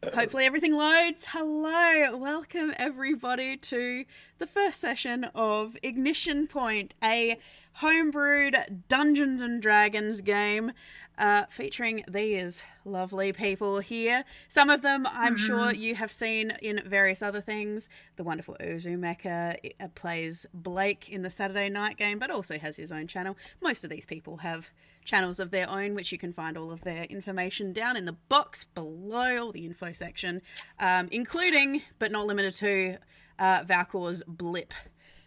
Hopefully everything loads. Hello, welcome everybody to the first session of Ignition Point, a homebrewed Dungeons and Dragons game featuring these lovely people here. Some of them I'm sure you have seen in various other things. The wonderful Uzumeka plays Blake in the Saturday night game, but also has his own channel. Most of these people have channels of their own, which you can find all of their information down in the box below, all the info section, including, but not limited to, Valkor's blip.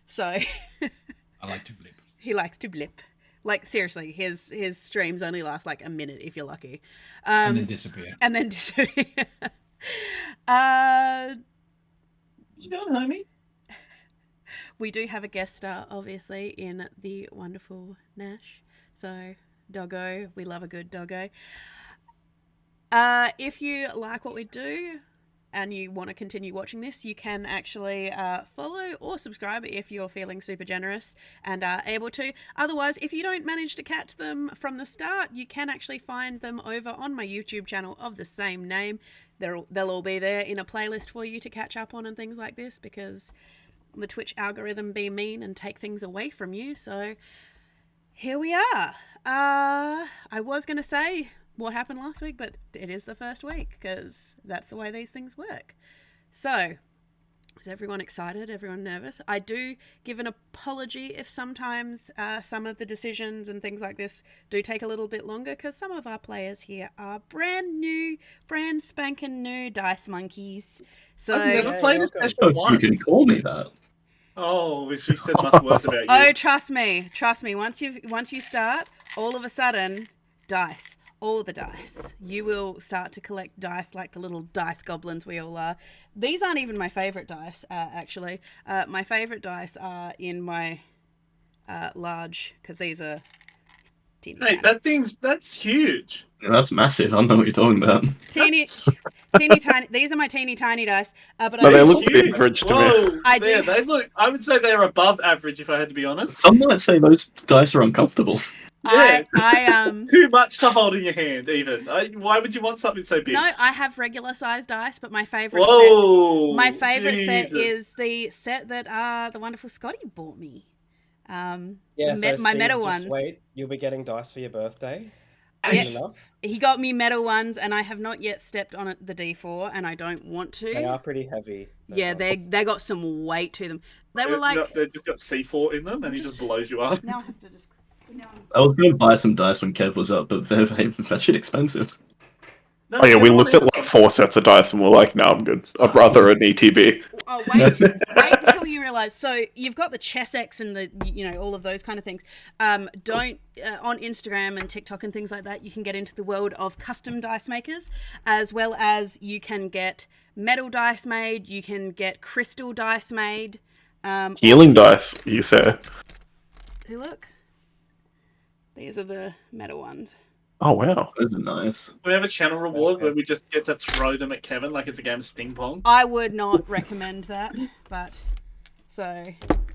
So I like to blip. He likes to blip. Like, seriously, his streams only last like a minute if you're lucky. And then disappear. And then disappear. You doing, homie? We do have a guest star, obviously, in the wonderful Nash. So, doggo, we love a good doggo. If you like what we do and you want to continue watching this, you can actually follow or subscribe if you're feeling super generous and are able to. Otherwise, if you don't manage to catch them from the start, you can actually find them over on my YouTube channel of the same name. They'll all be there in a playlist for you to catch up on and things like this, because the Twitch algorithm be mean and take things away from you. So here we are. I was going to say what happened last week, but it is the first week because that's the way these things work. So, is everyone excited? Everyone nervous? I do give an apology if sometimes some of the decisions and things like this do take a little bit longer, because some of our players here are brand spanking new dice monkeys. So I've never played a special one. You can call me that. Oh, she said much worse about you. Oh, trust me. Once you start, all of a sudden, dice. All the dice. You will start to collect dice like the little dice goblins we all are. These aren't even my favourite dice, actually. My favourite dice are in my large, because these are teeny Hey, that's huge. Yeah, that's massive. I don't know what you're talking about. teeny tiny. These are my teeny tiny dice. But No, they look Huge. average to me. Whoa, I do- They look. I would say they're above average, if I had to be honest. Some might say those dice are uncomfortable. Yeah. I Too much to hold in your hand, even. Why would you want something so big? no, I have regular sized dice, but my favourite Whoa. my favourite set Jesus. is the set that the wonderful Scotty bought me. Yeah, my so metal Steve, just ones. Wait, you'll be getting dice for your birthday. Yes. Enough. He got me metal ones, and I have not yet stepped on the D4, and I don't want to. They are pretty heavy. those Yeah, ones. they got some weight to them. They were like, They've just got C4 in them, and he just blows you up. now I have to just. Now I was going to buy some dice when Kev was up, but they're that shit expensive. No, Oh yeah, we they're looked not at like 4 sets of dice and we're like, no, I'm good. I'd rather an ETB. Oh, wait until you realise. So you've got the Chessex and the, all of those kind of things. Don't on Instagram and TikTok and things like that, you can get into the world of custom dice makers, as well as you can get metal dice made, you can get crystal dice made. Healing dice, you say? Hey, look. These are the metal ones. Oh wow. Those are nice. We have a channel reward where we just get to throw them at Kevin like it's a game of sting pong. I would not recommend that, but so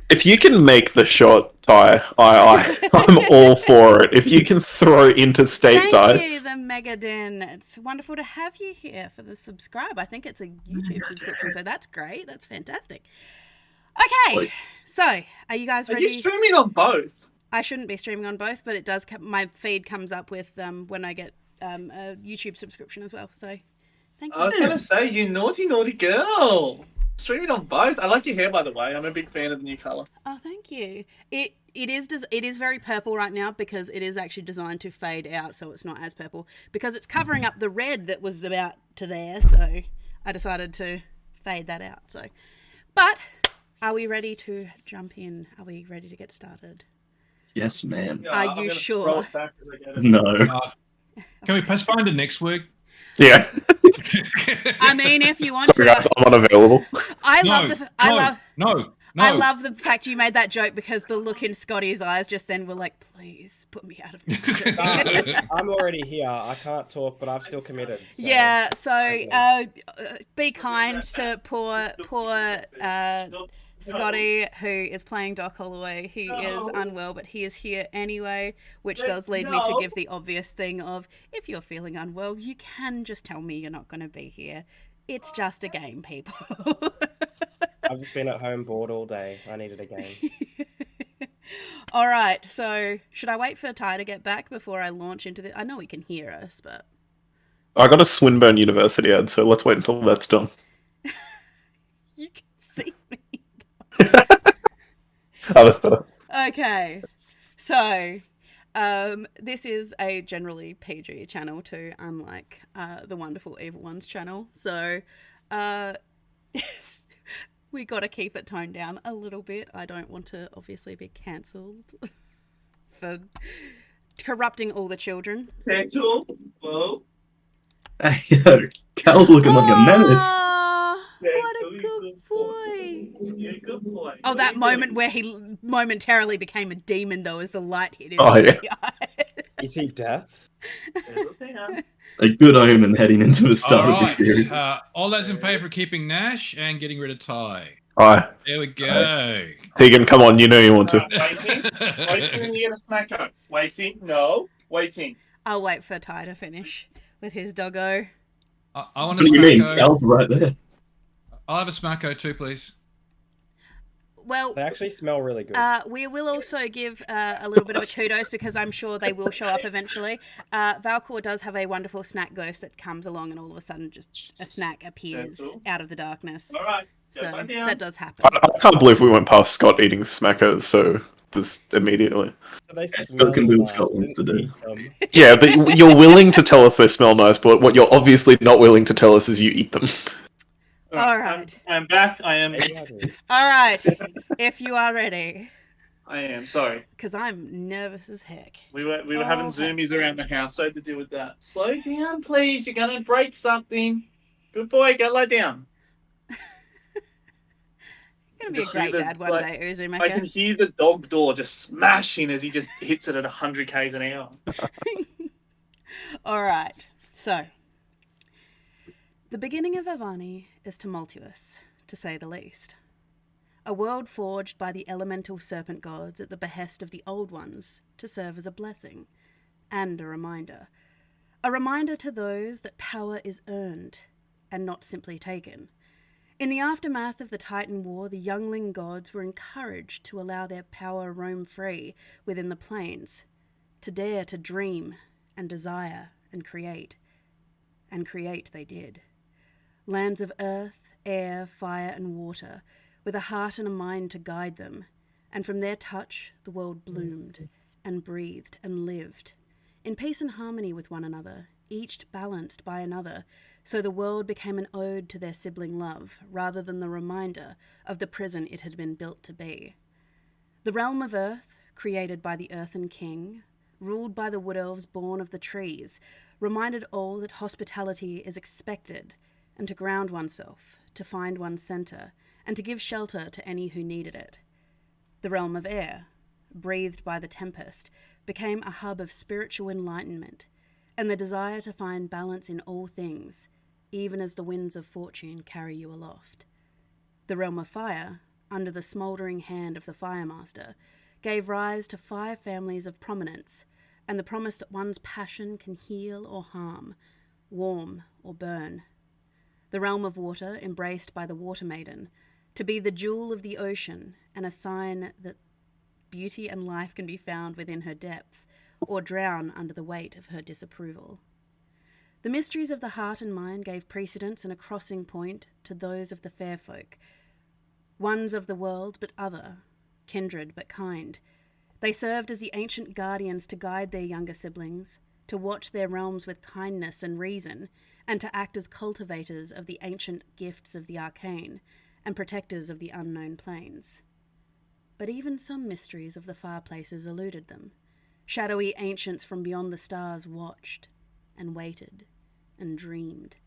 If you can make the shot, Ty, I'm all for it. If you can throw interstate thank dice. you, the Megadin. It's wonderful to have you here for the subscribe. I think it's a YouTube subscription, so that's great. That's fantastic. Okay, Wait. so are you guys Are ready? you streaming on both? I shouldn't be streaming on both, but it does. My feed comes up with when I get a YouTube subscription as well. So thank you. I was going to say, you naughty, naughty girl. Streaming on both. I like your hair, by the way. I'm a big fan of the new colour. Oh, thank you. It is very purple right now because it is actually designed to fade out, so it's not as purple because it's covering up the red that was about to there. So I decided to fade that out. So, but are we ready to jump in? Are we ready to get started? Yes, ma'am. Yeah, Are I'm you gonna sure? throw it back as I get it. No. Can we postpone to next week? Yeah. I mean, if you want Sorry to, guys, I'm unavailable. I No, love the I love. no. I love the fact you made that joke because the look in Scotty's eyes just then were like, please put me out of misery. I'm already here. I can't talk, but I've still committed. So. Yeah, so be kind to poor Scotty, who is playing Doc Holloway, he is unwell, but he is here anyway, which does lead me to give the obvious thing of, if you're feeling unwell, you can just tell me you're not going to be here. It's just a game, people. I've just been at home bored all day. I needed a game. All right, so should I wait for Ty to get back before I launch into the... I know he can hear us, but... I got a Swinburne University ad, so let's wait until that's done. You can see me. Oh, that's better. Okay, so this is a generally PG channel too, unlike the Wonderful Evil Ones channel. So we got to keep it toned down a little bit. I don't want to obviously be cancelled for corrupting all the children. Cancel. Whoa. Hey, yo, Cal's looking like a menace. Aw, what a good boy. Yeah, good boy. Oh, that moment where he momentarily became a demon, though, as the light hit him. Oh, yeah. Is he deaf? A good omen heading into the start of this series. All those in favour of keeping Nash and getting rid of Ty. Aye. There we go. Tegan, come on, you know you want to. Waiting. Waiting when you get a smacko. Waiting. No. Waiting. I'll wait for Ty to finish with his doggo. I want What a do you mean? Smacko. Cal's right there. I'll have a Smacko too, please. Well, They actually smell really good. we will also give a little bit of a kudos because I'm sure they will show up eventually. Valcor does have a wonderful snack ghost that comes along and all of a sudden just a snack appears out of the darkness. All right. So Get down. that does happen. I can't believe we went past Scott eating smackers so just immediately. So they Scott can do what nice. Scott wants to do. Yeah, but you're willing to tell us they smell nice, but what you're obviously not willing to tell us is you eat them. All right. I'm back. I am. All right. If you are ready, I am. Sorry. because I'm nervous as heck. We were having Oh. zoomies around the house, so I had to deal with that. Slow down, please. You're gonna break something. Good boy. Go lie down. You're gonna be a Just hear great the, dad one like, day, I can Uzumaki. hear the dog door just smashing as he just hits it at 100 k's an hour. All right. So, the beginning of Avani is tumultuous, to say the least. A world forged by the elemental serpent gods at the behest of the Old Ones to serve as a blessing and a reminder. A reminder to those that power is earned and not simply taken. In the aftermath of the Titan War, the youngling gods were encouraged to allow their power roam free within the planes, to dare to dream and desire and create. And create they did. Lands of earth, air, fire, and water, with a heart and a mind to guide them, and from their touch the world bloomed and breathed and lived, in peace and harmony with one another, each balanced by another, so the world became an ode to their sibling love, rather than the reminder of the prison it had been built to be. The realm of earth, created by the Earthen King, ruled by the wood elves born of the trees, reminded all that hospitality is expected, and to ground oneself, to find one's centre, and to give shelter to any who needed it. The realm of air, breathed by the tempest, became a hub of spiritual enlightenment, and the desire to find balance in all things, even as the winds of fortune carry you aloft. The realm of fire, under the smouldering hand of the Firemaster, gave rise to 5 families of prominence, and the promise that one's passion can heal or harm, warm or burn. The realm of water, embraced by the Water Maiden, to be the jewel of the ocean and a sign that beauty and life can be found within her depths, or drown under the weight of her disapproval. The mysteries of the heart and mind gave precedence and a crossing point to those of the fair folk, ones of the world but other, kindred but kind. They served as the ancient guardians to guide their younger siblings, to watch their realms with kindness and reason, and to act as cultivators of the ancient gifts of the arcane, and protectors of the unknown planes. But even some mysteries of the far places eluded them. Shadowy ancients from beyond the stars watched, and waited, and dreamed.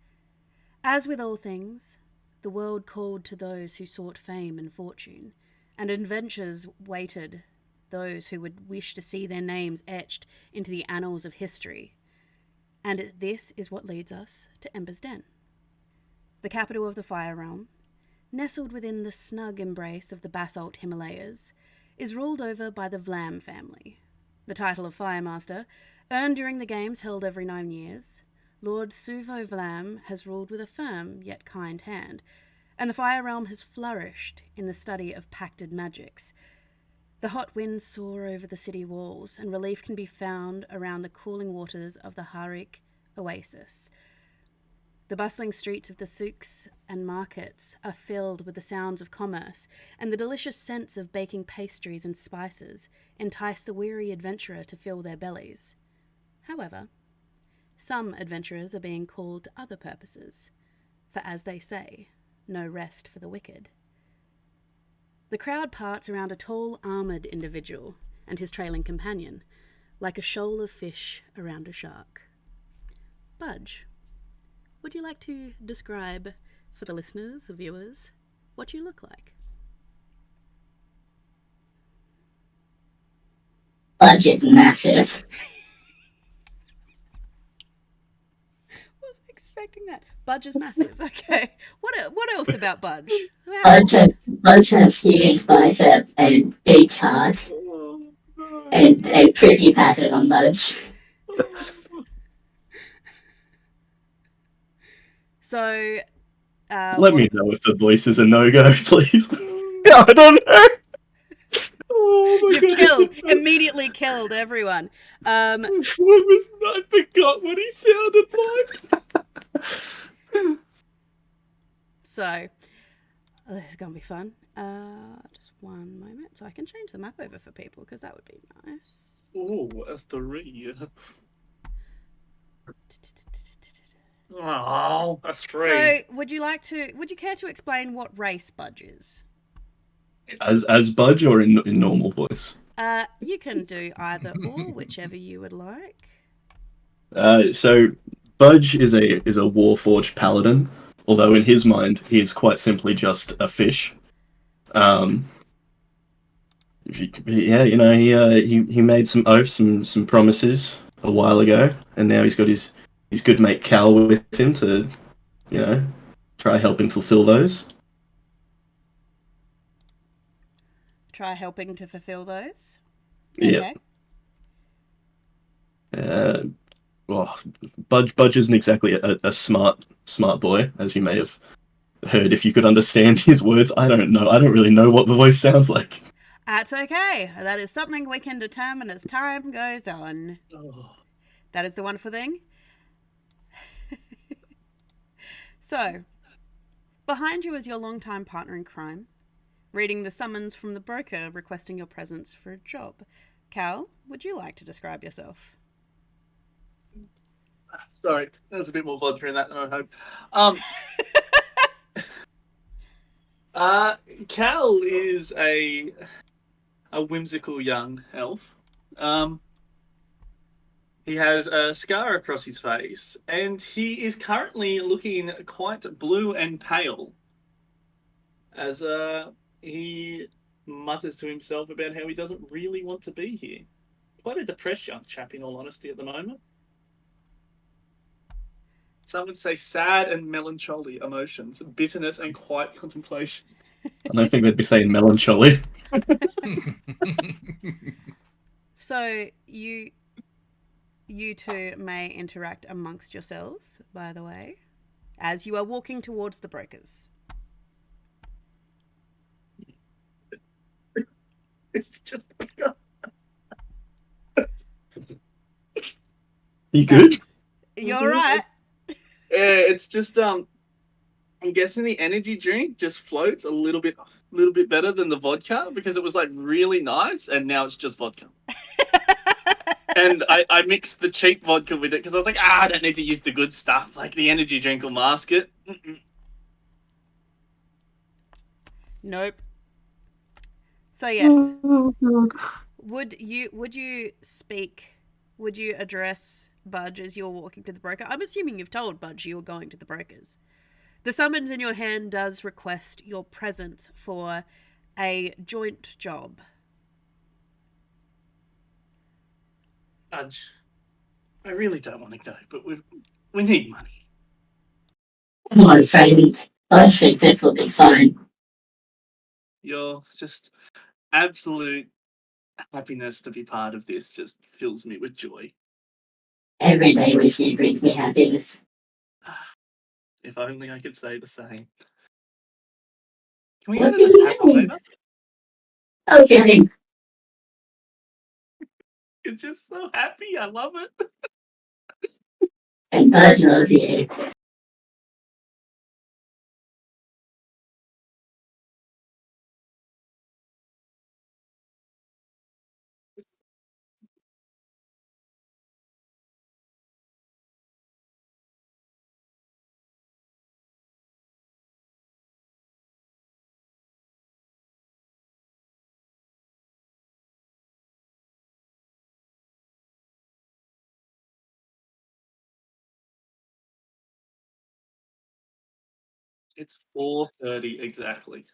As with all things, the world called to those who sought fame and fortune, and adventures waited those who would wish to see their names etched into the annals of history. And this is what leads us to Ember's Den, the capital of the Fire Realm, nestled within the snug embrace of the basalt Himalayas, is ruled over by the Vlam family. The title of Firemaster, earned during the games held every 9 years, Lord Suvo Vlam has ruled with a firm yet kind hand, and the Fire Realm has flourished in the study of pacted magics. The hot winds soar over the city walls, and relief can be found around the cooling waters of the Harik oasis. The bustling streets of the souks and markets are filled with the sounds of commerce, and the delicious scents of baking pastries and spices entice the weary adventurer to fill their bellies. However, some adventurers are being called to other purposes, for as they say, no rest for the wicked. The crowd parts around a tall, armoured individual and his trailing companion, like a shoal of fish around a shark. Budge, would you like to describe, for the listeners, the viewers, what you look like? Budge is massive. Wasn't expecting that. Budge is massive. Okay. What else about Budge? Budge has huge biceps and big heart, and a pretty pattern on Budge. So, Let me know if the voice is a no-go, please. Yeah, I don't know. Oh my You've God. immediately killed everyone. I forgot what he sounded like. So, this is going to be fun. Just one moment, so I can change the map over for people, because that would be nice. Ooh, a 3. Oh, a 3. So, would you care to explain what race Budge is? As Budge or in normal voice? You can do either or, whichever you would like. So Budge is a Warforged paladin, although in his mind he is quite simply just a fish. Yeah, you know, he made some oaths, some promises a while ago, and now he's got his good mate Cal with him to, you know, try help him fulfill those. Try helping to fulfill those. Yeah. Okay. Well, Budge isn't exactly a smart boy, as you may have heard if you could understand his words. I don't know. I don't really know what the voice sounds like. That's okay. That is something we can determine as time goes on. Oh. That is the wonderful thing. So, behind you is your longtime partner in crime, reading the summons from the broker requesting your presence for a job. Cal, would you like to describe yourself? Sorry, there was a bit more vodka in that than I hoped. Cal is a whimsical young elf. He has a scar across his face, and he is currently looking quite blue and pale, as he mutters to himself about how he doesn't really want to be here. Quite a depressed young chap, in all honesty, at the moment. Some would say sad and melancholy emotions, bitterness and quiet contemplation. I don't think they'd be saying melancholy. So, you two may interact amongst yourselves, by the way, as you are walking towards the brokers. You good? You're right. Yeah, it's just I'm guessing the energy drink just floats a little bit better than the vodka, because it was like really nice, and now it's just vodka. And I mixed the cheap vodka with it because I was like, I don't need to use the good stuff. Like the energy drink will mask it. Nope. So yes, would you address Budge as you're walking to the broker? I'm assuming you've told Budge you're going to the brokers. The summons in your hand does request your presence for a joint job. Budge, I really don't want to go, but we need money. Come on, friend. I think this will be fine. You're just absolute happiness to be part of this just fills me with joy. Every day with you brings me happiness. If only I could say the same. Can we What go to do the you tavern mean? later? Okay. You're just so happy. I love it. And Bud loves you. It's 4:30 exactly.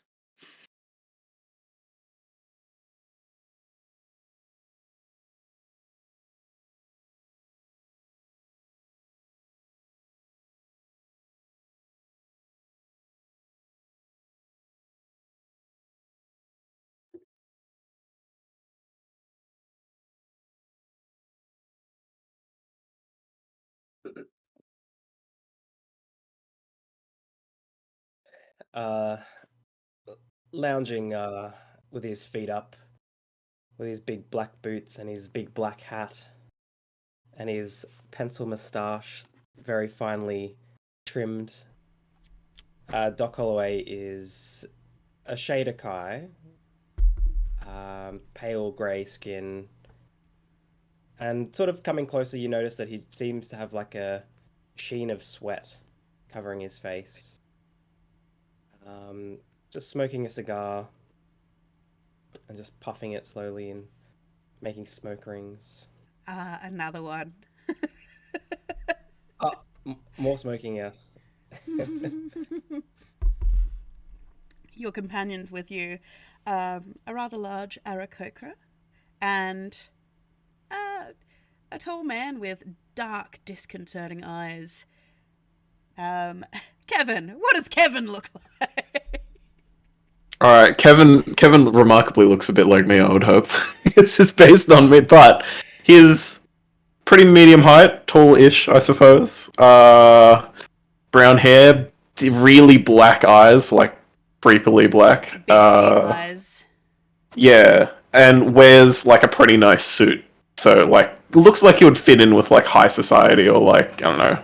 Lounging with his feet up, with his big black boots and his big black hat, and his pencil moustache very finely trimmed. Doc Holloway is a shader Kai, pale grey skin, and sort of coming closer, you notice that he seems to have like a sheen of sweat covering his face. Just smoking a cigar and just puffing it slowly and making smoke rings. Another one. More smoking, yes. Your companions with you, a rather large Aarakocra and a tall man with dark, disconcerting eyes. Kevin, what does Kevin look like? All right, Kevin remarkably looks a bit like me. I would hope it's just based on me, but he's pretty medium height, tall-ish, I suppose. Brown hair, really black eyes, like creepily black. Big sea eyes. Yeah, and wears like a pretty nice suit. So like, looks like he would fit in with like high society or like, I don't know,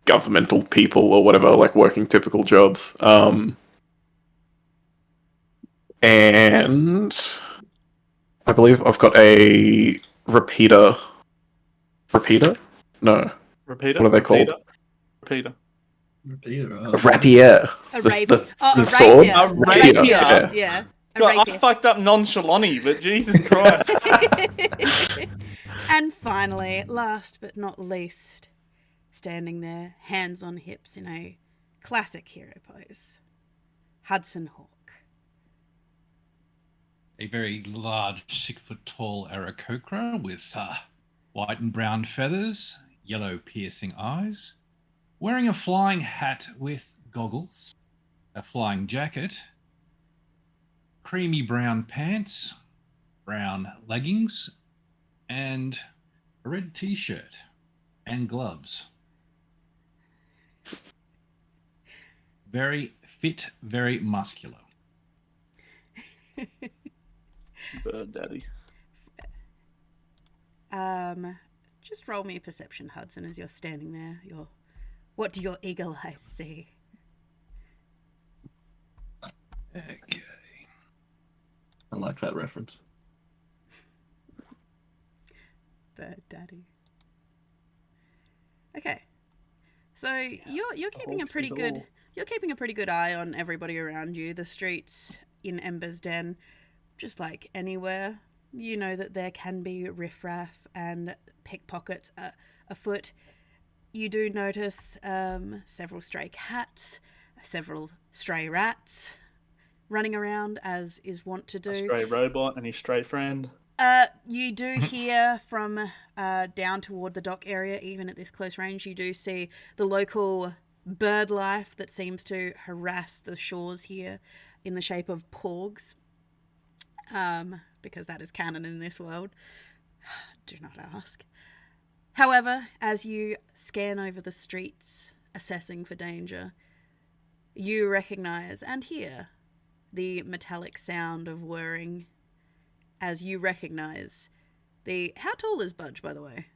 governmental people or whatever, like working typical jobs. And I believe I've got a repeater. Repeater? No. Repeater? What are they called? Repeater. A rapier. A The rapier. sword? A Rapier, rapier. Yeah. A God, I rapier. fucked up nonchalantly, but Jesus Christ. And finally, last but not least, standing there, hands on hips in a classic hero pose, Hudson Hawk. A very large, 6-foot-tall Aarakocra with white and brown feathers, yellow piercing eyes, wearing a flying hat with goggles, a flying jacket, creamy brown pants, brown leggings, and a red t-shirt and gloves. Very fit, very muscular. Bird daddy. Just roll me a perception, Hudson, as you're standing there. What do your eagle eyes see? Okay. I like that reference. Bird daddy. Okay. So you're keeping a pretty good you're keeping a pretty good eye on everybody around you. The streets in Ember's Den, just like anywhere, you know that there can be riffraff and pickpockets afoot. You do notice several stray cats, several stray rats running around, as is wont to do. A stray robot and his stray friend. You do hear from down toward the dock area, even at this close range, you do see the local bird life that seems to harass the shores here in the shape of porgs, because that is canon in this world. Do not ask. However, as you scan over the streets, assessing for danger, you recognize and hear the metallic sound of whirring as you recognize the... How tall is Budge, by the way?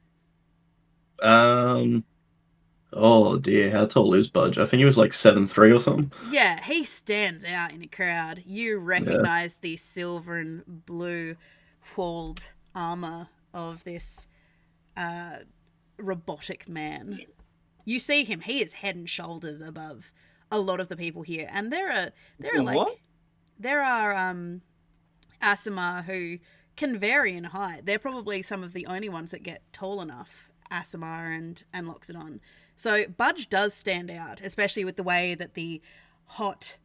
Oh dear, how tall is Budge? I think he was like 7'3" or something. Yeah, he stands out in a crowd. You recognize the silver and blue walled armor of this robotic man. You see him; he is head and shoulders above a lot of the people here, and there are Asimar who can vary in height. They're probably some of the only ones that get tall enough, Asimar and Loxodon. So Budge does stand out, especially with the way that the hot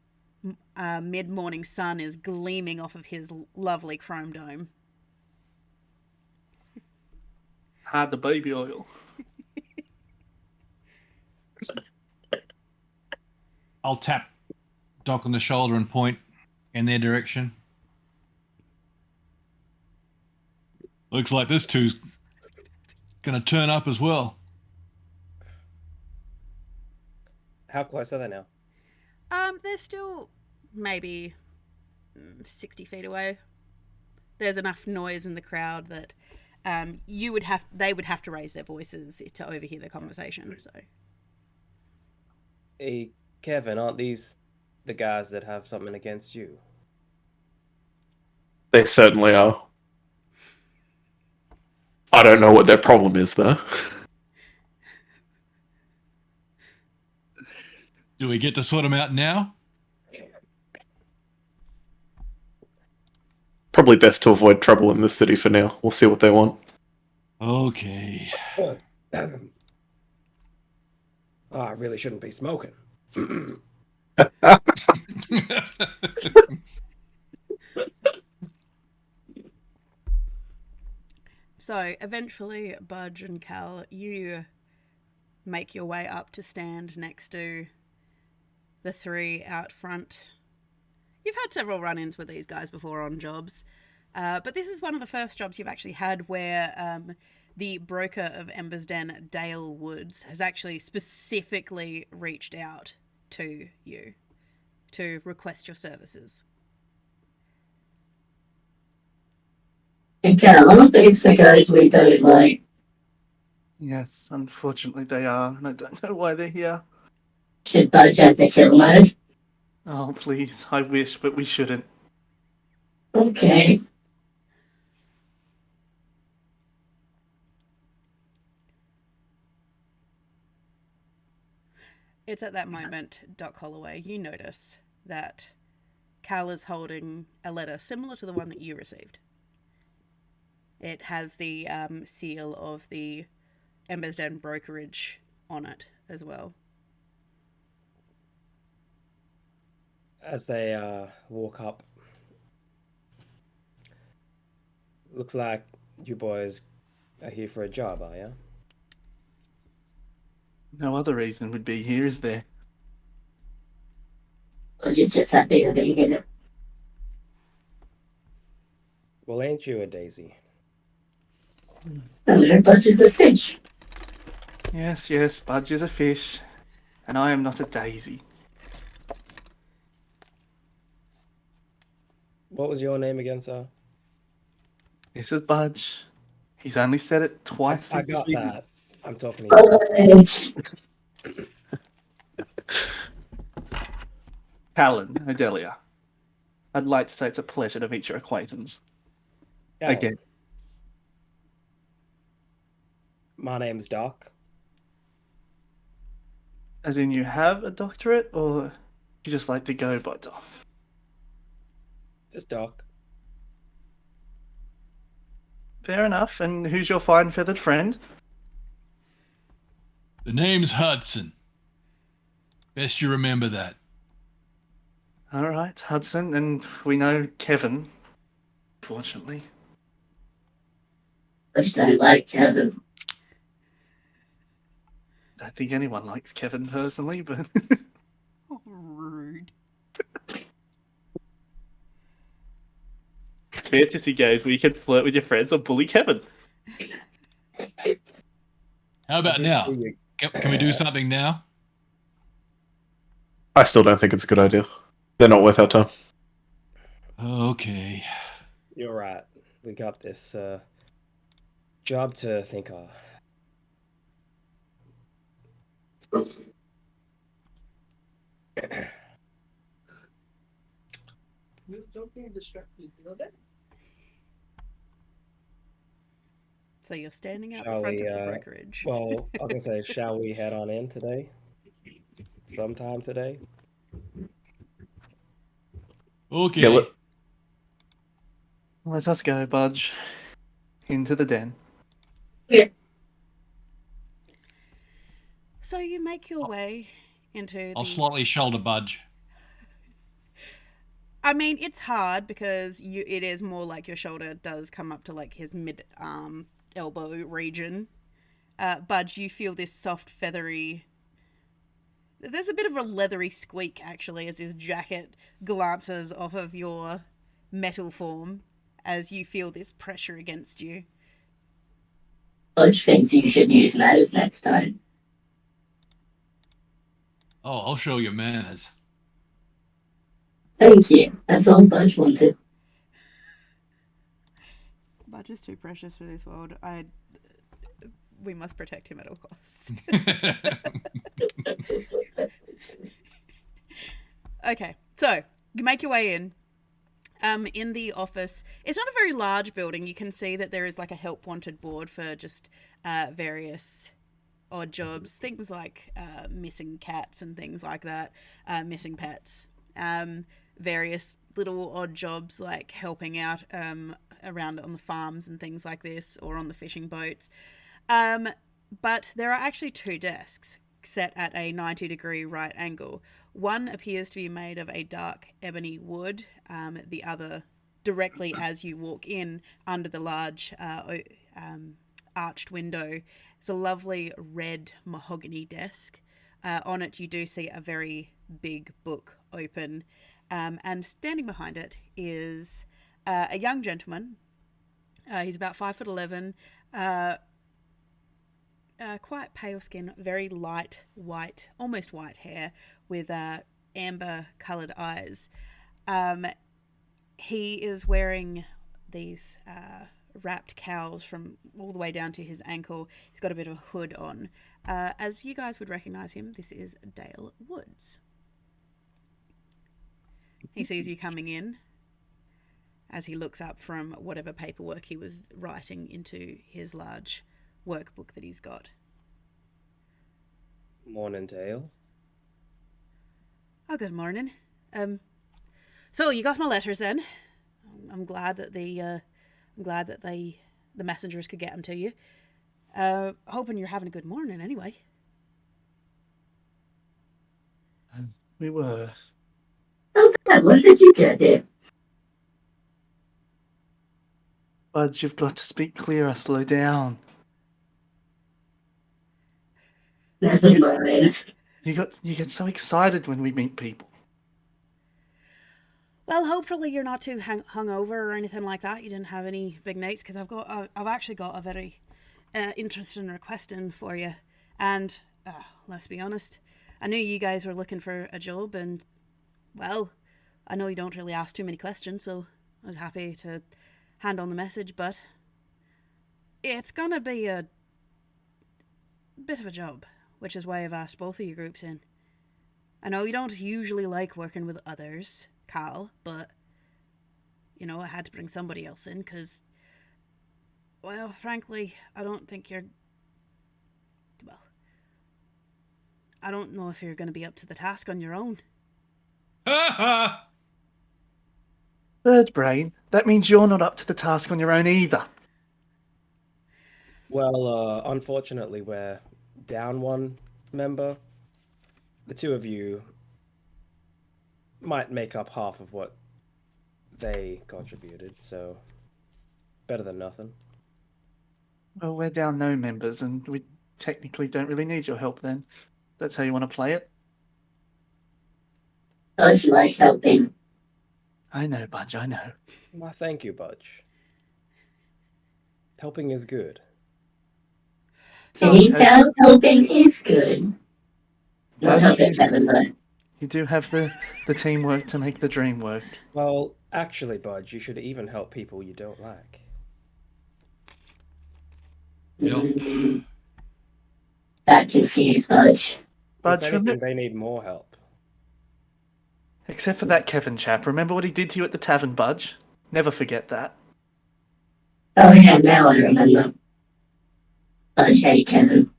mid-morning sun is gleaming off of his lovely chrome dome. Had the baby oil. I'll tap Doc on the shoulder and point in their direction. Looks like this two's going to turn up as well. How close are they now? They're still maybe 60 feet away. There's enough noise in the crowd that they would have to raise their voices to overhear the conversation. So, Hey, Kevin, aren't these the guys that have something against you? They certainly are. I don't know what their problem is, though. Do we get to sort them out now? Probably best to avoid trouble in this city for now. We'll see what they want. Okay. Oh, I really shouldn't be smoking. So eventually, Budge and Cal, you make your way up to stand next to the three out front. You've had several run-ins with these guys before on jobs, but this is one of the first jobs you've actually had where the broker of Ember's Den, Dale Woods, has actually specifically reached out to you to request your services. And Cal, aren't these the guys we don't like? Yes, unfortunately they are, and I don't know why they're here. Should Budge have the kill mode? Oh, please, I wish, but we shouldn't. Okay. It's at that moment, Doc Holloway, you notice that Cal is holding a letter similar to the one that you received. It has the seal of the Ember's Den brokerage on it as well. As they walk up, looks like you boys are here for a job, are you? No other reason would be here, is there? Budge is just happy to be here. Well, ain't you a daisy? Hello, Budge is a fish. Yes, Budge is a fish, and I am not a daisy. What was your name again, sir? This is Budge. He's only said it twice. I since got we- that. I'm talking to you. Callan, Odelia. I'd like to say it's a pleasure to meet your acquaintance. Yeah. Again. My name's Doc. As in you have a doctorate, or you just like to go by Doc? Just Doc. Fair enough. And who's your fine feathered friend? The name's Hudson. Best you remember that. All right, Hudson, and we know Kevin, fortunately. Budge don't like Kevin. don't think anyone likes Kevin personally, but Oh, rude. fantasy games where you can flirt with your friends or bully Kevin. How about did now? see you- Can we do something now? I still don't think it's a good idea. They're not worth our time. Okay. You're right. We got this job to think of. So you're standing out Shall the front we, of the brokerage. Well, I was gonna say, shall we head on in today? Sometime today? Okay. Kill it. Let us go, Budge. Into the den. So you make your way into I'll the... slightly shoulder budge. I mean, it's hard because it is more like your shoulder does come up to like his mid-arm, elbow region. Budge, you feel this soft, feathery... There's a bit of a leathery squeak, actually, as his jacket glances off of your metal form as you feel this pressure against you. Budge thinks you should use manners next time. Oh, I'll show you manners. Thank you. That's all Budge wanted. Budge is too precious for this world. We must protect him at all costs. Okay, so you make your way in. In the office, it's not a very large building. You can see that there is like a help wanted board for just various odd jobs, things like missing cats and things like that, missing pets, various little odd jobs like helping out around on the farms and things like this, or on the fishing boats. But there are actually two desks set at a 90-degree right angle. One appears to be made of a dark ebony wood, the other directly as you walk in under the large arched window. It's a lovely red mahogany desk. On it you do see a very big book open, and standing behind it is a young gentleman. He's about 5'11", quite pale skin, very light white, almost white hair, with amber coloured eyes. He is wearing these wrapped cowls from all the way down to his ankle. He's got a bit of a hood on. As you guys would recognise him, this is Dale Woods. He sees you coming in as he looks up from whatever paperwork he was writing into his large workbook that he's got. Morning, Dale. Oh, good morning. So you got my letters then. I'm glad that the messengers could get them to you. Hoping you're having a good morning anyway. We were. Oh, Dad, when did you get here? Budge, you've got to speak clearer. Slow down. Never mind. You get so excited when we meet people. Well, hopefully you're not too hungover or anything like that. You didn't have any big nights, because I've actually got a very interesting request in for you. And let's be honest, I knew you guys were looking for a job, and well, I know you don't really ask too many questions, so I was happy to hand on the message. But it's gonna be a bit of a job, which is why I've asked both of your groups in. I know you don't usually like working with others, Carl, but, you know, I had to bring somebody else in because, well, frankly, I don't think you're... Well, I don't know if you're going to be up to the task on your own. Bird brain, that means you're not up to the task on your own either. Well, unfortunately, we're down one member. The two of you might make up half of what they contributed, so better than nothing. Well, we're down no members, and we technically don't really need your help then. That's how you want to play it. Don't you like helping? I know, Budge, I know. Why, thank you, Budge. Helping is good. So, Helping is good. Not Budge, helping Kevin, though. you do have the teamwork to make the dream work. Well, actually, Budge, you should even help people you don't like. Yep. That confused Budge. Budge, If anything, they need more help. except for that Kevin chap. Remember what he did to you at the tavern, Budge? Never forget that. Oh yeah, now I remember. Budge hate Kevin.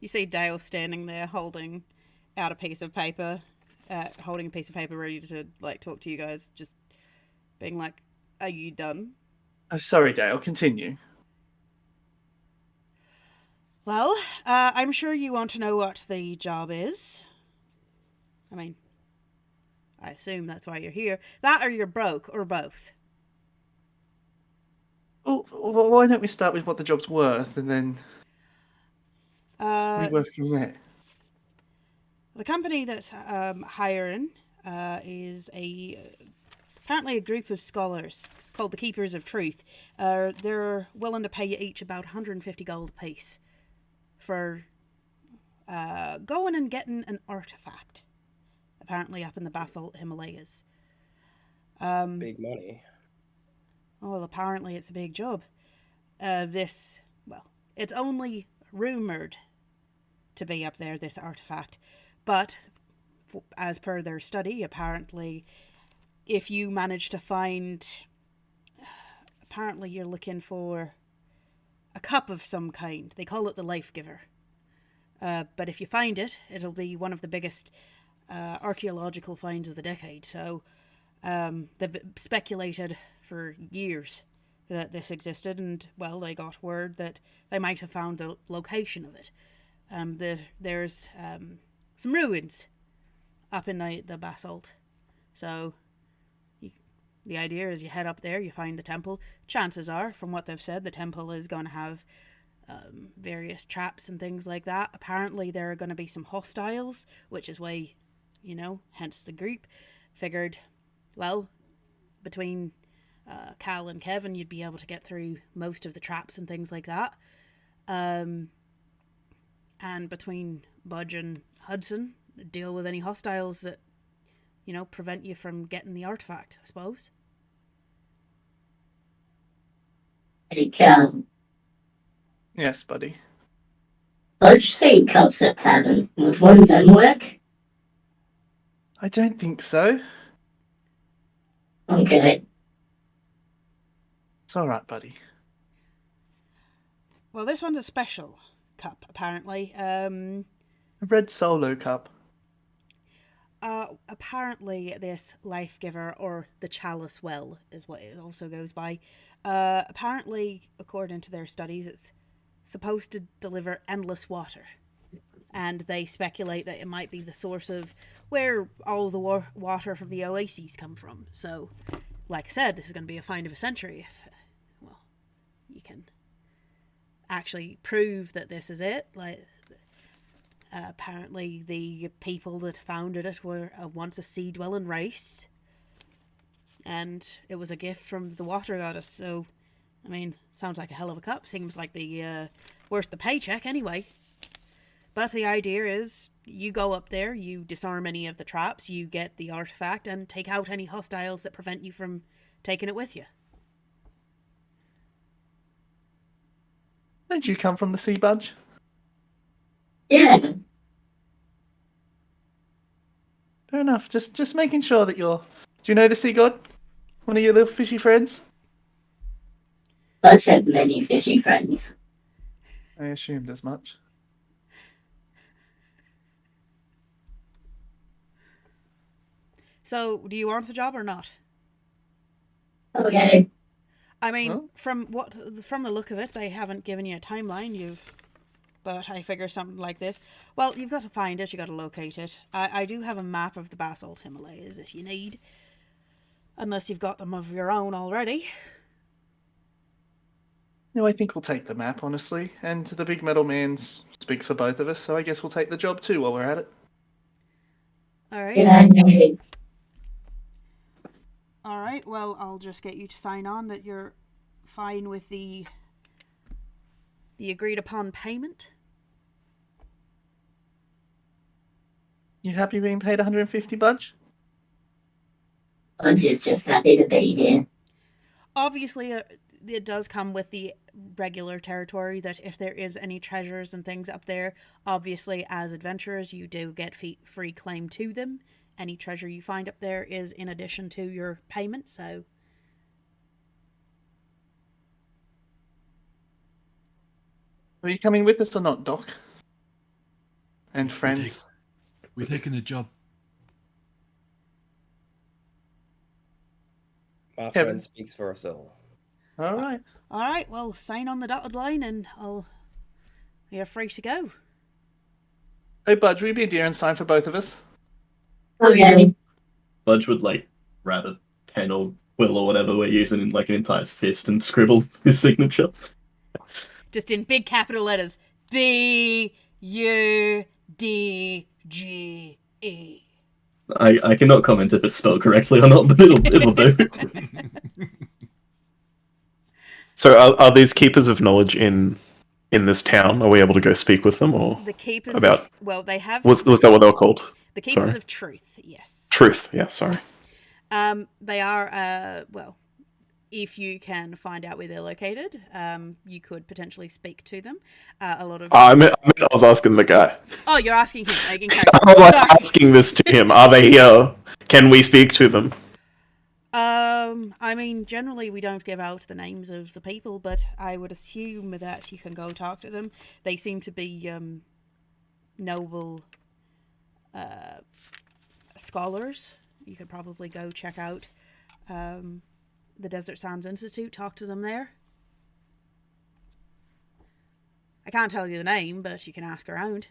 you see Dale standing there holding out a piece of paper, ready to like talk to you guys, just being like, "Are you done?" Oh, sorry, Dale. Continue. Well, I'm sure you want to know what the job is. I mean, I assume that's why you're here. That or you're broke, or both. Well, why don't we start with what the job's worth and then we work from there? The company that's hiring is apparently a group of scholars called the Keepers of Truth. They're willing to pay you each about 150 gold apiece for going and getting an artifact, apparently up in the basalt Himalayas. Big money. Well, apparently it's a big job. It's only rumoured to be up there, this artifact. But, as per their study, apparently, if you manage to find... Apparently you're looking for a cup of some kind. They call it the Life Giver. But if you find it, it'll be one of the biggest archaeological finds of the decade. So they've speculated for years that this existed, and, well, they got word that they might have found the location of it. There's some ruins up in the basalt. So the idea is you head up there, you find the temple. Chances are, from what they've said, the temple is going to have various traps and things like that. Apparently there are going to be some hostiles, which is why, hence the group figured, well, between Cal and Kevin, you'd be able to get through most of the traps and things like that. And between Budge and Hudson, deal with any hostiles that, prevent you from getting the artifact, I suppose. Hey, Cal. Yes, buddy. Budge seen cups at tavern. Would one of them work? I don't think so. Okay. It's all right, buddy. Well, this one's a special cup, apparently. A red solo cup. Apparently this Life Giver, or the Chalice Well, is what it also goes by. Apparently, according to their studies, it's supposed to deliver endless water. And they speculate that it might be the source of where all the water from the oases come from. So, like I said, this is going to be a find of a century if, you can actually prove that this is it. Apparently the people that founded it were once a sea-dwelling race, and it was a gift from the water goddess. So, sounds like a hell of a cup. Seems like the worth the paycheck anyway. But the idea is, you go up there, you disarm any of the traps, you get the artifact, and take out any hostiles that prevent you from taking it with you. Don't you come from the sea, Budge? Yeah. Fair enough. Just making sure that you're... Do you know the sea god? One of your little fishy friends? Budge has many fishy friends. I assumed as much. So, do you want the job or not? Okay. From the look of it, they haven't given you a timeline. But I figure something like this. Well, you've got to find it, you've got to locate it. I do have a map of the basalt Himalayas if you need. Unless you've got them of your own already. No, I think we'll take the map, honestly. And the big metal man speaks for both of us, so I guess we'll take the job too while we're at it. All right. Good on you. All right. Well, I'll just get you to sign on that you're fine with the agreed upon payment. You happy being paid 150 budge? I'm just happy to be here. Obviously, it does come with the regular territory that if there is any treasures and things up there, obviously as adventurers you do get free claim to them. Any treasure you find up there is in addition to your payment, so... Are you coming with us or not, Doc? And friends? We're taking the job. My Kevin. friend speaks for us all. All right. All right, well, sign on the dotted line and you're free to go. Hey, Budge, will you be a dear and sign for both of us? Okay. Budge would like grab a pen or quill or whatever we're using in like an entire fist and scribble his signature. Just in big capital letters. B-U-D-G-E. I cannot comment if it's spelled correctly or not, but it'll do. So are these keepers of knowledge in this town? Are we able to go speak with them, or The keepers about? they have... Was that what they were called? The keepers Sorry. of truth, yes. Truth, yeah, sorry. They are, if you can find out where they're located, you could potentially speak to them. A lot of... I was asking the guy. Oh, you're asking him. Okay. I'm like asking this to him. Are they here? Can we speak to them? I mean, generally we don't give out the names of the people, but I would assume that you can go talk to them. They seem to be noble scholars. You could probably go check out the Desert Sands Institute, talk to them there. I can't tell you the name, but you can ask around.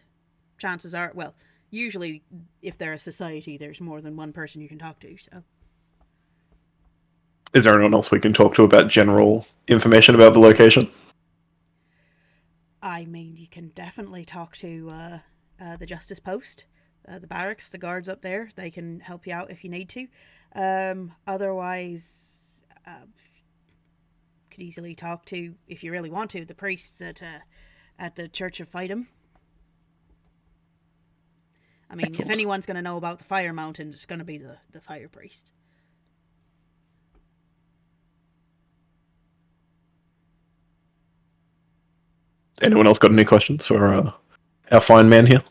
Chances are, well, usually if they're a society, there's more than one person you can talk to, so... Is there anyone else we can talk to about general information about the location? I mean, you can definitely talk to the Justice Post, the barracks, the guards up there. They can help you out if you need to. Otherwise, could easily talk to, if you really want to, the priests at the Church of Fightem. I mean, if anyone's going to know about the Fire Mountain, it's going to be the Fire Priest. Anyone else got any questions for our fine man here?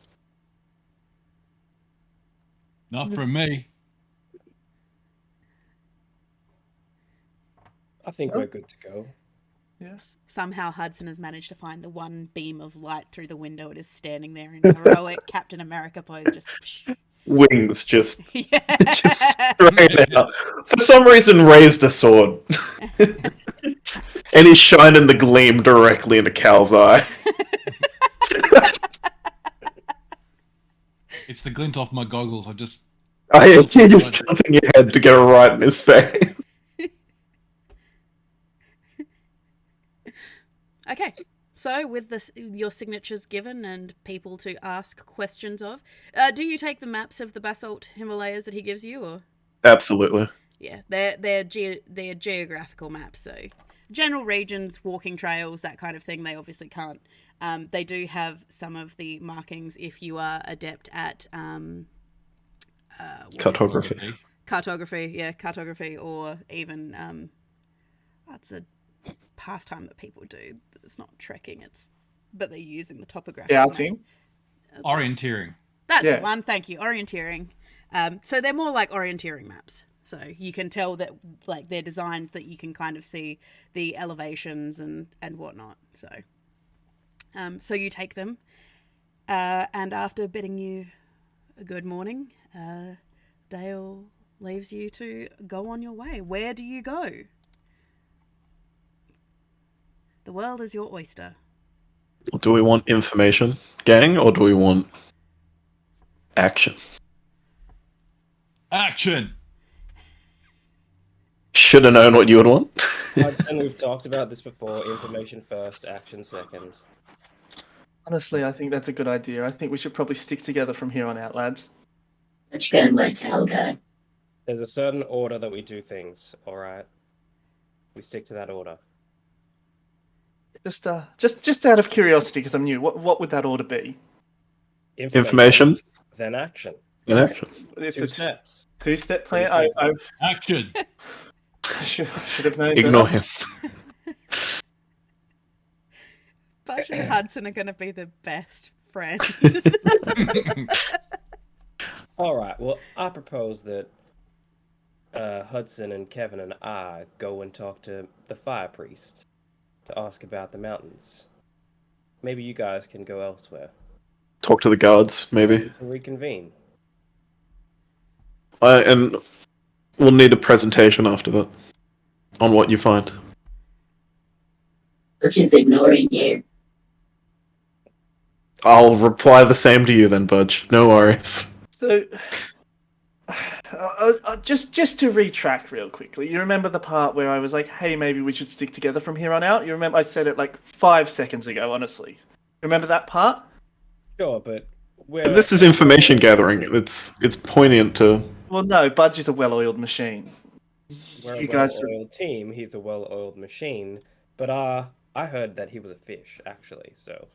Not from me. I think we're good to go. Yes. Somehow Hudson has managed to find the one beam of light through the window. It is standing there in heroic Captain America pose. Just Wings just yeah. just straight out. For some reason, raised a sword. And he's shining the gleam directly into Cal's eye. It's the glint off my goggles. You're Just tilting your head to get it right in his face. Okay, so with your signatures given and people to ask questions of, do you take the maps of the basalt Himalayas that he gives you, or? Absolutely. Yeah, they're geographical maps, so general regions, walking trails, that kind of thing. They obviously can't. They do have some of the markings if you are adept at Cartography. Cartography, or even that's a pastime that people do. It's not trekking, but they're using the topography. Scouting. Orienteering. That's Yeah. the one. Thank you. Orienteering. So they're more like orienteering maps. So you can tell that, like, they're designed that you can kind of see the elevations and whatnot. So, so you take them, and after bidding you a good morning, Dale leaves you to go on your way. Where do you go? The world is your oyster. Do we want information, gang, or do we want action? Action! should have known what you would want. Hudson, we've talked about this before. Information first, action second. Honestly, I think that's a good idea. I think we should probably stick together from here on out, lads. Let's go and let Cal go. There's a certain order that we do things, alright? We stick to that order. Just out of curiosity, because I'm new, what would that order be? Information, Then action. and action. It's Two a steps. two-step plan. Three I Action. should have known. Ignore better. him. Budge and Hudson are going to be the best friends. Alright, well, I propose that Hudson and Kevin and I go and talk to the fire priest to ask about the mountains. Maybe you guys can go elsewhere Talk to the guards, maybe. to reconvene. And we'll need a presentation after that on what you find. Which is ignoring you. I'll reply the same to you then, Budge. No worries. So, just to retrack real quickly, you remember the part where I was like, "Hey, maybe we should stick together from here on out." You remember I said it like 5 seconds ago. Honestly, remember that part? Sure, but This is information gathering. It's poignant to. Well, no. Budge is a well-oiled machine. we're You a guys are- well-oiled team. He's a well-oiled machine. But I heard that he was a fish, actually. So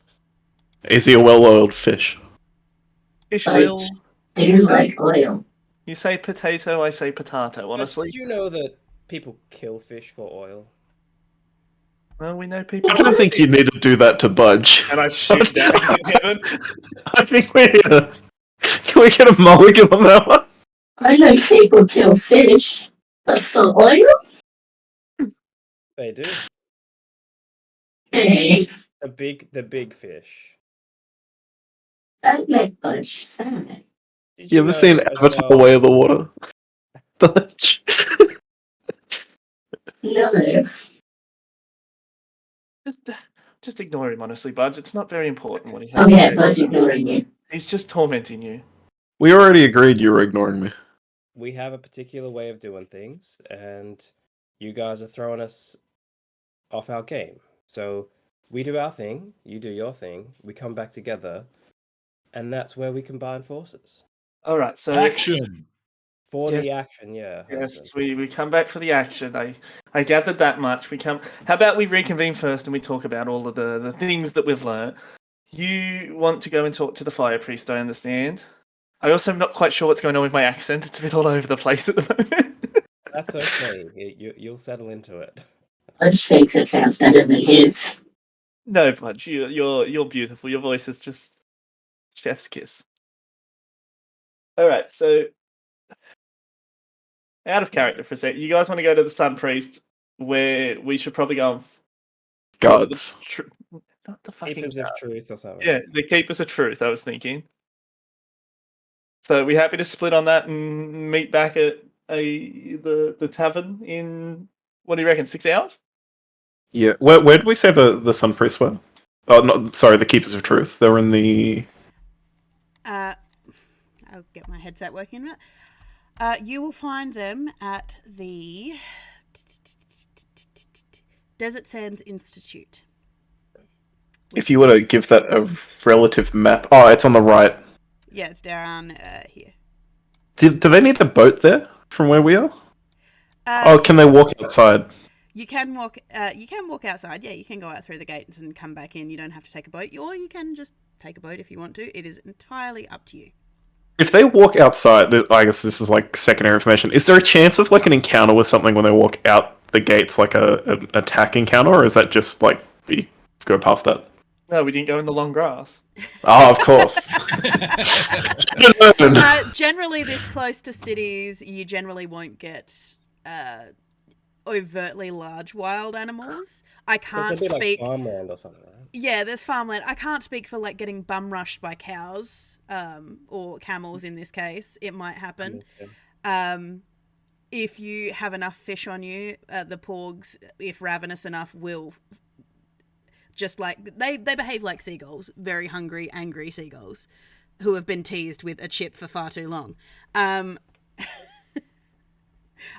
Is he a well-oiled fish? Fish Budge. oil. Do you like oil? You say potato, I say potato. But Honestly, did you know that people kill fish for oil? well, we know people. I don't think you need to do that to Budge. And I shoot down heaven. I think we need to. Can we get a mulligan on that one? I know people kill fish, but for oil? They do. Hey, The big fish. that make Budge sad. Did You ever know seen as Avatar: well- Way of the Water? Budge. No. Just ignore him, honestly, Budge. It's not very important what he has Oh to yeah, say. Budge ignoring you. He's just tormenting you. We already agreed you were ignoring me. We have a particular way of doing things, and you guys are throwing us off our game. So we do our thing, you do your thing, we come back together, and that's where we combine forces. All right, so Action. For Yes. the action, yeah. yes, Hudson. we come back for the action. I gathered that much. We come. How about we reconvene first and we talk about all of the things that we've learnt. You want to go and talk to the fire priest, I understand. I also am not quite sure what's going on with my accent. It's a bit all over the place at the moment. That's okay. You'll settle into it. Budge thinks it sounds better than his. No, Budge, you're beautiful. Your voice is just chef's kiss. All right, so out of character for a sec. You guys want to go to the Sun Priest, where we should probably go and Guards. not the fucking Keepers of truth or something. yeah, the Keepers of Truth. I was thinking. So we happy to split on that and meet back at the tavern in what do you reckon? 6 hours? Yeah. Where did we say the Sun Priests were? Oh, no, sorry, the Keepers of Truth. They were in the. I'll get my headset working a minute. You will find them at the Desert Sands Institute. If you were to give that a relative map. Oh, it's on the right. Yeah, it's down here. Do they need a boat there from where we are? Uh, Oh, can they walk outside? You can walk. You can walk outside. Yeah, you can go out through the gates and come back in. You don't have to take a boat, or you can just take a boat if you want to. It is entirely up to you. If they walk outside, I guess this is like secondary information. Is there a chance of like an encounter with something when they walk out the gates, like an attack encounter, or is that just like we go past that? No, we didn't go in the long grass. Oh, of course. Generally, this close to cities, you generally won't get overtly large wild animals. I can't There's speak. like farmland or something, right? Yeah, there's farmland. I can't speak for like getting bum rushed by cows, or camels in this case. It might happen. If you have enough fish on you, the porgs, if ravenous enough, will just like they behave like seagulls, very hungry, angry seagulls who have been teased with a chip for far too long.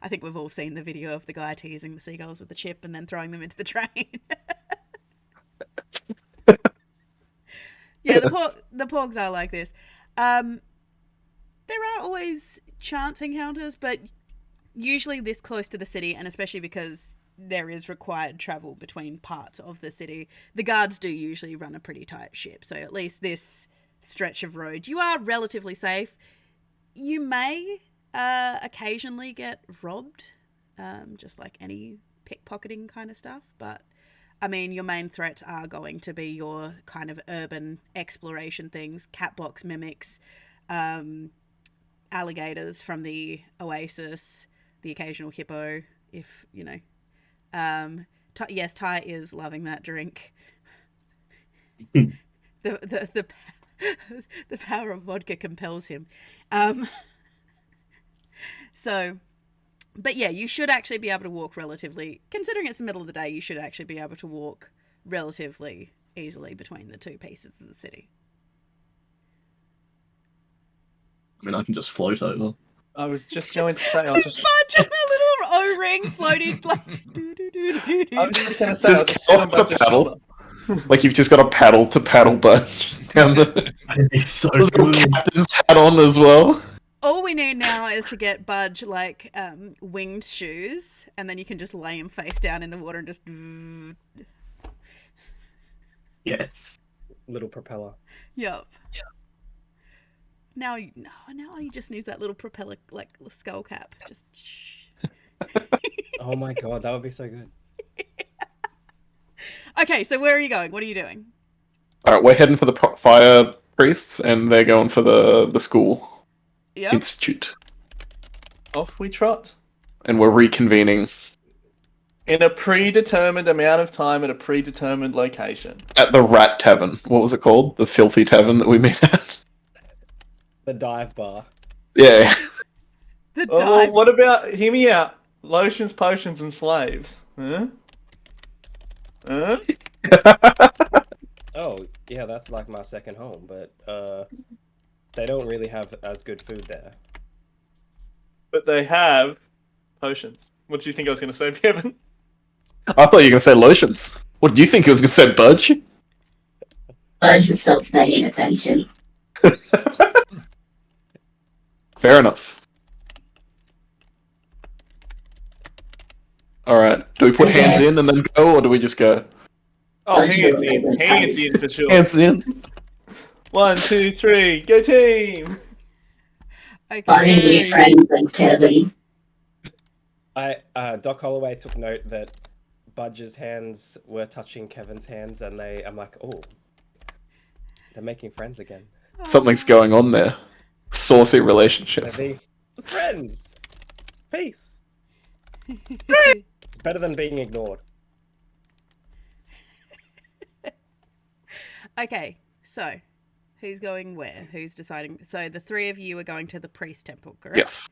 I think we've all seen the video of the guy teasing the seagulls with the chip and then throwing them into the train. Yeah, the porgs are like this. There are always chance encounters, but usually this close to the city, and especially because there is required travel between parts of the city, the guards do usually run a pretty tight ship. So at least this stretch of road, you are relatively safe. You may occasionally get robbed, just like any pickpocketing kind of stuff, but I mean, your main threats are going to be your kind of urban exploration things, catbox mimics, alligators from the oasis, the occasional hippo, if, you know. Yes, Ty is loving that drink. The power of vodka compels him. So, but yeah, you should actually be able to walk relatively, considering it's the middle of the day, you should actually be able to walk relatively easily between the two pieces of the city. I mean, I can just float over. I was just going to say, I'll just. Budge on a little O-ring floated like. I was just going to say, Does I'll just sit on Kel have Budge's a paddle? shoulder. Like you've just got a paddle to paddle Budge down the That'd be so little good. captain's hat on as well. All we need now is to get Budge like winged shoes, and then you can just lay him face down in the water and just. Yes. Little propeller. Yup. Now you just need that little propeller like skull cap. Just. Oh my god, that would be so good. Okay, so where are you going? What are you doing? All right, we're heading for the fire priests, and they're going for the school Yep. institute, Off we trot. and we're reconvening In a predetermined amount of time at a predetermined location. at the Rat Tavern. What was it called? The Filthy Tavern that we met at. The dive bar. Yeah. The Oh, dive. well, what about, hear me out, lotions, potions, and slaves? Huh? Huh? Oh, yeah, that's like my second home, but they don't really have as good food there. But they have potions. What do you think I was going to say, Kevin? I thought you were going to say lotions. What do you think he was going to say, Budge? Budge stops paying attention. Fair enough. Alright, do we put hands in and then go, or do we just go? Oh, hands in for sure. Hands in? 1, 2, 3, go team! Find Okay. new friends like Kevin. Doc Holloway took note that Budge's hands were touching Kevin's hands, and I'm like, oh, they're making friends again. Something's going on there. Saucy They're relationship. being friends. Peace. Better than being ignored. Okay, so who's going where? Who's deciding? So the three of you are going to the priest temple, correct? Yes.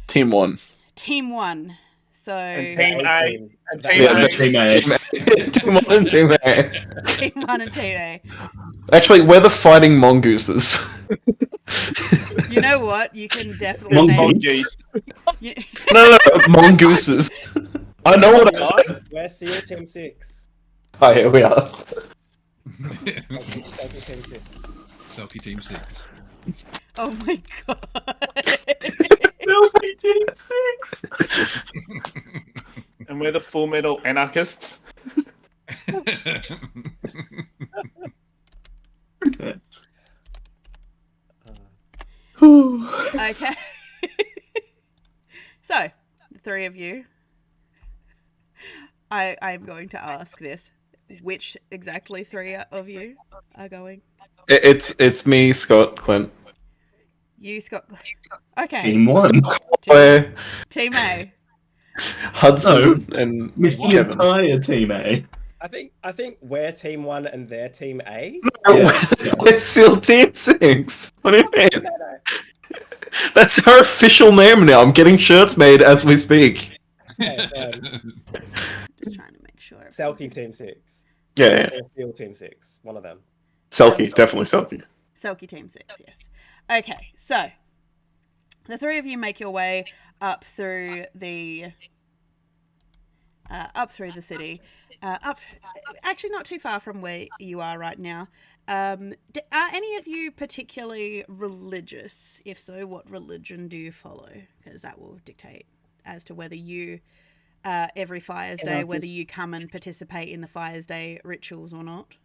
Team 1. Team 1. So And team team A A. team. And That- team Yeah, A. Team A. Team 1 and Team A. 1 and team A. Actually, we're the fighting mongooses. You know what? You can definitely Mongoose. You- No, mongooses. I know what I said. We're SEAL Team 6. Oh, here we are. Selkie Team 6. Selkie Team 6. Oh my god. Filthy Team 6! And we're the Full Metal Anarchists. Okay. So, the three of you. I'm going to ask this. Which exactly three of you are going? It's me, Scott, Clint. You, Scott. Okay. Team 1. We're Team A. Hudson and The Kevin. entire Team A. I think we're Team 1 and they're Team A. We're still Team 6. What do you mean? That's our official name now. I'm getting shirts made as we speak. Okay, Just trying to make sure. Selkie Team 6. Yeah. Or SEAL Team 6. One of them. Selkie, definitely Selkie. Selkie Team 6, yes. Okay, so The three of you make your way up through the city, up actually not too far from where you are right now. Are any of you particularly religious? If so, what religion do you follow? Because that will dictate as to whether you, every Fires Day, whether you come and participate in the Fires Day rituals or not.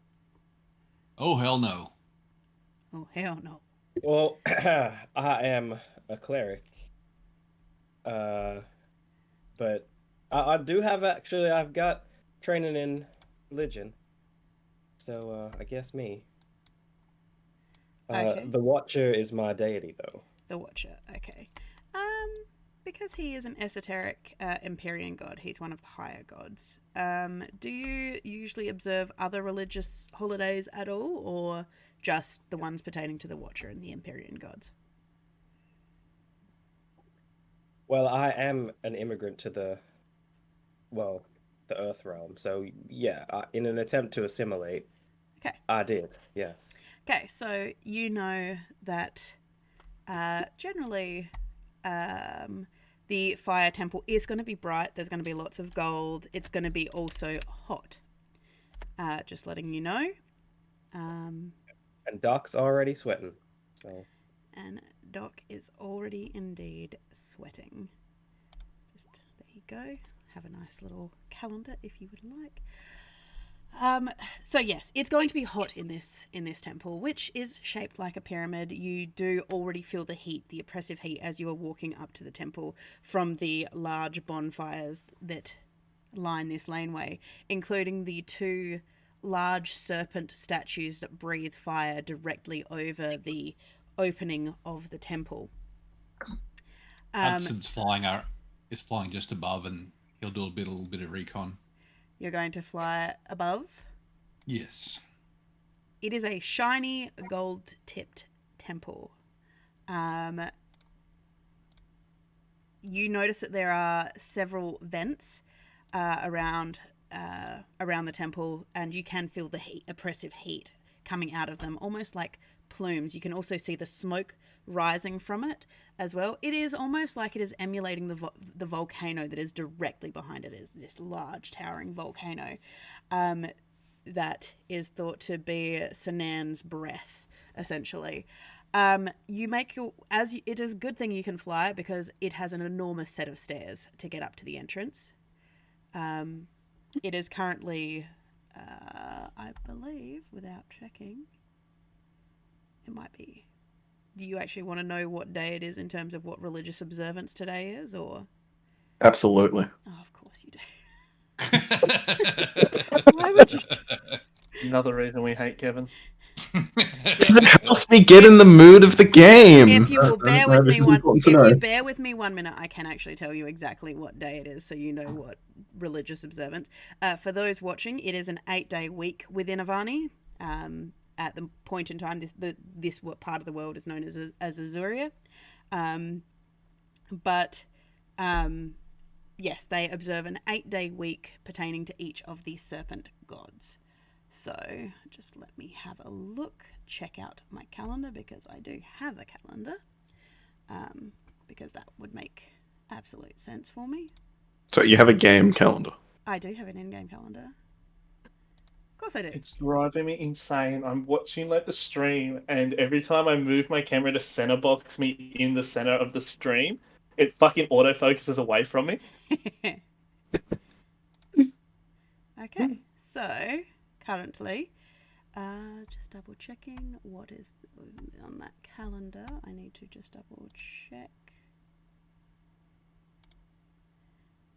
Oh, hell no. Oh, hell no. Well, I am a cleric. But I do have I've got training in religion. So I guess me. Okay. The Watcher is my deity, though. The Watcher, okay. Because he is an esoteric Empyrean god, he's one of the higher gods. Do you usually observe other religious holidays at all, or just the ones pertaining to the Watcher and the Empyrean gods? Well, I am an immigrant to the Earth realm. So yeah, in an attempt to assimilate, Okay. I did, yes. Okay, so you know that generally the fire temple is going to be bright. There's going to be lots of gold. It's going to be also hot. Just letting you know. And Doc's already sweating. So. And Doc is already indeed sweating. Just there you go. Have a nice little calendar if you would like. So yes, it's going to be hot in this temple, which is shaped like a pyramid. You do already feel the heat, the oppressive heat, as you are walking up to the temple from the large bonfires that line this laneway, including the two large serpent statues that breathe fire directly over the opening of the temple. Hudson's is flying just above, and he'll do a little bit of recon. You're going to fly above? Yes. It is a shiny gold-tipped temple. You notice that there are several vents around the temple, and you can feel the oppressive heat coming out of them, almost like plumes. You can also see the smoke rising from it as well. It is almost like it is emulating the volcano that is directly behind it. It is this large towering volcano that is thought to be Sanan's breath, essentially. You make it is a good thing you can fly, because it has an enormous set of stairs to get up to the entrance. It is currently, I believe, without checking, it might be. Do you actually want to know what day it is in terms of what religious observance today is, or? Absolutely. Oh, of course you do. Why would you? Another reason we hate Kevin. It helps me get in the mood of the game. If you will bear with me this is important to know. if you bear with me 1 minute, I can actually tell you exactly what day it is, so you know what religious observance. For those watching, it is an 8-day week within Avani. At the point in time, this part of the world is known as Azuria. Yes, they observe an 8-day week pertaining to each of the serpent gods. So just let me have a look, check out my calendar, because I do have a calendar, because that would make absolute sense for me. So you have a game calendar? I do have an in-game calendar. Of course I do. It's driving me insane. I'm watching the stream, and every time I move my camera to center box me in the center of the stream, it fucking autofocuses away from me. Okay, so currently, just double checking what is on that calendar. I need to just double check.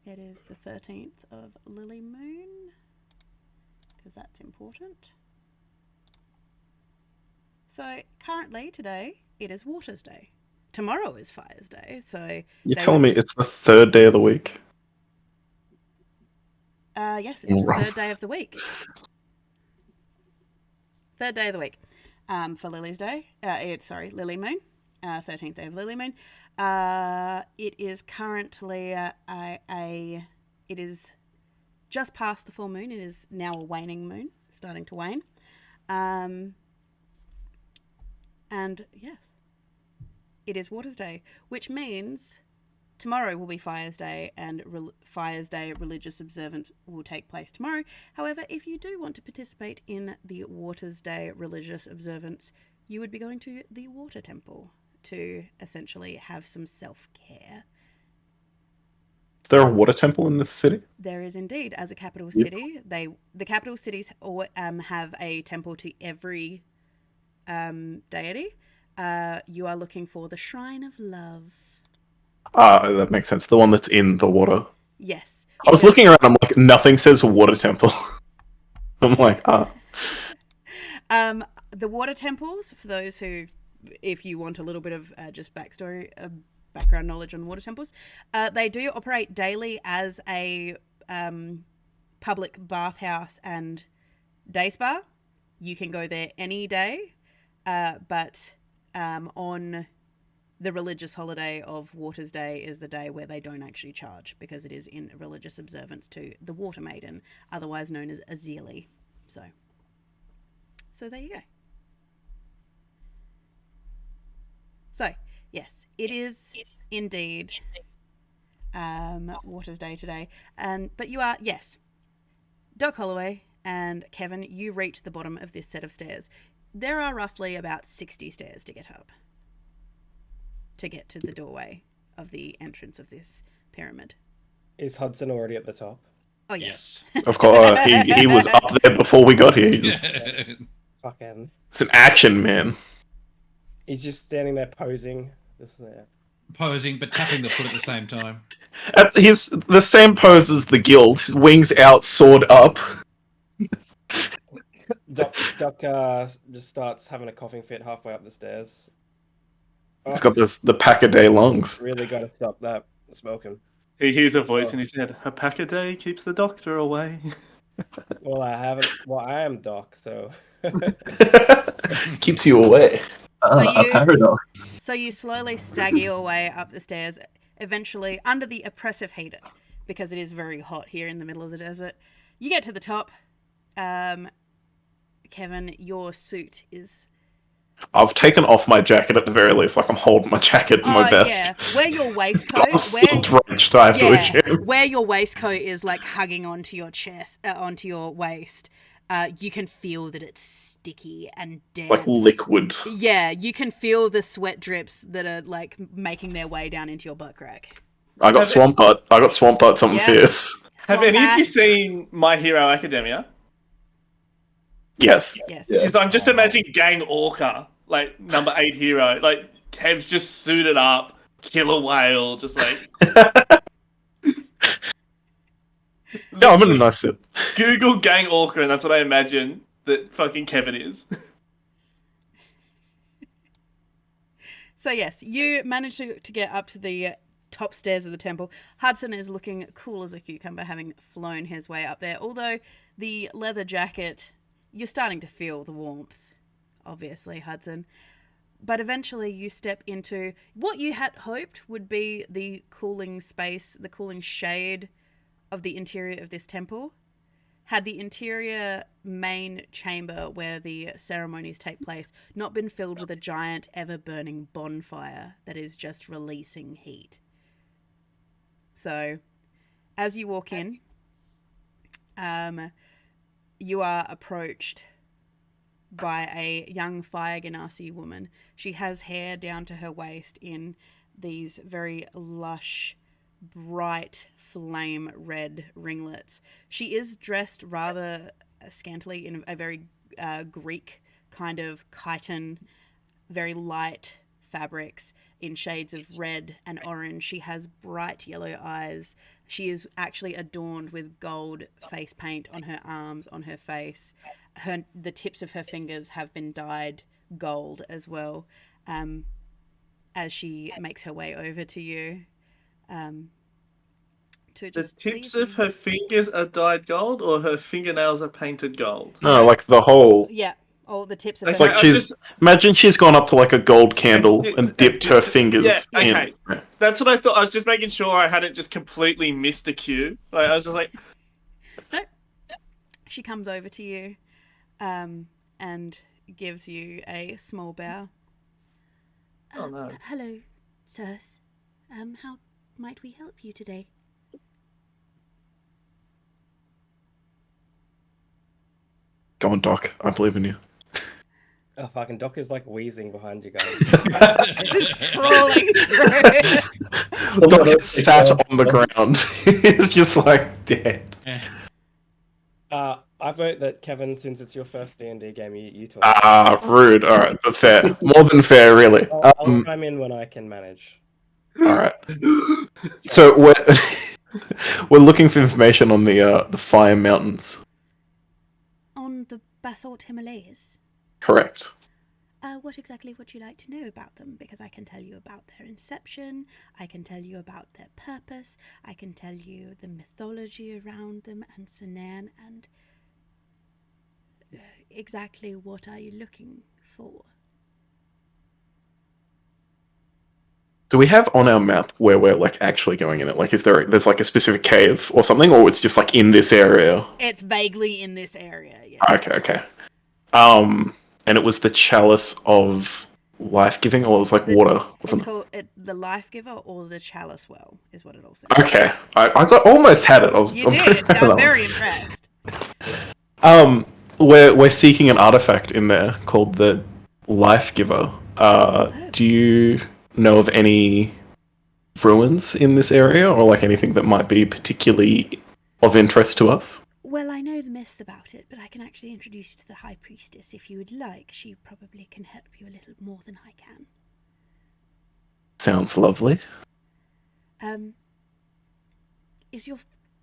It is the 13th of Lily Moon, because that's important. So currently today it is Water's Day. Tomorrow is Fire's Day. So you're telling me it's the third day of the week? Yes, it's the third day of the week. Third day of the week for Lily's Day. Lily Moon. 13th day of Lily Moon. It is currently it is just past the full moon. It is now a waning moon, starting to wane. And yes. it is Waters Day, which means tomorrow will be Fires Day, and Fires Day religious observance will take place tomorrow. However, if you do want to participate in the Waters Day religious observance, you would be going to the water temple to essentially have some self-care. Is there a water temple in this city? There is indeed. As a capital city, the capital cities have a temple to every deity. You are looking for the Shrine of Love. That makes sense. The one that's in the water. Yes. I was looking around, I'm like, nothing says water temple. I'm like, The water temples, for those who, if you want a little bit of just backstory, background knowledge on water temples, they do operate daily as a public bathhouse and day spa. You can go there any day, but on the religious holiday of Waters Day is the day where they don't actually charge, because it is in religious observance to the Water Maiden, otherwise known as Azili. So there you go. So, yes, it is indeed Waters Day today. But you are, yes, Doc Holloway and Kevin, you reach the bottom of this set of stairs. There are roughly about 60 stairs to get up, to get to the doorway of the entrance of this pyramid. Is Hudson already at the top? Oh, yes. of course, he was up there before we got here. Fucking. It's an action man. He's just standing there posing. Just there. Posing, but tapping the foot at the same time. He's the same pose as the guild. His wings out, sword up. Doc just starts having a coughing fit halfway up the stairs. He's got the pack-a-day lungs. Really got to stop that smoking. He hears a voice in his head. A pack a day keeps the doctor away. Well, I am Doc, so. Keeps you away. A paradox. So you slowly stagger your way up the stairs, eventually under the oppressive heat, because it is very hot here in the middle of the desert. You get to the top. Kevin, your suit is... I've taken off my jacket at the very least. Like, I'm holding my jacket and my vest. Yeah. Wear your waistcoat. I'm still drenched. I have to assume. Where your waistcoat is like hugging onto your chest, onto your waist. You can feel that it's sticky and damp. Like liquid. Yeah, you can feel the sweat drips that are like making their way down into your butt crack. I got swamp butt. Something fierce. Have any of you seen My Hero Academia? Yes. Yes. Because I'm just imagining Gang Orca, like number 8 hero, like Kev's just suited up, killer whale, just like. No, I'm in a nice suit. Google Gang Orca, and that's what I imagine that fucking Kevin is. So yes, you manage to get up to the top stairs of the temple. Hudson is looking cool as a cucumber, having flown his way up there. Although the leather jacket, you're starting to feel the warmth, obviously, Hudson. But eventually you step into what you had hoped would be the cooling space, the cooling shade of the interior of this temple. Had the interior main chamber where the ceremonies take place not been filled with a giant ever-burning bonfire that is just releasing heat. So, as you walk in, you are approached by a young Fire Ganassi woman. She has hair down to her waist in these very lush, bright flame red ringlets. She is dressed rather scantily in a very Greek kind of chiton, very light fabrics in shades of red and orange. She has bright yellow eyes. She is actually adorned with gold face paint on her arms, on her face. The tips of her fingers have been dyed gold as well, as she makes her way over to you. The tips of her fingers are dyed gold, or her fingernails are painted gold? No, like the whole... Yeah, all the tips of Okay, her Like imagine she's gone up to like a gold candle and dipped her fingers in. That's what I thought. I was just making sure I hadn't just completely missed a cue. Like, I was just like... Nope. She comes over to you and gives you a small bow. Oh no. Hello, sirs. How might we help you today? Go on, Doc. I believe in you. Oh, fucking Doc is like wheezing behind you guys. Just crawling through. Doc is sat on the ground. He's just like dead. I vote that Kevin, since it's your first D&D game, you talk. Ah, rude. All right, but fair. More than fair, really. I'll chime in when I can manage. All right. So we're looking for information on the Fire Mountains. On the Basalt Himalayas. Correct. What exactly would you like to know about them? Because I can tell you about their inception, I can tell you about their purpose, I can tell you the mythology around them and Sinan, and exactly what are you looking for? Do we have on our map where we're like actually going in it? Like, there's like a specific cave or something, or it's just like in this area? It's vaguely in this area, yeah. Okay. And it was the chalice of life-giving, or it was like water? It's called the Life Giver or the Chalice Well, is what it also. Okay, I got almost had it. You did. I'm very impressed. We're seeking an artifact in there called the Life Giver. Do you know of any ruins in this area, or like anything that might be particularly of interest to us? Well, I know the myths about it, but I can actually introduce you to the High Priestess if you would like. She probably can help you a little more than I can. Sounds lovely. Is your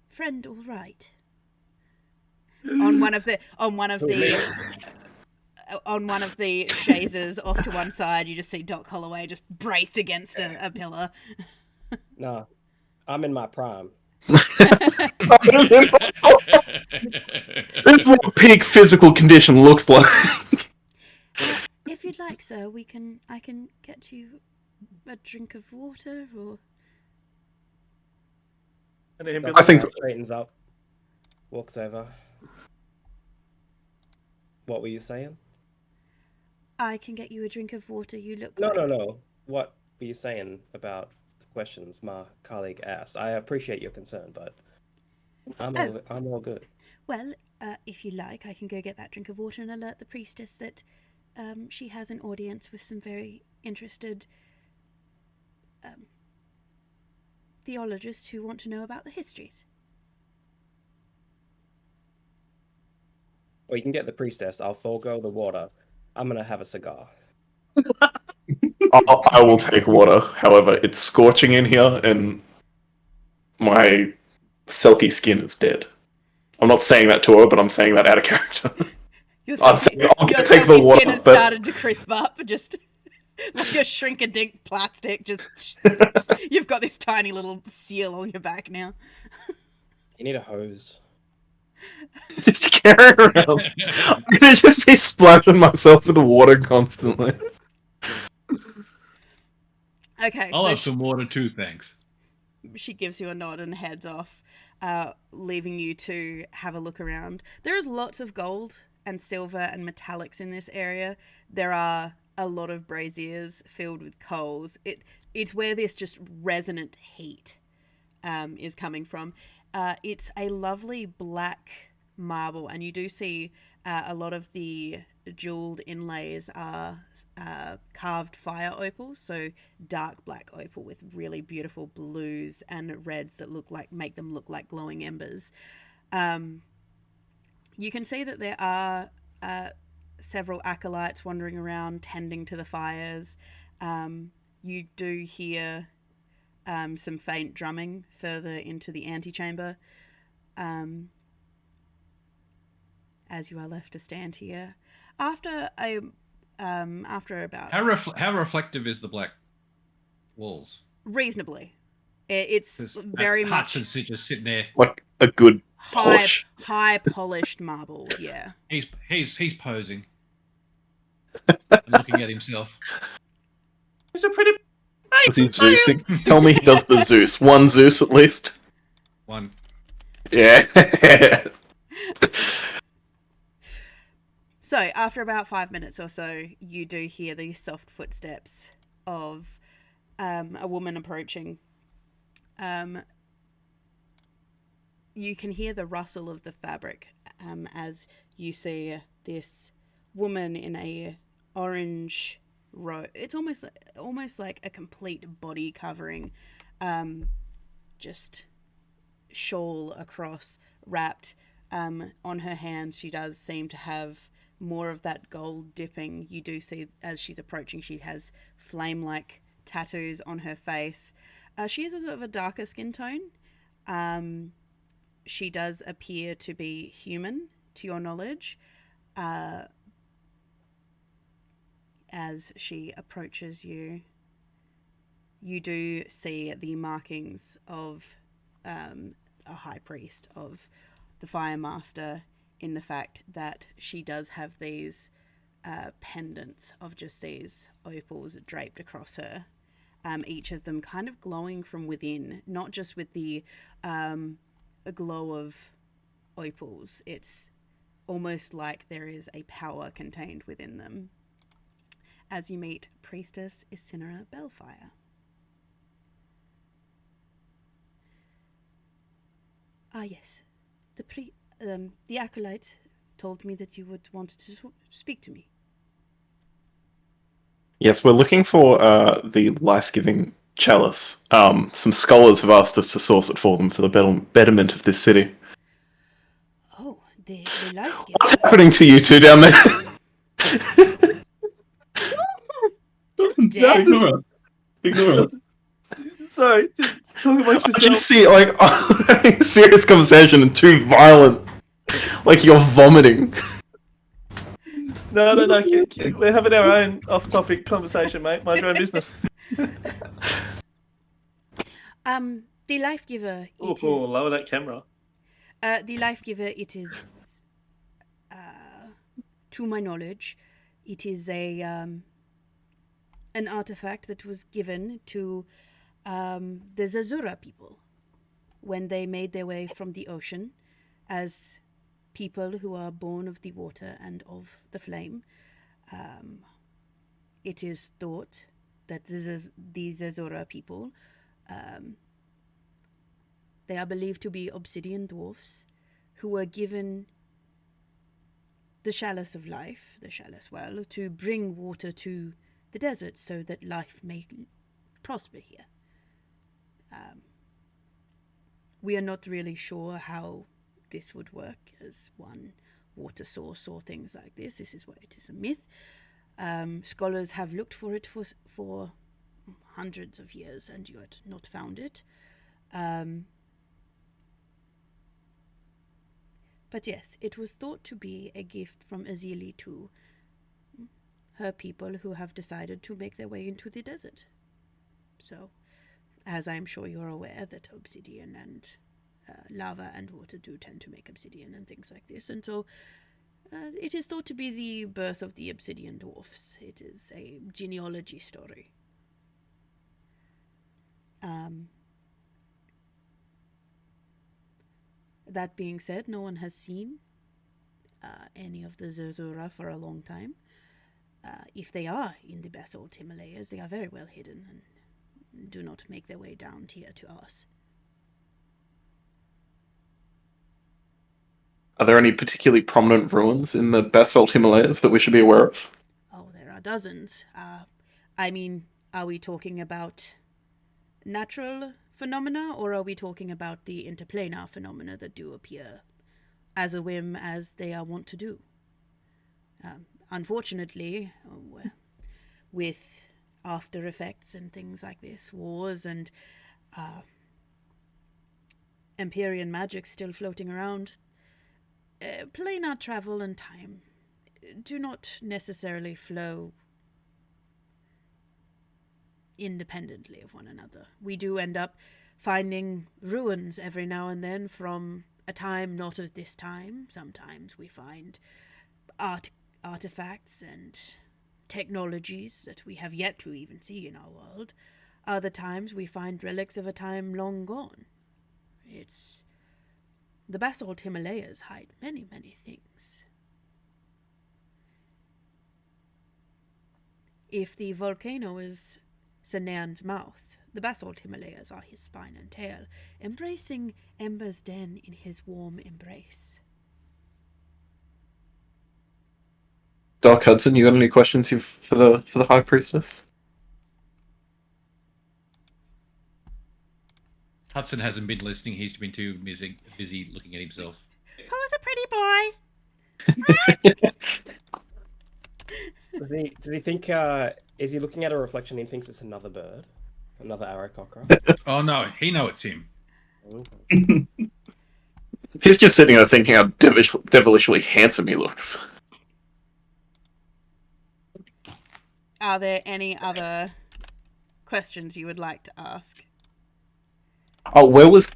friend all right? On one of the chasers off to one side, you just see Doc Holloway just braced against a pillar. No, I'm in my prime. This is what peak physical condition looks like. If you'd like, sir, I can get you a drink of water, or I think straightens up, walks over. What were you saying? I can get you a drink of water. You look No. What were you saying about the questions my colleague asked? I appreciate your concern, but I'm all good. Well, if you like, I can go get that drink of water and alert the priestess that she has an audience with some very interested theologists who want to know about the histories. Or you can get the priestess. I'll forego the water. I'm gonna have a cigar. I will take water. However, it's scorching in here, and my silky skin is dead. I'm not saying that to her, but I'm saying that out of character. Your I'm silky, saying I'll your take the silky water, skin has but started to crisp up, just like a shrink-a-dink plastic. Just you've got this tiny little seal on your back now. You need a hose. just carry around. I'm gonna just be splashing myself with the water constantly. Okay, I'll so have some water too, thanks. she gives you a nod and heads off, leaving you to have a look around. There is lots of gold and silver and metallics in this area. There are a lot of braziers filled with coals. It's where this just resonant heat is coming from. It's a lovely black marble, and you do see a lot of the jeweled inlays are carved fire opals, so dark black opal with really beautiful blues and reds that make them look like glowing embers. You can see that there are several acolytes wandering around tending to the fires. You do hear some faint drumming further into the antechamber, as you are left to stand here. After about How reflective is the black walls? reasonably, it's very much Hudson's just sitting there. Like a good polish. high polished marble. Yeah, He's posing and looking at himself. He's a pretty. Is he Zeusing? Tell me he does the Zeus. One Zeus at least. One. Yeah. So after about 5 minutes or so, you do hear these soft footsteps of a woman approaching. You can hear the rustle of the fabric as you see this woman in a orange robe. It's almost like a complete body covering, just shawl across, wrapped. On her hands, she does seem to have more of that gold dipping. You do see as she's approaching, she has flame-like tattoos on her face. She is of a darker skin tone. She does appear to be human, to your knowledge. As she approaches you, you do see the markings of a high priest, of the Fire Master, in the fact that she does have these pendants of just these opals draped across her, each of them kind of glowing from within, not just with the glow of opals. It's almost like there is a power contained within them. As you meet Priestess Isinera Bellfire. Ah, yes. The acolyte told me that you would want to speak to me. Yes, we're looking for the life-giving chalice. Some scholars have asked us to source it for them for the betterment of this city. Oh, the life giver. What's happening to you two down there? Just No, death. Ignore us. Sorry, talk about I yourself. just see like a serious conversation and two violent, like you're vomiting. No. We're having our own off-topic conversation, mate. Mind your own business. The life giver. Lower that camera. The life giver. It is, to my knowledge, it is an artifact that was given to the Zazura people when they made their way from the ocean as people who are born of the water and of the flame. It is thought that the Zazura people, they are believed to be obsidian dwarfs who were given the chalice of life, the chalice well, to bring water to the desert so that life may prosper here. We are not really sure how this would work as one water source or things like this. This is why it is a myth. Scholars have looked for it for hundreds of years and yet not found it. But yes, it was thought to be a gift from Azili to her people who have decided to make their way into the desert. So, as I'm sure you're aware that obsidian and lava and water do tend to make obsidian and things like this, and so it is thought to be the birth of the obsidian dwarfs. It is a genealogy story. That being said, no one has seen any of the Zazura for a long time. If they are in the basalt Himalayas, they are very well hidden and do not make their way down here to us. Are there any particularly prominent ruins in the basalt Himalayas that we should be aware of? Oh, there are dozens. I mean, are we talking about natural phenomena, or are we talking about the interplanar phenomena that do appear as a whim as they are wont to do? Unfortunately, with after effects and things like this, wars and Empyrean magic still floating around, planar travel and time do not necessarily flow independently of one another. We do end up finding ruins every now and then from a time not of this time. Sometimes we find artifacts and technologies that we have yet to even see in our world. Other times we find relics of a time long gone. The basalt Himalayas hide many, many things. If the volcano is Sanaan's mouth. The basalt Himalayas are his spine and tail, embracing Ember's den in his warm embrace. Doc Hudson, you got any questions for the High Priestess? Hudson hasn't been listening. He's been too busy looking at himself. Who's a pretty boy? Does he think, is he looking at a reflection and he thinks it's another bird? Another arrowcockra? Oh no, he know it's him. He's just sitting there thinking how devilishly handsome he looks. Are there any other questions you would like to ask? Oh, where was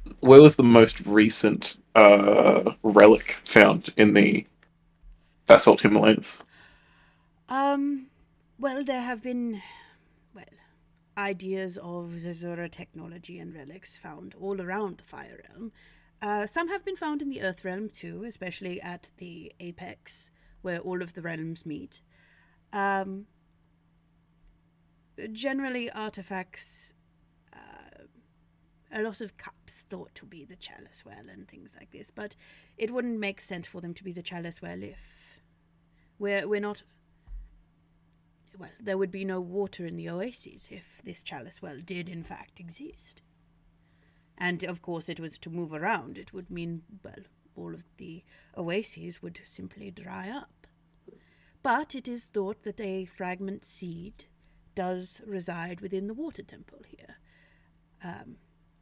the most recent relic found in the basalt Himalayas? Well, there have been, ideas of Zazura technology and relics found all around the Fire Realm. Some have been found in the Earth Realm too, especially at the apex, where all of the realms meet. Generally, artifacts, a lot of cups thought to be the chalice well and things like this, but it wouldn't make sense for them to be the chalice well if we're not. Well, there would be no water in the oases if this chalice well did in fact exist. And of course it was to move around. It would mean, all of the oases would simply dry up. But it is thought that a fragment seed does reside within the water temple here.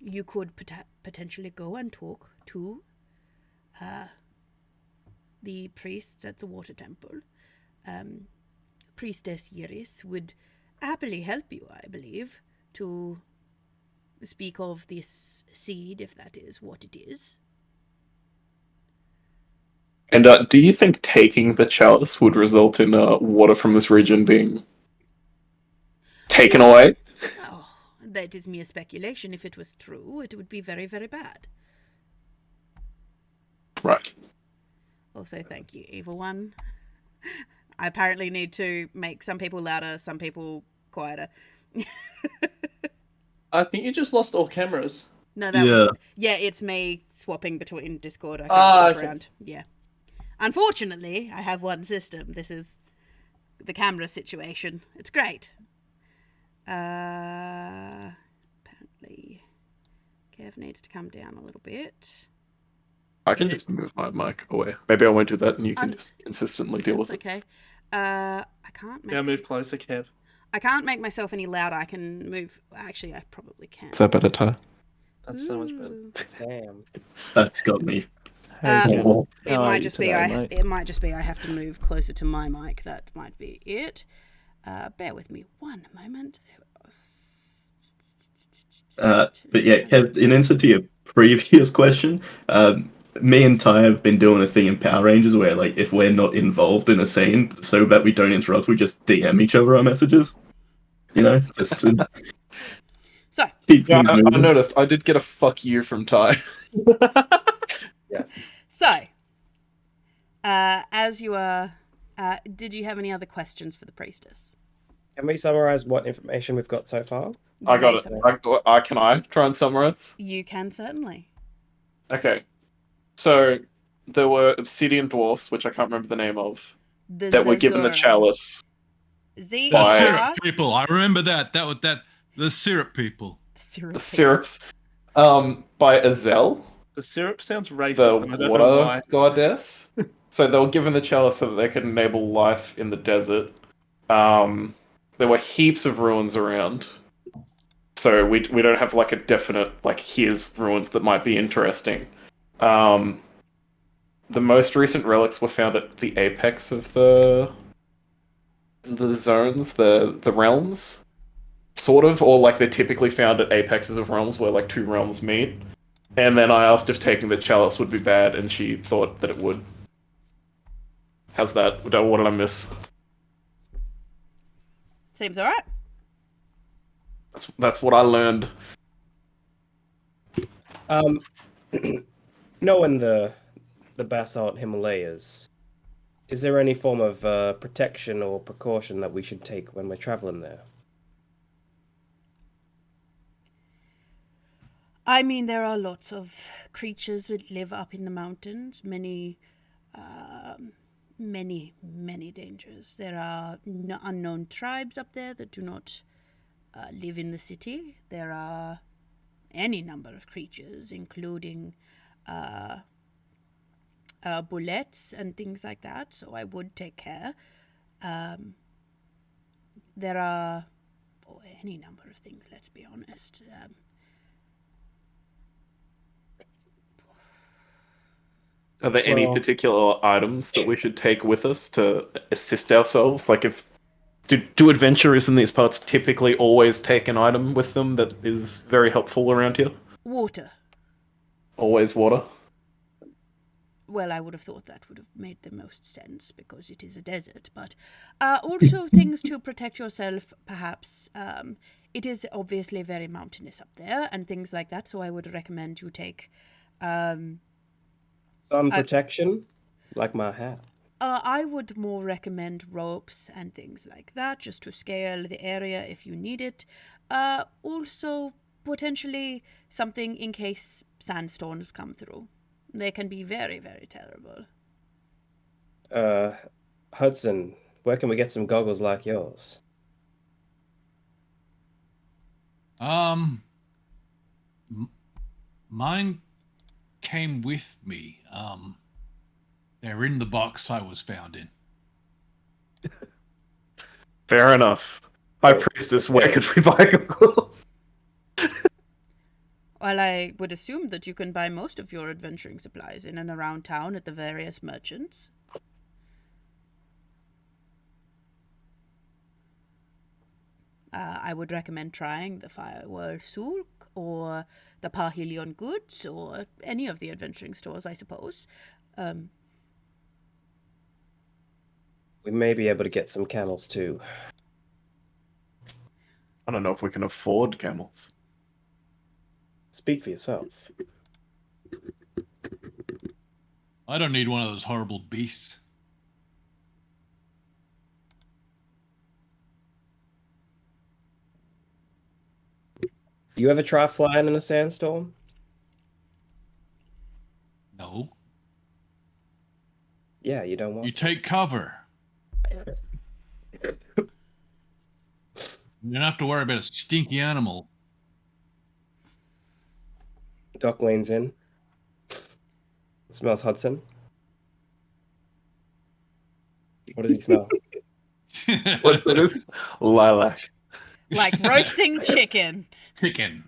You could potentially go and talk to the priests at the water temple. Priestess Iris would happily help you, I believe, to speak of this seed, if that is what it is. And do you think taking the chalice would result in water from this region being taken away? Oh, that is mere speculation. If it was true, it would be very, very bad. Right. Also, thank you, Evil One. I apparently need to make some people louder, some people quieter. I think you just lost all cameras. No, that was... Yeah, it's me swapping between Discord. I can't swap okay. around. Yeah. Unfortunately, I have one system. This is the camera situation. It's great. Apparently, Kev needs to come down a little bit. I can just move my mic away. Maybe I won't do that, and you can just consistently deal with it. Okay. I can't make... Yeah, move closer, Kev. I can't make myself any louder. I can move... Actually, I probably can. Is that better, Ty? That's so much better. Ooh. Damn. That's got me. How It are might you just today, be mate? it might just be I have to move closer to my mic. That might be it. Bear with me one moment. But yeah, Kev, in answer to your previous question, me and Ty have been doing a thing in Power Rangers where, like, if we're not involved in a scene, so that we don't interrupt, we just DM each other our messages. You know, just to So keep Yeah, things I moving. noticed. I did get a fuck you from Ty. So, as you are, did you have any other questions for the priestess? Can we summarize what information we've got so far? I got may it. some- Can I try and summarize? You can certainly. Okay. So, there were obsidian dwarfs, which I can't remember the name of, The that were given the Zazura. chalice. Z The Why? syrup people. I remember that. That was the syrup people. Syrup. The syrups. By Azel, The syrup sounds racist, the and I don't know water why. goddess. So they were given the chalice so that they could enable life in the desert. There were heaps of ruins around. So we don't have like a definite, like, here's ruins that might be interesting. The most recent relics were found at the apex of the zones, the realms, sort of, or like they're typically found at apexes of realms where like two realms meet. And then I asked if taking the chalice would be bad, and she thought that it would. How's that? What did I miss? Seems all right. That's what I learned. Knowing the basalt Himalayas, is there any form of protection or precaution that we should take when we're traveling there? I mean, there are lots of creatures that live up in the mountains. Many, many dangers. There are unknown tribes up there that do not live in the city. There are any number of creatures, including bullets and things like that. So I would take care. There are any number of things. Let's be honest. Are there any Well- particular items that we should take with us to assist ourselves? Like, if do adventurers in these parts typically always take an item with them that is very helpful around here? Water. Always water. Well, I would have thought that would have made the most sense because it is a desert, but also things to protect yourself, perhaps. It is obviously very mountainous up there and things like that, so I would recommend you take... Some protection, like my hat. I would more recommend ropes and things like that, just to scale the area if you need it. Also, potentially something in case sandstorms come through. They can be very, very terrible. Hudson, where can we get some goggles like yours? Mine came with me. They're in the box I was found in. Fair enough. High Priestess, where could we buy goggles? Well, I would assume that you can buy most of your adventuring supplies in and around town at the various merchants. I would recommend trying the Firewall Sulk or the Pahilion Goods or any of the adventuring stores, I suppose. We may be able to get some camels too. I don't know if we can afford camels. Speak for yourself. I don't need one of those horrible beasts. You ever try flying in a sandstorm? No. Yeah, you don't want You take cover. You don't have to worry about a stinky animal. Doc leans in. Smells Hudson. What does he smell? What it is? Lilac. Like roasting chicken. Chicken.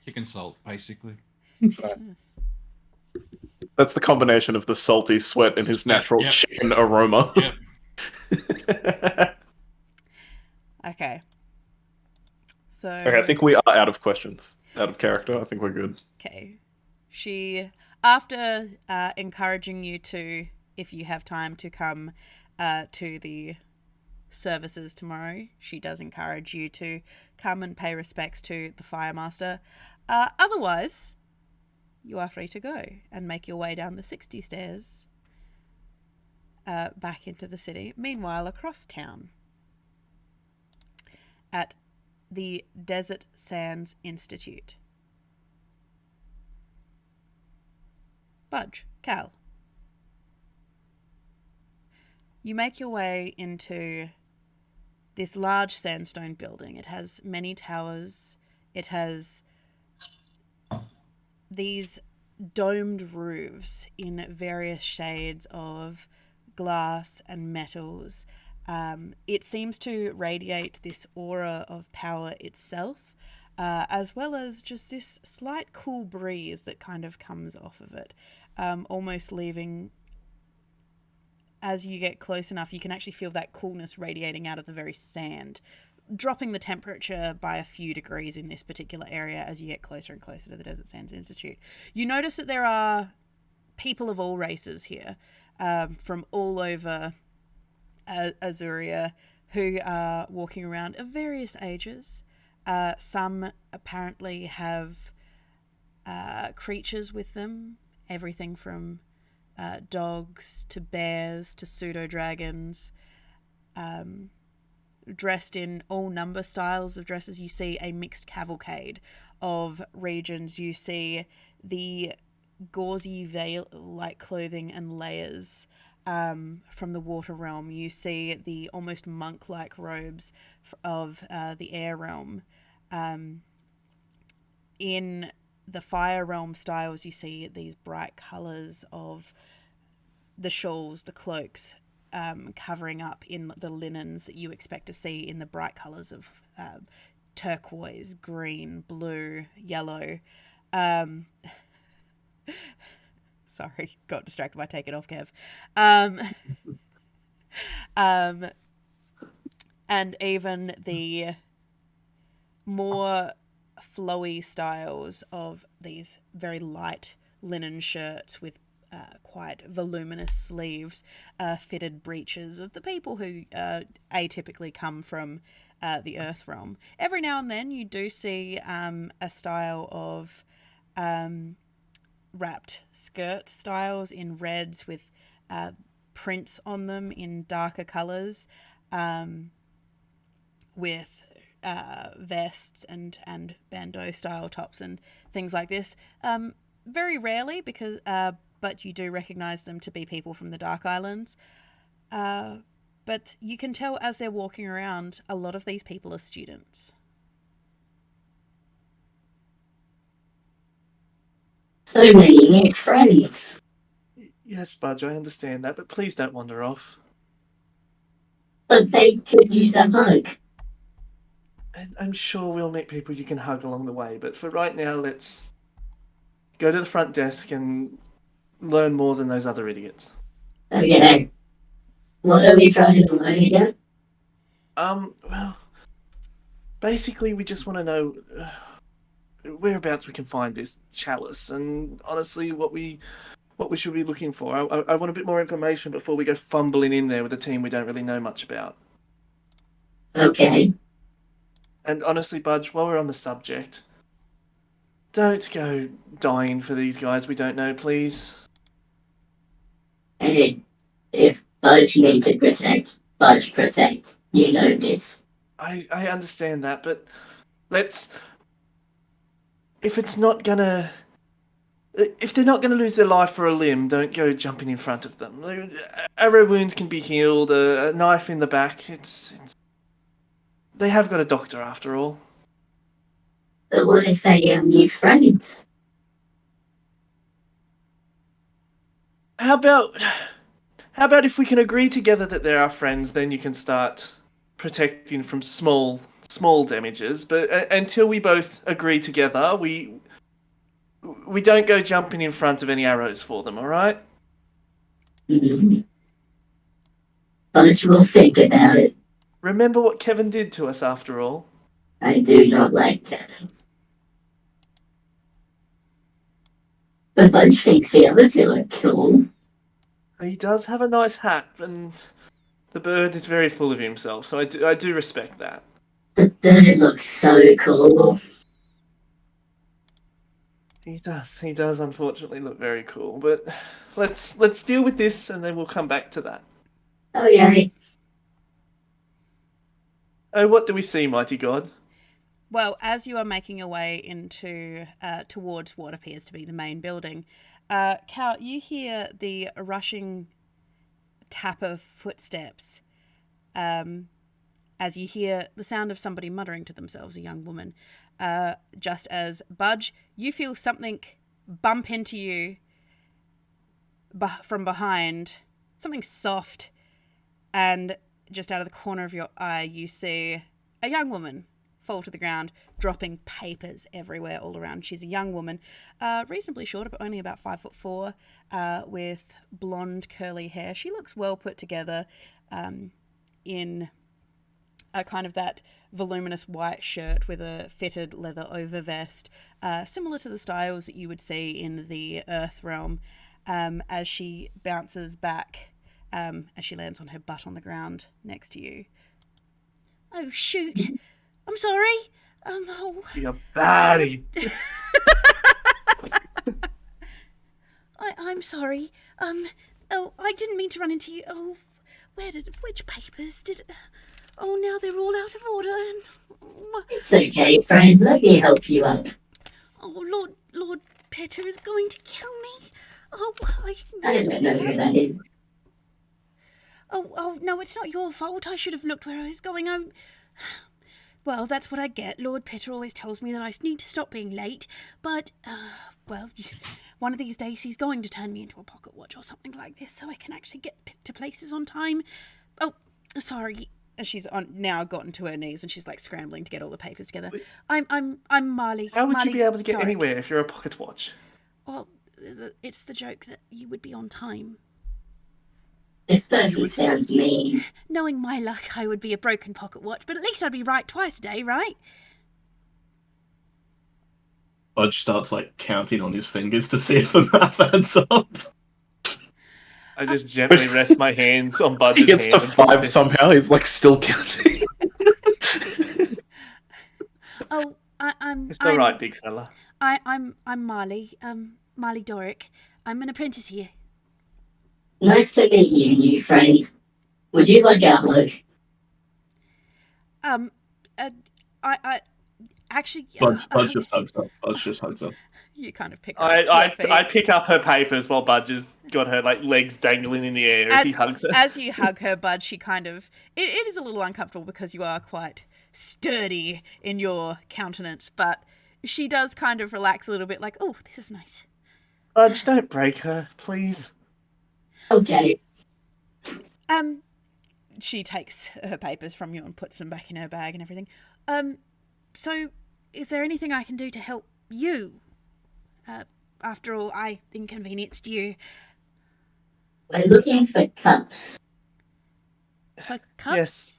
Chicken salt, basically. That's the combination of the salty sweat and his natural Yep. chicken aroma. Yep. Okay. So... Okay, I think we are out of questions. Out of character. I think we're good. Okay. She, after encouraging you to, if you have time, to come to the services tomorrow, she does encourage you to come and pay respects to the Firemaster. Otherwise, you are free to go and make your way down the 60 stairs back into the city. Meanwhile, across town at the Desert Sands Institute. Budge, Cal. You make your way into this large sandstone building. It has many towers. It has these domed roofs in various shades of glass and metals. It seems to radiate this aura of power itself, as well as just this slight cool breeze that kind of comes off of it, almost leaving, as you get close enough, you can actually feel that coolness radiating out of the very sand, dropping the temperature by a few degrees in this particular area as you get closer and closer to the Desert Sands Institute. You notice that there are people of all races here, from all over Azuria, who are walking around of various ages. Some apparently have creatures with them, everything from dogs to bears to pseudo-dragons. dressed in all number styles of dresses. You see a mixed cavalcade of regions. You see the gauzy veil-like clothing and layers from the water realm. You see the almost monk-like robes of the air realm. In the fire realm styles, you see these bright colours of the shawls, the cloaks, covering up in the linens that you expect to see in the bright colours of turquoise, green, blue, yellow. Sorry, got distracted by Take It Off, Kev. And even the more flowy styles of these very light linen shirts with quite voluminous sleeves, fitted breeches of the people who atypically come from the Earth realm. Every now and then you do see a style of wrapped skirt styles in reds with prints on them in darker colours, with vests and bandeau style tops and things like this. Very rarely, because but you do recognise them to be people from the Dark Islands. But you can tell as they're walking around, a lot of these people are students. So many new friends. Yes, Budge, I understand that, but please don't wander off. But they could use a hug. And I'm sure we'll meet people you can hug along the way, but for right now, let's go to the front desk and learn more than those other idiots. Okay. What are we trying to learn again? Well, basically, we just want to know whereabouts we can find this chalice, and honestly, what we should be looking for. I want a bit more information before we go fumbling in there with a team we don't really know much about. Okay. And honestly, Budge, while we're on the subject, don't go dying for these guys we don't know, please. And if Budge need to protect, Budge protect. You know this. I understand that, but let's... If they're not gonna lose their life for a limb, don't go jumping in front of them. Arrow wounds can be healed, a knife in the back, they have got a doctor after all. But what if they are new friends? How about if we can agree together that they're our friends, then you can start protecting from small damages. But until we both agree together, we don't go jumping in front of any arrows for them, all right? Budge will think about it. Remember what Kevin did to us after all. I do not like that. But Budge thinks the other two are cool. He does have a nice hat, and the bird is very full of himself, so I do respect that. The bird looks so cool. He does unfortunately look very cool, but let's deal with this and then we'll come back to that. Oh yeah. Oh, what do we see, mighty God? Well, as you are making your way into towards what appears to be the main building, Cal, you hear the rushing tap of footsteps, as you hear the sound of somebody muttering to themselves, a young woman. Just as Budge, you feel something bump into you from behind, something soft, and just out of the corner of your eye, you see a young woman fall to the ground, dropping papers everywhere all around. She's a young woman, reasonably short, but only about 5'4", with blonde curly hair. She looks well put together, in a kind of that voluminous white shirt with a fitted leather overvest, similar to the styles that you would see in the Earth realm, as she bounces back, as she lands on her butt on the ground next to you. Oh, shoot. I'm sorry. Oh. You baddie. I'm sorry. Oh, I didn't mean to run into you. Oh, which papers did... Oh, now they're all out of order. And It's okay, friend. Let me help you up. oh, Lord Petter is going to kill me. Oh, I I don't know who that is. Oh, no, it's not your fault. I should have looked where I was going. Well, that's what I get. Lord Petter always tells me that I need to stop being late. But, well, one of these days he's going to turn me into a pocket watch or something like this so I can actually get to places on time. Oh, sorry. She's now gotten to her knees and she's like scrambling to get all the papers together. I'm Marley. How would Marley you be able to get Doric. anywhere if you're a pocket watch? Well, it's the joke that you would be on time. This person sounds mean. Knowing my luck, I would be a broken pocket watch, but at least I'd be right twice a day, right? Budge starts like counting on his fingers to see if the math adds up. I just gently rest my hands on Budge's He gets to hand. 5 somehow. He's like still counting. Oh, I'm. It's all right, big fella. I'm Marley. Marley Doric. I'm an apprentice here. Nice to meet you, new friend. Would you like a hug? I actually. Budge just hugs up. Budge just hugs up. You kind of pick up. I pick up her papers while Budge has got her like legs dangling in the air as he hugs her. As you hug her, Bud, she kind of. It is a little uncomfortable because you are quite sturdy in your countenance, but she does kind of relax a little bit, like, oh, this is nice. Budge, don't break her, please. Okay. She takes her papers from you and puts them back in her bag and everything. So is there anything I can do to help you? After all, I inconvenienced you. We're looking for cups. For cups? Yes.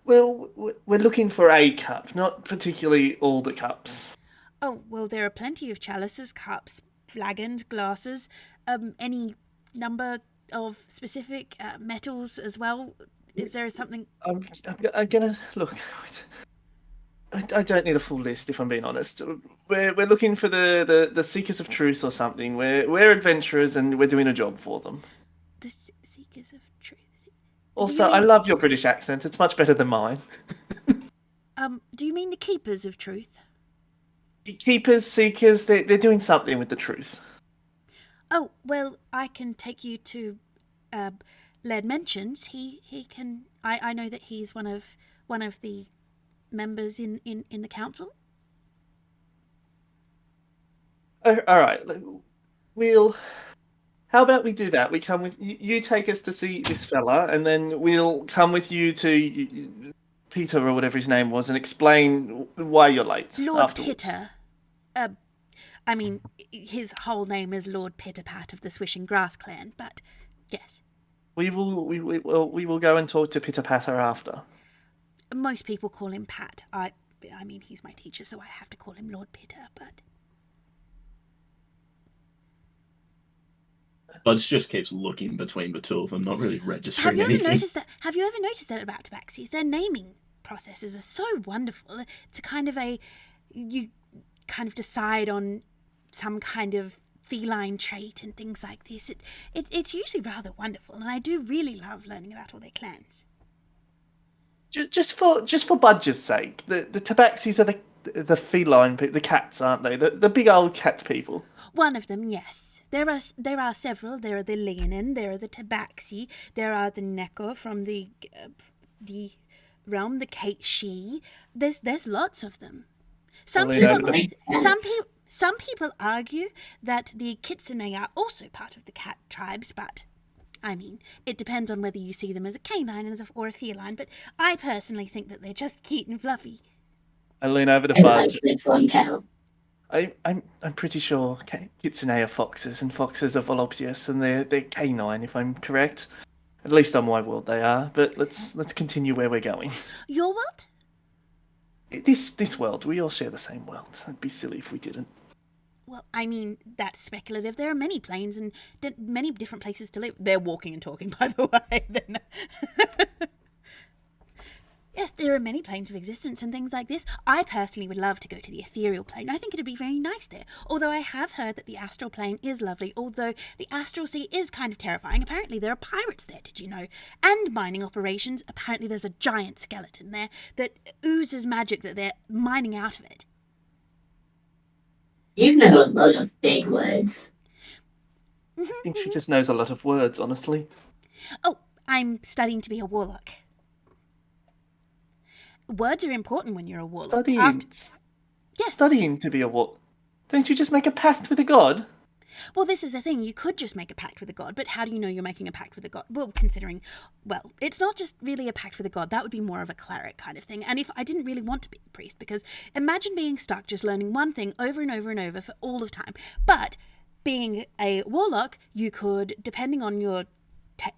Well, we're looking for a cup, not particularly all the cups. Oh, well, there are plenty of chalices, cups, flagons, glasses, any number of specific metals as well. Is there something? I'm gonna look. I don't need a full list if I'm being honest. We're looking for the seekers of truth or something. We're adventurers and we're doing a job for them. The seekers of truth. Also, I love your British accent. It's much better than mine. Do you mean the keepers of truth? Keepers, seekers, they're doing something with the truth. Oh, well, I can take you to Laird Mentions. He can. I know that he's one of the members in the council. All right, how about we do that? We come with you. Take us to see this fella, and then we'll come with you to Peter or whatever his name was, and explain why you're late. Lord afterwards. Pitter. I mean, his whole name is Lord Pitterpat of the Swishing Grass Clan, but yes. We will go and talk to Pitter Patter after. Most people call him Pat. I mean, he's my teacher, so I have to call him Lord Pitter, but... Budge just keeps looking between the two of them, not really registering Have you ever anything. noticed that about tabaxis? Their naming processes are so wonderful. It's a kind of you kind of decide on some kind of feline trait and things like this. It's usually rather wonderful, and I do really love learning about all their clans. Just for Budge's sake, the tabaxis are the feline people, the cats, aren't they? The big old cat people. One of them, yes. There are several. There are the Leonin, there are the Tabaxi, there are the Neko from the realm, the Kate She. There's lots of them. Some people argue that the Kitsune are also part of the cat tribes, but I mean, it depends on whether you see them as a canine or a feline, but I personally think that they're just cute and fluffy. I lean over to I Budge. like this one, Cal. I'm pretty sure Kitsune are foxes and foxes are voluptuous and they're canine, if I'm correct. At least on my world they are. But let's continue where we're going. Your world? This world, we all share the same world. It'd be silly if we didn't. Well, I mean, that's speculative. There are many planes and many different places to live. They're walking and talking, by the way. Yes, there are many planes of existence and things like this. I personally would love to go to the ethereal plane. I think it'd be very nice there. Although I have heard that the astral plane is lovely, although the astral sea is kind of terrifying. Apparently there are pirates there, did you know? And mining operations. Apparently there's a giant skeleton there that oozes magic that they're mining out of it. You know a lot of big words. I think she just knows a lot of words, honestly. Oh, I'm studying to be a warlock. Words are important when you're a warlock. Yes. Studying to be a what? Don't you just make a pact with a god? Well, this is the thing. You could just make a pact with a god, but how do you know you're making a pact with a god? Well, it's not just really a pact with a god. That would be more of a cleric kind of thing. And if I didn't really want to be a priest, because imagine being stuck just learning one thing over and over and over for all of time. But being a warlock, you could, depending on your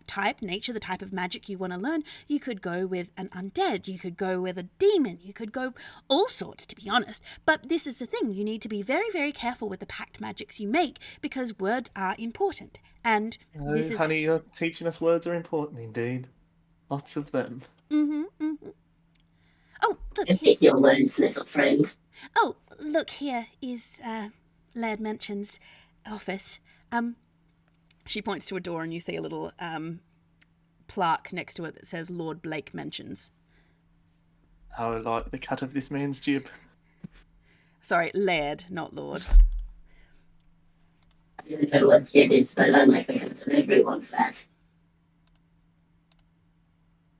type, nature, the type of magic you want to learn, you could go with an undead, you could go with a demon, you could go all sorts, to be honest. But this is the thing, you need to be very, very careful with the pact magics you make, because words are important. And this is... Honey, you're teaching us words are important indeed. Lots of them. Oh, look, Pick your words, little friend. Oh, look, here is Laird Mention's office. She points to a door and you see a little plaque next to it that says Lord Blake Mentions. How I like the cut of this man's jib. Sorry, Laird, not Lord. I don't know what jib is, but I like the cut of everyone's that.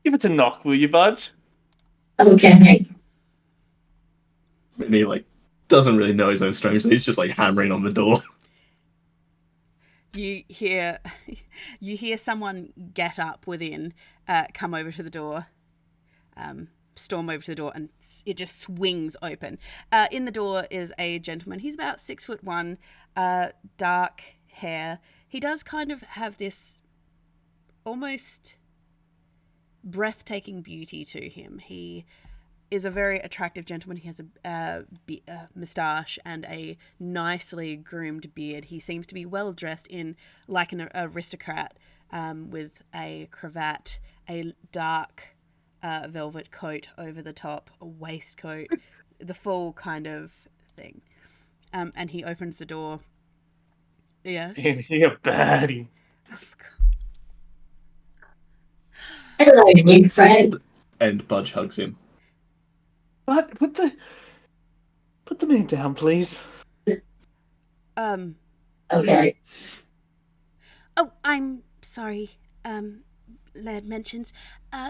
Give it a knock, will you, Budge? Okay. And he like doesn't really know his own strength, so he's just like hammering on the door. You hear someone get up within, come over to the door, storm over to the door, and it just swings open. In the door is a gentleman. He's about 6'1", dark hair. He does kind of have this almost breathtaking beauty to him. He is a very attractive gentleman. He has a moustache and a nicely groomed beard. He seems to be well dressed in like an aristocrat, with a cravat, a dark velvet coat over the top, a waistcoat, the full kind of thing. And he opens the door. Yes. You're a baddie. Hello, new friend. And Budge hugs him. What? Put the man down, please. Okay. Oh, I'm sorry. Laird Mentions.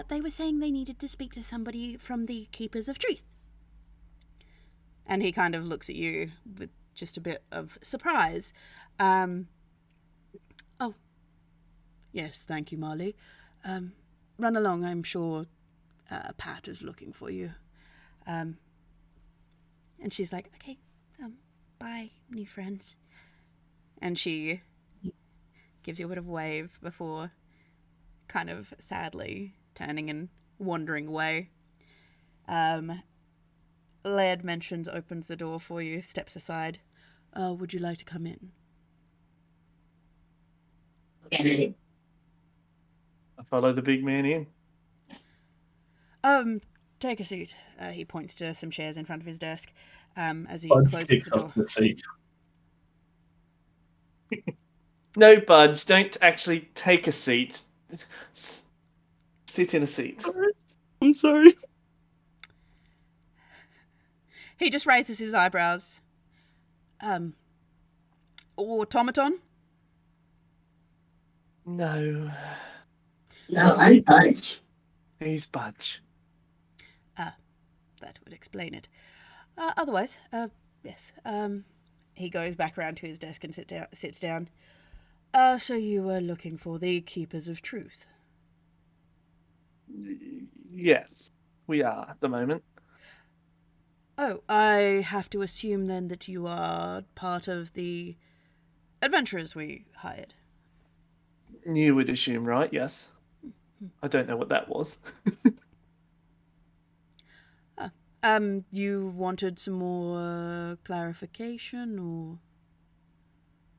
They were saying they needed to speak to somebody from the Keepers of Truth. And he kind of looks at you with just a bit of surprise. Oh, yes, thank you, Marley. Run along, I'm sure Pat is looking for you. And she's like, okay, bye, new friends. And she gives you a bit of a wave before kind of sadly turning and wandering away. Laird Mentions opens the door for you, steps aside. Would you like to come in? Okay. I follow the big man in. Take a seat. He points to some chairs in front of his desk as he Budge closes picks the door. up the seat. No, Budge, don't actually take a seat. Sit in a seat. I'm sorry. He just raises his eyebrows. Automaton? No. No, I'm Budge. He's Budge. That would explain it. Otherwise, yes. He goes back around to his desk and sits down. So you were looking for the Keepers of Truth? Yes, we are at the moment. Oh, I have to assume then that you are part of the adventurers we hired. You would assume, right? Yes. I don't know what that was. You wanted some more clarification, or?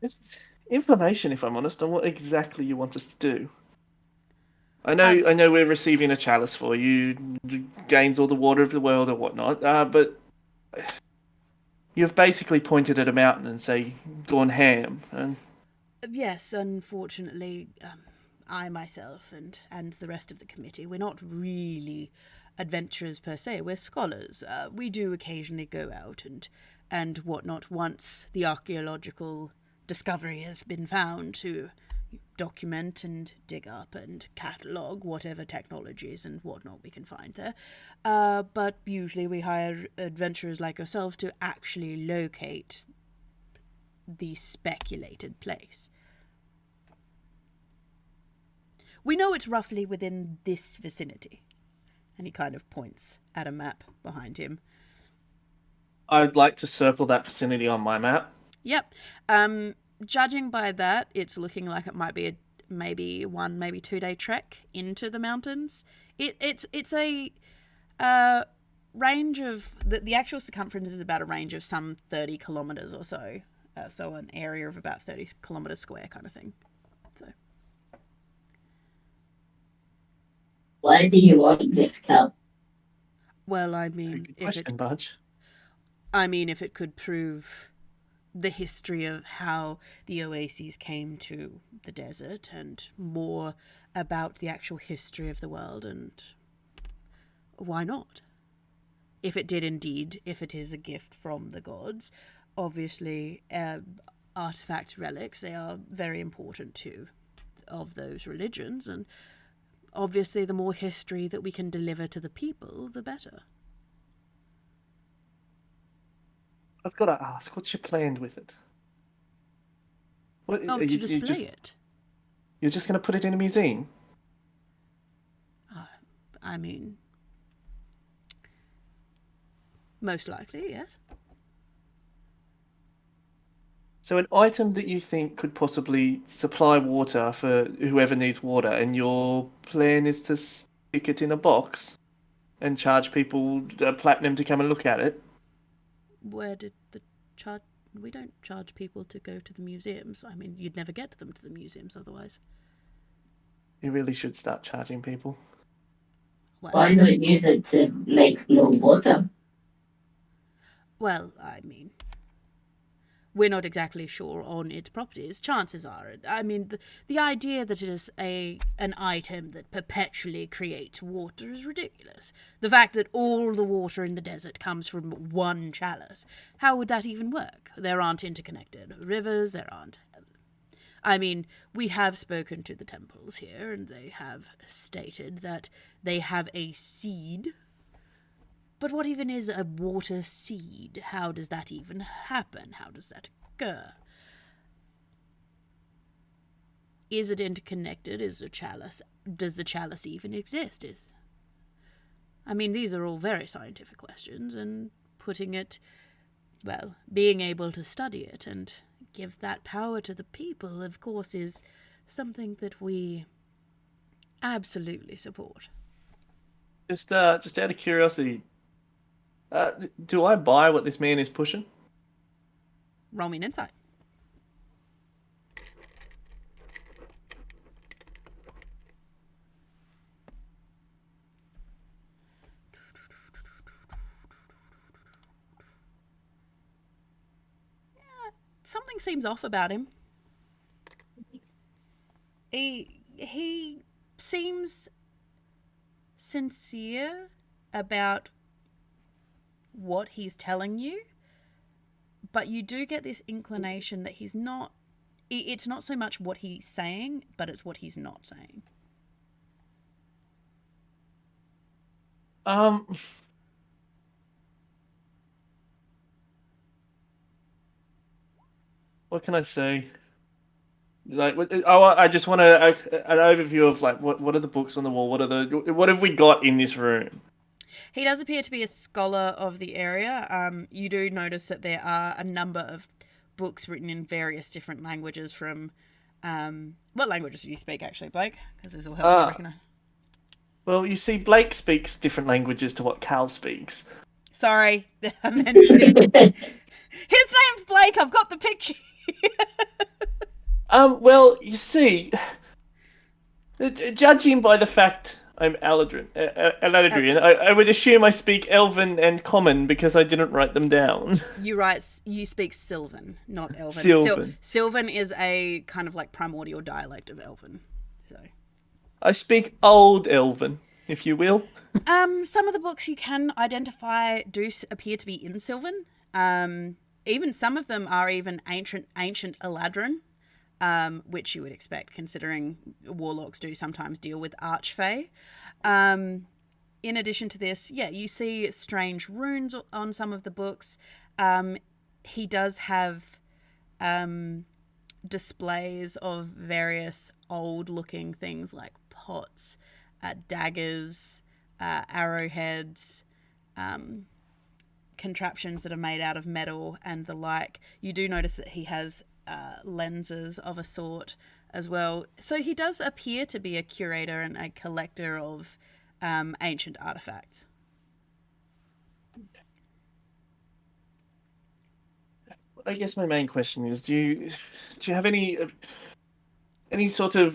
Just information, if I'm honest, on what exactly you want us to do. I know we're receiving a chalice for you, gains all the water of the world or whatnot, but you've basically pointed at a mountain and say, gone ham. And Yes, unfortunately, I myself and the rest of the committee, we're not really adventurers per se. We're scholars. We do occasionally go out and whatnot once the archaeological discovery has been found to document and dig up and catalogue whatever technologies and whatnot we can find there. But usually we hire adventurers like yourselves to actually locate the speculated place. We know it's roughly within this vicinity. And he kind of points at a map behind him. I'd like to circle that vicinity on my map. Yep. Judging by that, it's looking like it might be a maybe 2 day trek into the mountains. It's a range of the actual circumference is about a range of some 30 kilometers or so. So an area of about 30 kilometers square kind of thing. So. Why do you want this cup? Well, I mean, Good question, Budge. if it could prove the history of how the oases came to the desert and more about the actual history of the world, and why not? If it is a gift from the gods, obviously artifact relics, they are very important too of those religions, and obviously the more history that we can deliver to the people, the better. I've got to ask, what's your plan with it? What, To display it. You're just going to put it in a museum? I mean, most likely, yes. So an item that you think could possibly supply water for whoever needs water, and your plan is to stick it in a box and charge people platinum to come and look at it? Where did the charge? We don't charge people to go to the museums. I mean, you'd never get them to the museums otherwise. You really should start charging people. Well, Why not use it to make more water? well, I mean, we're not exactly sure on its properties. Chances are, I mean, the idea that it is an item that perpetually creates water is ridiculous. The fact that all the water in the desert comes from one chalice, how would that even work? There aren't interconnected rivers, there aren't... I mean, we have spoken to the temples here, and they have stated that they have a seed. But what even is a water seed? How does that even happen? How does that occur? Is it interconnected? Is the chalice? Does the chalice even exist? I mean, these are all very scientific questions, and being able to study it and give that power to the people, of course, is something that we absolutely support. Just out of curiosity, do I buy what this man is pushing? Roll me an insight. Something seems off about him. He seems sincere about what he's telling you, but you do get this inclination that he's not... It's not so much what he's saying, but it's what he's not saying. What can I say? Like, I just want an overview of like what are the books on the wall? What have we got in this room? He does appear to be a scholar of the area. You do notice that there are a number of books written in various different languages from... what languages do you speak, actually, Blake? Because this will help me to recognize. Well, you see, Blake speaks different languages to what Cal speaks. Sorry. I meant his name's Blake. I've got the picture. Well, you see, Judging by the fact I'm Eladrian, I would assume I speak Elven and Common because I didn't write them down. You speak Sylvan, not Elven. Sylvan. Sylvan is a kind of like primordial dialect of Elven. So, I speak Old Elven, if you will. some of the books you can identify do appear to be in Sylvan. Even some of them are even ancient Eladrin. Which you would expect, considering warlocks do sometimes deal with archfey. In addition to this, you see strange runes on some of the books. He does have displays of various old-looking things like pots, daggers, arrowheads, contraptions that are made out of metal and the like. You do notice that he has lenses of a sort as well. So he does appear to be a curator and a collector of ancient artifacts. I guess my main question is: do you have any sort of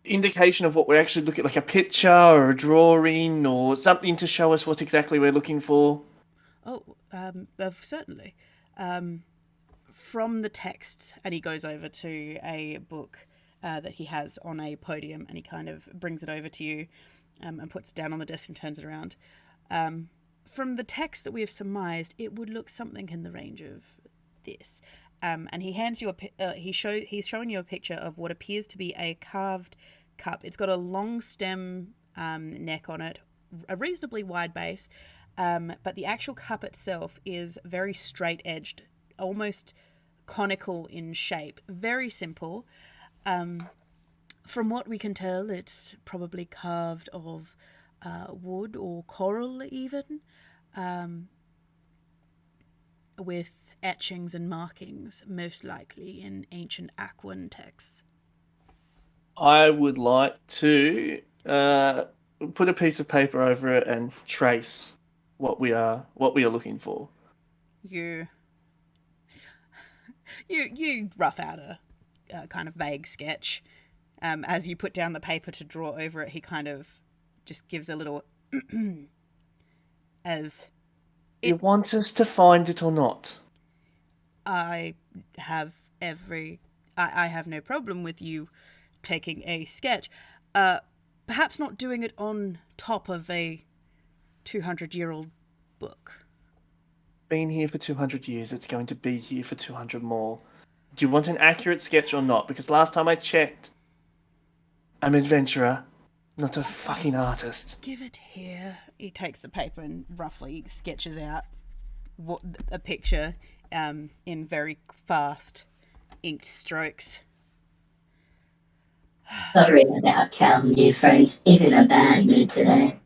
indication of what we're actually looking at, like a picture or a drawing or something to show us what exactly we're looking for? Oh, certainly. From the text, and he goes over to a book that he has on a podium, and he kind of brings it over to you and puts it down on the desk and turns it around. From the text that we have surmised, it would look something in the range of this. And he hands you he's showing you a picture of what appears to be a carved cup. It's got a long stem neck on it, a reasonably wide base, but the actual cup itself is very straight-edged, almost conical in shape, very simple. From what we can tell, it's probably carved of wood or coral even, with etchings and markings, most likely in ancient Aquan texts. I would like to put a piece of paper over it and trace what we are looking for. You rough out a kind of vague sketch. As you put down the paper to draw over it, he kind of just gives a little You want us to find it or not? I have no problem with you taking a sketch. Perhaps not doing it on top of a 200-year-old book. Been here for 200 years, it's going to be here for 200 more. Do you want an accurate sketch or not? Because last time I checked, I'm an adventurer, not a fucking artist. Give it here. He takes the paper and roughly sketches out a picture in very fast inked strokes. Sorry about Cal, new friend. He's in a bad mood today.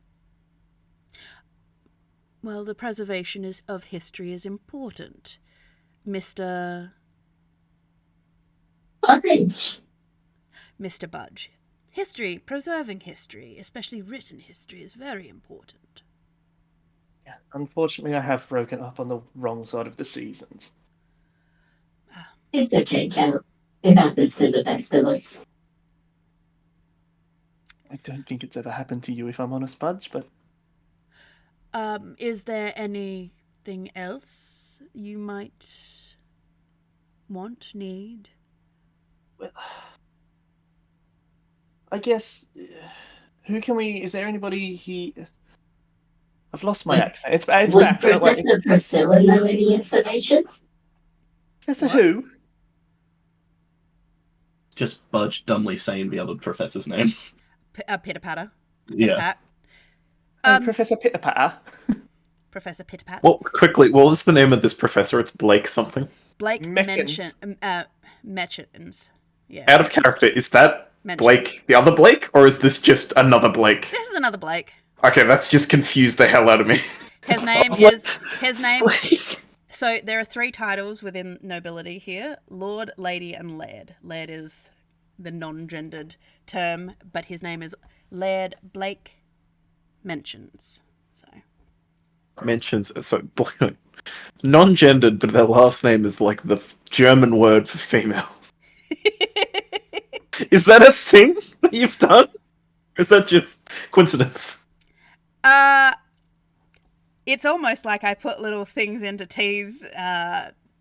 Well, the preservation of history is important, Mr. Budge. Mr. Budge. Preserving history, especially written history, is very important. Yeah, unfortunately, I have broken up on the wrong side of the seasons. It's okay, Cal. It happens to the best of us. I don't think it's ever happened to you, if I'm honest, Budge, but... Is there anything else you might need? Well, I guess... who can we... Is there anybody he... I've lost my accent. It's Would back. Professor Priscilla know any information? Professor who? Just Budge dumbly saying the other professor's name. Pitter-patter. Yeah. Professor Pitter-patter. Professor Pitter-pat. Well, quickly, what was the name of this professor? It's Blake something. Blake Mechans. Mechans. Yeah. Out of character, is that Mentions. Blake the other Blake, or is this just another Blake? This is another Blake. Okay, that's just confused the hell out of me. His name was like, is... His name... Blake. So there are 3 titles within nobility here. Lord, Lady, and Laird. Laird is the non-gendered term, but his name is Laird Blake Mentions. So non-gendered, but their last name is like the German word for female. Is that a thing that you've done? Is that just coincidence? It's almost like I put little things into T's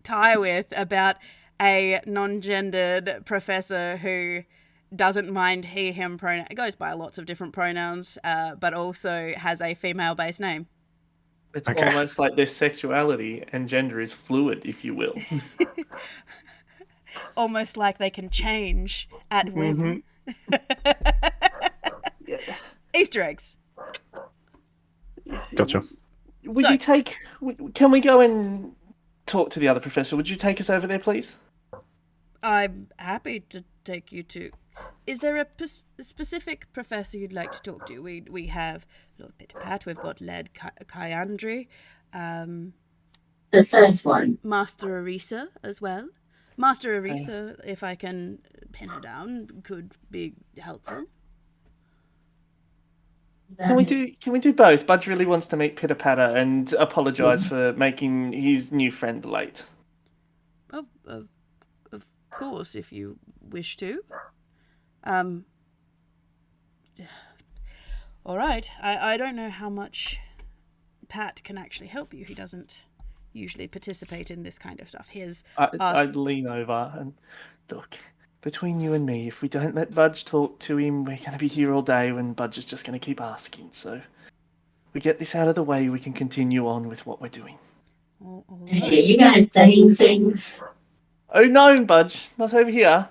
tie with about a non-gendered professor who doesn't mind he, him pronoun. It goes by lots of different pronouns, but also has a female-based name. It's Okay. almost like their sexuality and gender is fluid, if you will. Almost like they can change at whim. Yeah. Easter eggs. Gotcha. Would So- you take? Can we go and talk to the other professor? Would you take us over there, please? I'm happy to take you to. Is there a specific professor you'd like to talk to? We have Lord Pitapat, we've got Led Kyandri, The first one. Master Arisa as well. Master Arisa, if I can pin her down, could be helpful. Can we do both? Budge really wants to meet Pitter Patter and apologise for making his new friend late. Oh, of course, if you wish to. All right. I don't know how much Pat can actually help you. He doesn't usually participate in this kind of stuff. I'd lean over and look. Between you and me, if we don't let Budge talk to him, we're going to be here all day and Budge is just going to keep asking. So we get this out of the way, we can continue on with what we're doing. All Are right. you guys saying things? Oh no, Budge, not over here.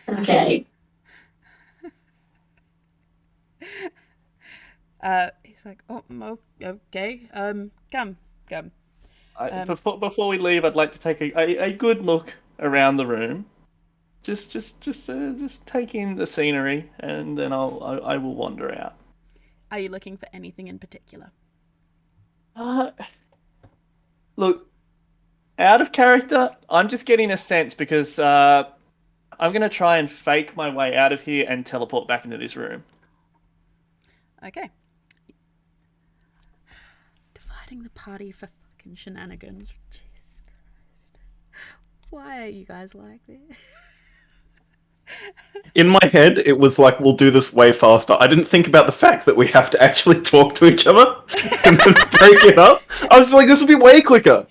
Okay. He's like, oh, okay. Come. Before we leave, I'd like to take a good look around the room. Just take in the scenery, and then I will wander out. Are you looking for anything in particular? Look, out of character, I'm just getting a sense because I'm going to try and fake my way out of here and teleport back into this room. Okay. Dividing the party for fucking shenanigans. Jesus Christ. Why are you guys like this? In my head, it was like, we'll do this way faster. I didn't think about the fact that we have to actually talk to each other and then break it up. I was like, this will be way quicker.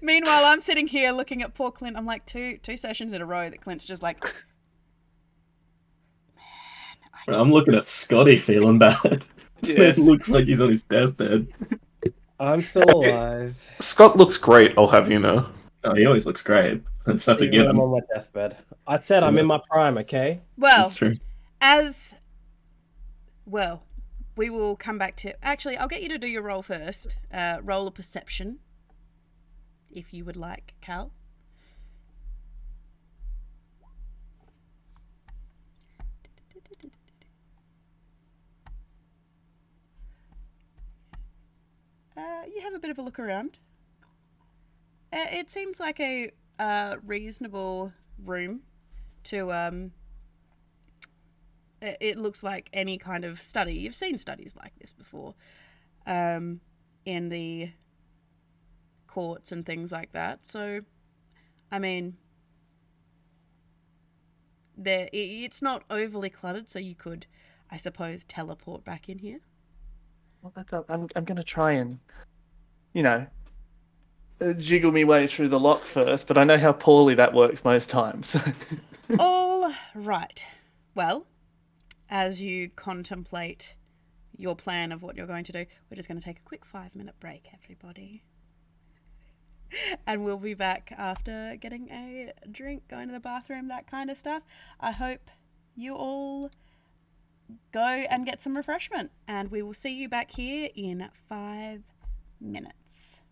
Meanwhile, I'm sitting here looking at poor Clint. I'm like, two sessions in a row that Clint's just like, I'm looking at Scotty feeling bad. This Yes. man looks like he's on his deathbed. I'm still alive. Scott looks great, I'll have you know. Oh, he always looks great. That's a Even when I'm given. on my deathbed. I said I'm in my prime, okay? well, True. we will come back to. Actually, I'll get you to do your roll first. Roll a perception, if you would like, Cal. You have a bit of a look around. It seems like a reasonable room to it looks like any kind of study. You've seen studies like this before in the courts and things like that. So, I mean, it's not overly cluttered, so you could, I suppose, teleport back in here. Well, I'm going to try and, jiggle me way through the lock first, but I know how poorly that works most times. All right. Well, as you contemplate your plan of what you're going to do, we're just going to take a quick 5-minute break, everybody. And we'll be back after getting a drink, going to the bathroom, that kind of stuff. I hope you all go and get some refreshment, and we will see you back here in 5 minutes.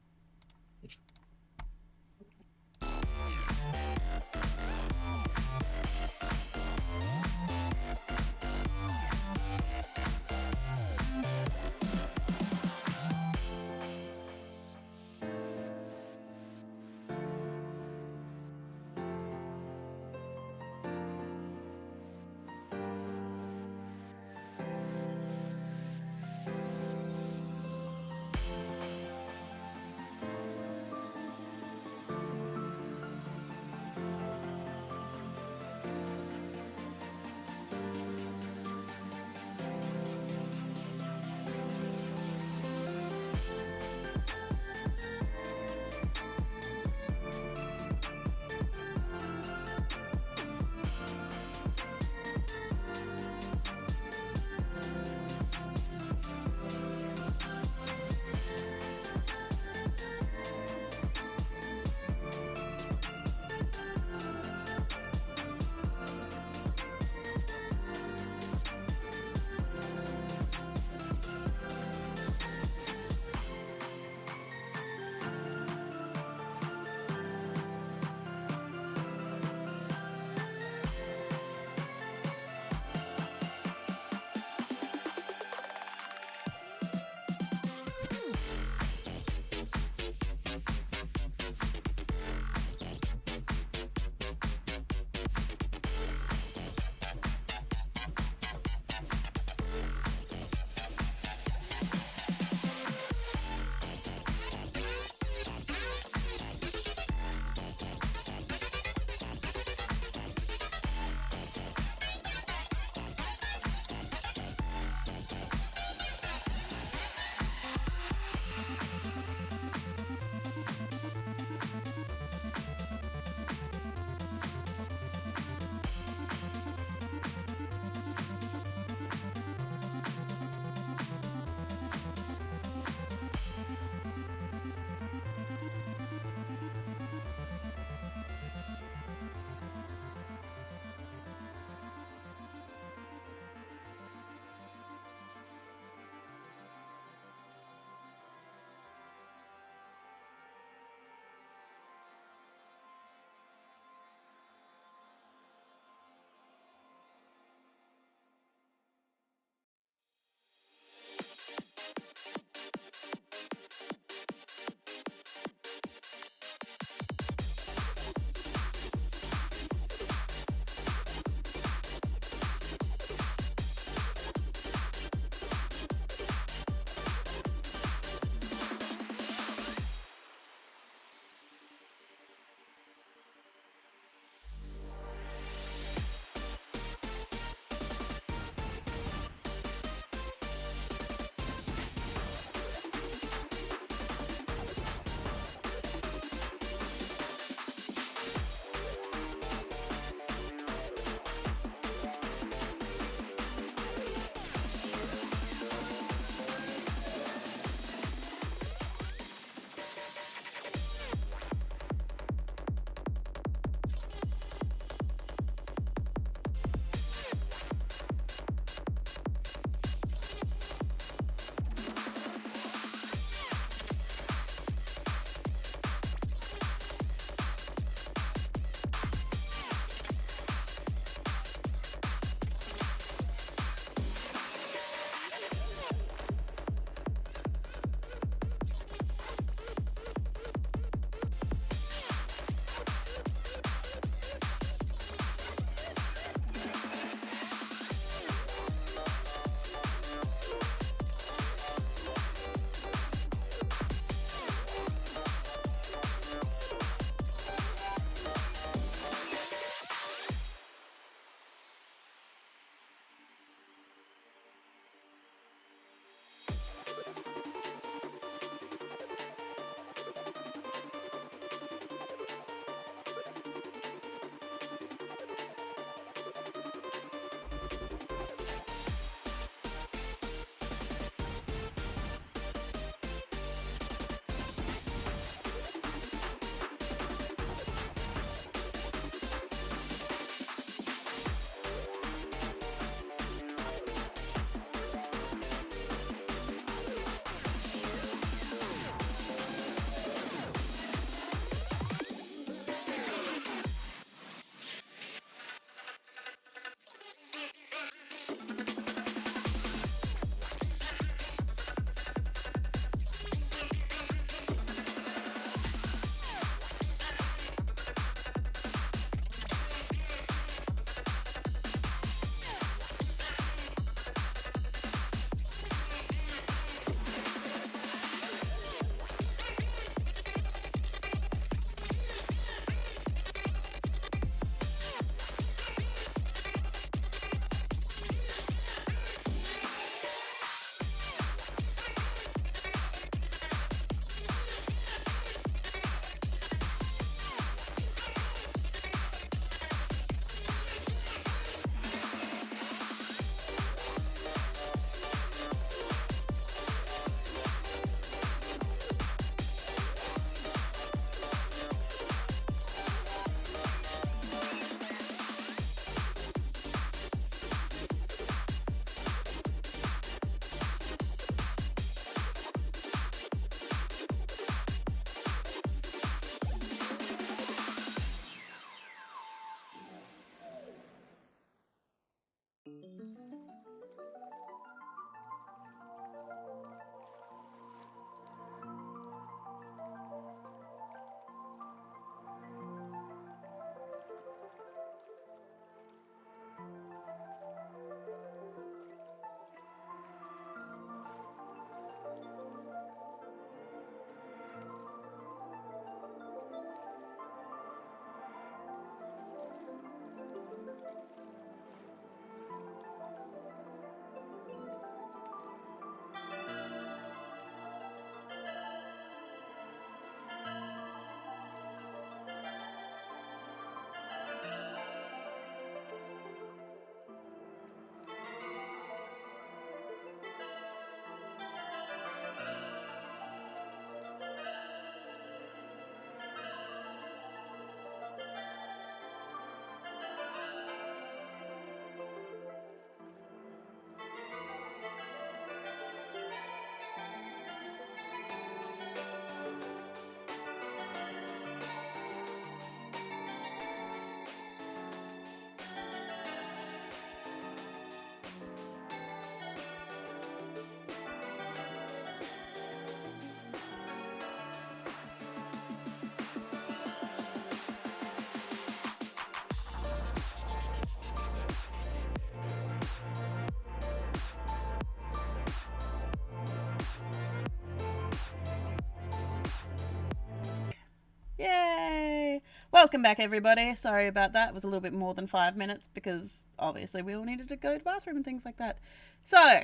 Welcome back, everybody. Sorry about that. It was a little bit more than 5 minutes because obviously we all needed to go to the bathroom and things like that. So,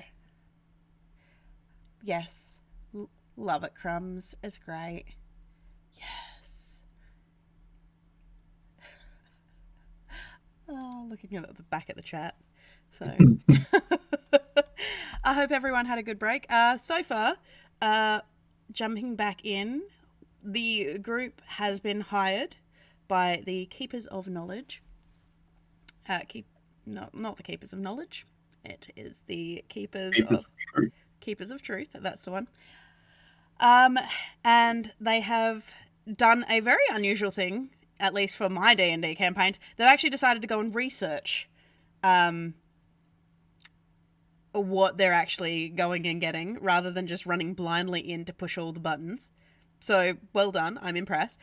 yes, love it, Crumbs. It's great. Yes. Oh, looking at the back of the chat. So, I hope everyone had a good break. So far, jumping back in, the group has been hired by the Keepers of Knowledge. Not the Keepers of Knowledge. It is the Keepers of Truth. That's the one. And they have done a very unusual thing, at least for my D&D campaigns. They've actually decided to go and research what they're actually going and getting, rather than just running blindly in to push all the buttons. So, well done. I'm impressed.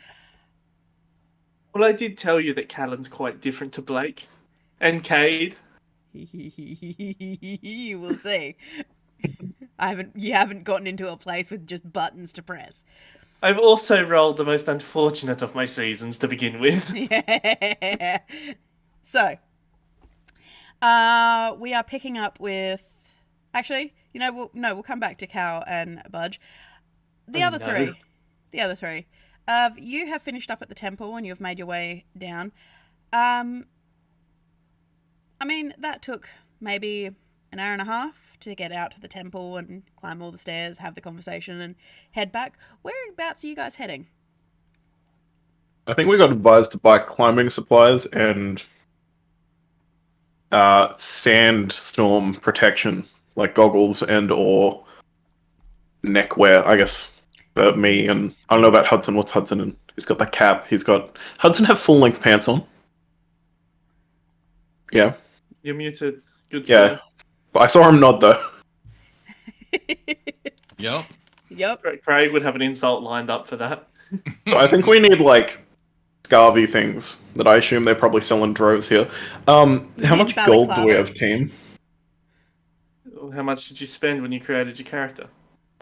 Well, I did tell you that Callan's quite different to Blake. And Cade. You will see. You haven't gotten into a place with just buttons to press. I've also rolled the most unfortunate of my seasons to begin with. Yeah. So, we are picking up with... Actually, we'll come back to Cal and Budge. The other three. You have finished up at the temple and you have made your way down. I mean, that took maybe an hour and a half to get out to the temple and climb all the stairs, have the conversation, and head back. Whereabouts are you guys heading? I think we got advised to buy climbing supplies and sandstorm protection, like goggles and or neckwear, I guess. Me and I don't know about Hudson. What's Hudson in? He's got the cap. Hudson have full length pants on. Yeah. You're muted. Good. Yeah. Sir. But I saw him nod though. Yep. Craig would have an insult lined up for that. So I think we need like scarvy things that I assume they're probably selling droves here. How much gold do we have, team? How much did you spend when you created your character?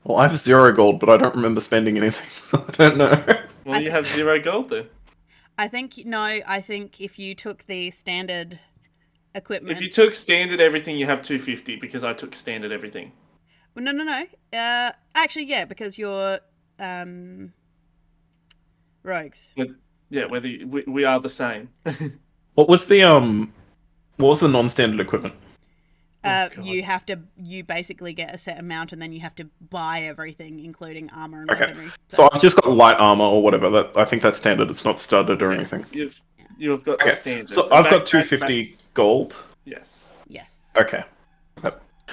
Well, I have 0 gold, but I don't remember spending anything, so I don't know. Well, you have 0 gold then. I think if you took the standard equipment... If you took standard everything, you have 250, because I took standard everything. Well, no. Actually, yeah, because you're rogues. Yeah, we are the same. What was the non-standard equipment? You basically get a set amount and then you have to buy everything, including armor and Okay. weaponry. So I've just got light armor or whatever. I think that's standard. It's not studded or anything. You've got the standard. So I've got 250 gold. Yes. Okay. I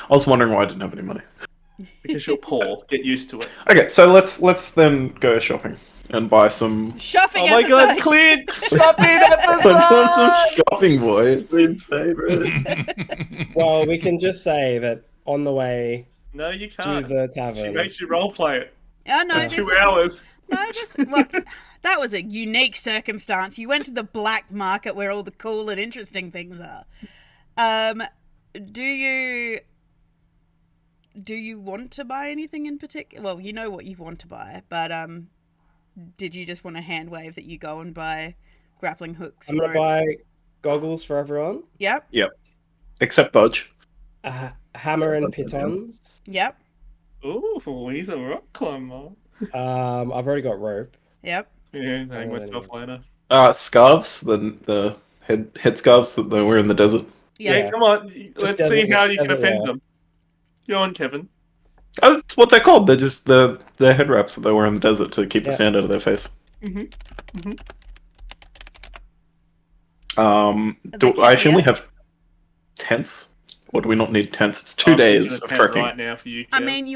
was wondering why I didn't have any money. Because you're poor. Get used to it. Okay, so let's then go shopping and buy some shopping. Oh my god, Clint! Shopping episode! I'm doing some shopping, boy. It's Clint's favorite. Well, we can just say that on the way No, you to can't. the tavern... She makes you roleplay it. Oh, no, For 2 hours. That was a unique circumstance. You went to the black market where all the cool and interesting things are. Do you want to buy anything in particular? Well, you know what you want to buy, but did you just want to hand wave that you go and buy grappling hooks? I'm going to buy goggles for everyone. Yep. Except Budge. Hammer and pitons. Yep. Ooh, he's a rock climber. I've already got rope. Yep. Yeah, hang myself later. Scarves, the head scarves that they wear in the desert. Yeah, come on. Let's see how you can offend them. Go on, Kevin. Oh, that's what they're called. They're just the head wraps that they wear in the desert to keep the sand out of their face. I assume we have tents? Or do we not need tents? It's 2 days of trekking. Right now for you, Kev. I mean,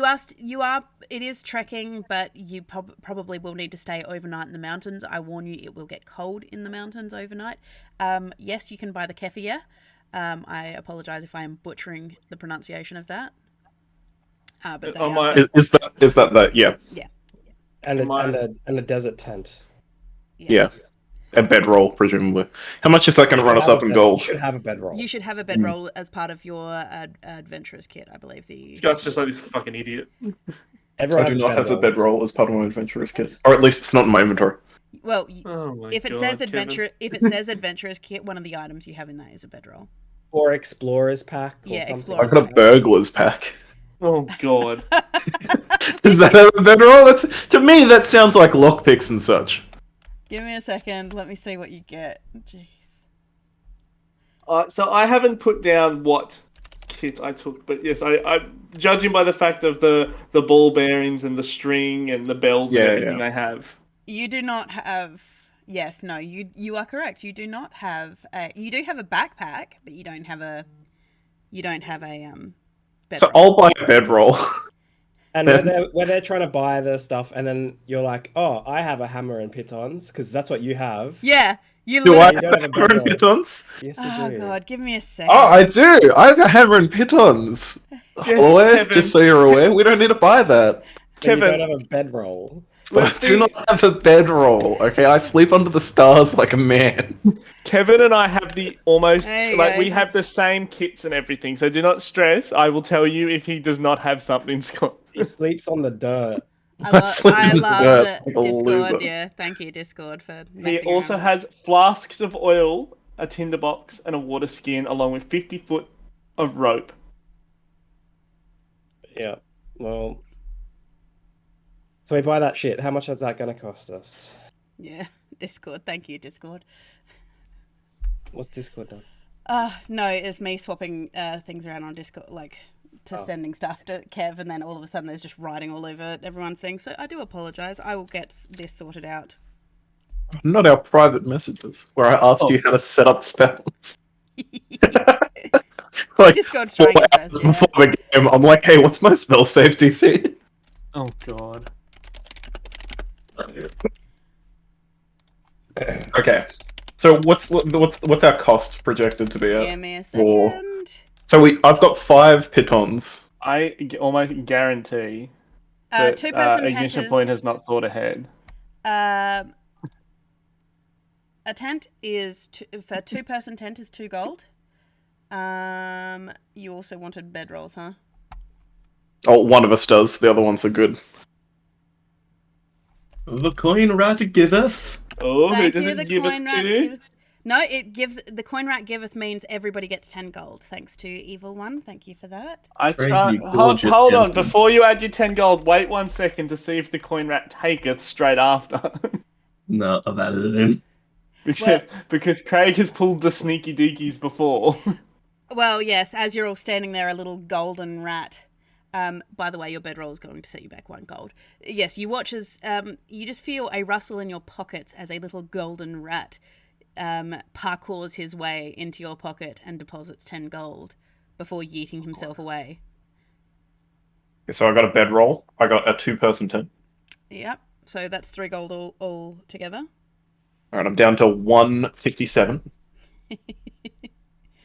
it is trekking, but you probably will need to stay overnight in the mountains. I warn you, it will get cold in the mountains overnight. Yes, you can buy the kefir. I apologize if I am butchering the pronunciation of that. But is that yeah. And a desert tent. Yeah. A bedroll, presumably. How much is that going to run us up in gold? You should have a bedroll. You should have a bedroll as part of your adventurer's kit, I believe. Scott's just like this fucking idiot. I do not have a bedroll as part of my adventurer's kit. Or at least it's not in my inventory. Well, Oh my if it God, says Kevin. adventurer's kit, one of the items you have in that is a bedroll. Or explorer's pack. Or Yeah, something. explorer's I've got a burglar's pack. Oh God. Does that have a bedroll? To me, that sounds like lockpicks and such. Give me a second. Let me see what you get. Jeez. So I haven't put down what kit I took, but yes, I judging by the fact of the ball bearings and the string and the bells and Yeah, everything yeah. I have. You do not have. Yes, no, you are correct. You do not have. You do have a backpack, but you don't have a. Bedroll. So I'll buy a bedroll. And where they're trying to buy the stuff, and then you're like, "Oh, I have a hammer and pitons," because that's what you have. Yeah, you. Do I literally- You have don't a have a hammer and bedroll. pitons? Yes, you Oh do. God, give me a second. Oh, I do. I have a hammer and pitons. Holloway, Kevin. just so you're aware, we don't need to buy that. But you Kevin. don't have a bedroll. But I do not have a bedroll. Okay, I sleep under the stars like a man. Kevin and I have the almost There you like go. we have the same kits and everything. So do not stress. I will tell you if he does not have something, Scott. He sleeps on the dirt. I sleep love in the dirt that like a Discord. loser. Yeah, thank you, Discord, for He messing also around. has flasks of oil, a tinderbox, and a water skin, along with 50 foot of rope. Yeah. Well. So we buy that shit. How much is that going to cost us? Yeah, Discord. Thank you, Discord. What's Discord done? No, it's me swapping things around on Discord, like sending stuff to Kev, and then all of a sudden there's just writing all over everyone's thing. So I do apologise. I will get this sorted out. Not our private messages where I ask you how to set up spells. Like Discord's 4 trying its hours best. Yeah. before the game, I'm like, hey, what's my spell save DC? Oh God. Okay, so what's our cost projected to be at? Give me a second. So I've got 5 pitons. I almost guarantee that Two-person tent Ignition is. Point has not thought ahead. A tent is for two-person tent is 2 gold. You also wanted bedrolls, huh? Oh, one of us does. The other ones are good. The coin rat giveth. Oh, who Thank does you. it The give coin it rat to? giveth. No, it gives the coin rat giveth means everybody gets 10 gold. Thanks to Evil One. Thank you for that. I Thank can't. you, Hold gorgeous on. gentleman. Before you add your 10 gold, wait 1 second to see if the coin rat taketh straight after. No, I've added it in. because Craig has pulled the sneaky deekies before. Well, yes, as you're all standing there, a little golden rat. By the way, your bedroll is going to set you back 1 gold. Yes, you watch as you just feel a rustle in your pockets as a little golden rat parkours his way into your pocket and deposits 10 gold before yeeting himself away. So I got a bedroll. I got a 2-person tent. Yep. So that's 3 gold all together. All right, I'm down to 157.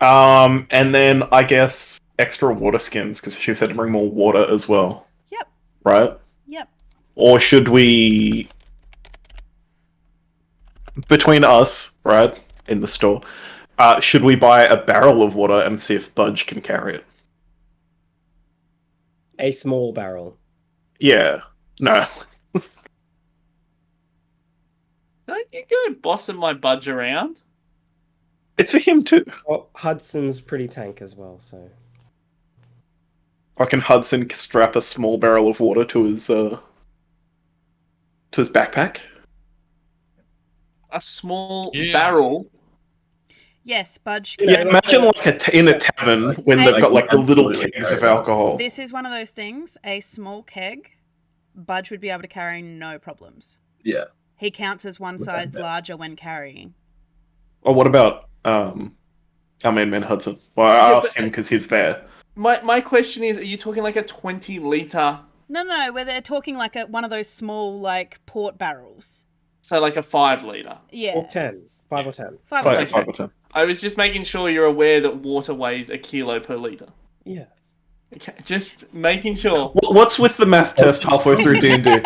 And then I guess extra water skins because she said to bring more water as well. Yep. Right? Yep. Or should we, between us, right, in the store, should we buy a barrel of water and see if Budge can carry it? A small barrel. Yeah. No. Don't you go bossing my Budge around? It's for him too. Well, Hudson's pretty tank as well, so. Can Hudson strap a small barrel of water to his backpack? A small Yeah. barrel? Yes, Budge. You know, Yeah, imagine like like in a tavern when they've got like the little kegs of alcohol. This is one of those things, a small keg, Budge would be able to carry no problems. Yeah. He counts as one Without size doubt. larger when carrying. Or what about our main man Hudson? Well, I Yeah, asked but- him because he's there. My question is, are you talking like a 20-litre, No, where they're talking like one of those small like port barrels. so like a 5-litre? Yeah. Or 10. 5 or 10. 5 or Five, 10. 5 or 10. I was just making sure you're aware that water weighs a kilo per litre. Yes. Okay, just making sure. What's with the math test halfway through D&D?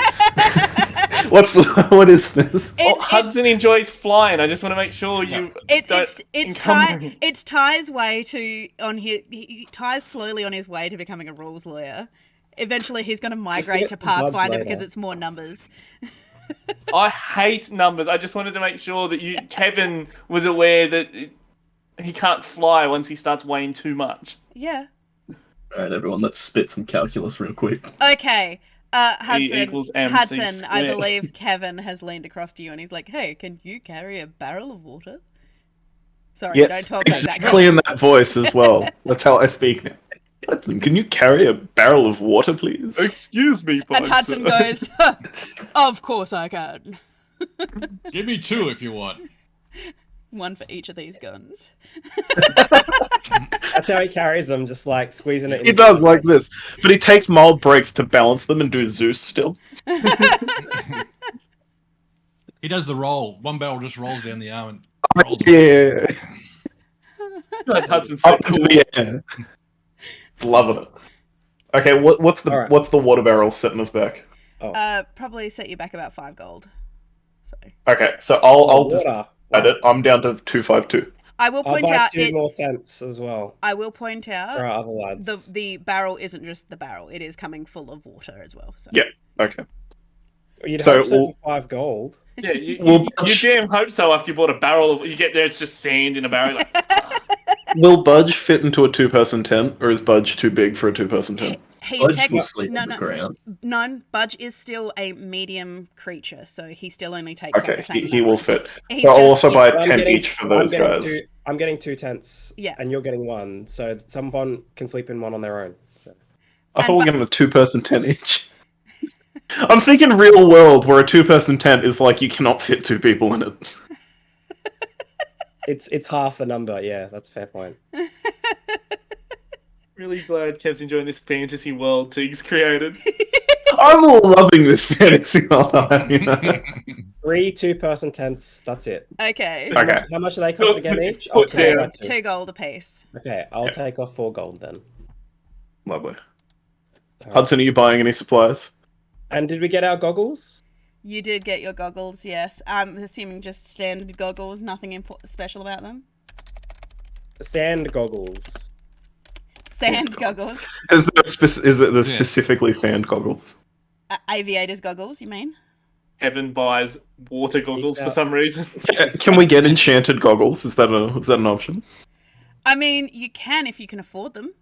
What is this? Hudson enjoys flying. I just want to make sure you don't encumber him. It's Ty's way to he Ty's slowly on his way to becoming a rules lawyer. Eventually, he's going to migrate to Get the bugs Pathfinder later. because it's more numbers. I hate numbers. I just wanted to make sure that Kevin was aware that he can't fly once he starts weighing too much. Yeah. Alright, everyone, let's spit some calculus real quick. Okay. Hudson, equals MC Hudson, I squared. believe Kevin has leaned across to you and he's like, "Hey, can you carry a barrel of water?" Sorry, don't Yes, talk like that. exactly in that voice as well. That's how I speak now. Hudson, can you carry a barrel of water, please? Excuse me, And Hudson goes, "Of course I can." Give me 2 if you want. One for each of these guns. That's how he carries them, just like squeezing it in. He does like this, but he takes mild breaks to balance them and do Zeus still. He does the roll. One barrel just rolls down the arm and rolls. Yeah, Hudson's so up cool. into the air. It's loving it. Okay, what's the Alright. what's the water barrel setting us back? Probably set you back about 5 gold. So Okay, so I'll just Water. add it. I'm down to 252. I will I'll point buy out 2 more tents as well I will point for out our other lads. the barrel isn't just the barrel; it is coming full of water as well. So Yeah. Okay. You'd so hope so we'll- for 5 gold. Yeah, you Well, damn hope so after you bought a barrel of... You get there, it's just sand in a barrel. Like, Will Budge fit into a 2-person tent, or is Budge too big for a 2-person tent? he's Budge will technically sleep on the ground. no. Budge is still a medium creature, so he still only takes up Okay, the same. he will fit. He's So I'll just- also buy a I'm tent getting- each for those guys. I'm getting 2 tents. Yeah. And you're getting 1, so someone can sleep in one on their own. So. I thought we were getting a 2-person tent each. I'm thinking real world, where a 2-person tent is like you cannot fit 2 people in it. It's half the number. Yeah, that's a fair point. really glad Kev's enjoying this fantasy world Tig's created. I'm loving this fantasy world. You know? 3 2-person tents. That's it. Okay. Okay. How much do they cost again Put- each? I'll put take down. that too. 2 gold apiece. Okay, I'll take off 4 gold then. Lovely. Alright. Hudson, are you buying any supplies? And did we get our goggles? You did get your goggles, yes. I'm assuming just standard goggles, nothing special about them. Sand goggles. Sand goggles. Is it the Yeah. specifically sand goggles? Aviators goggles, you mean? Kevin buys water goggles Yeah. for some reason. Can we get enchanted goggles? Is that an option? I mean, you can if you can afford them.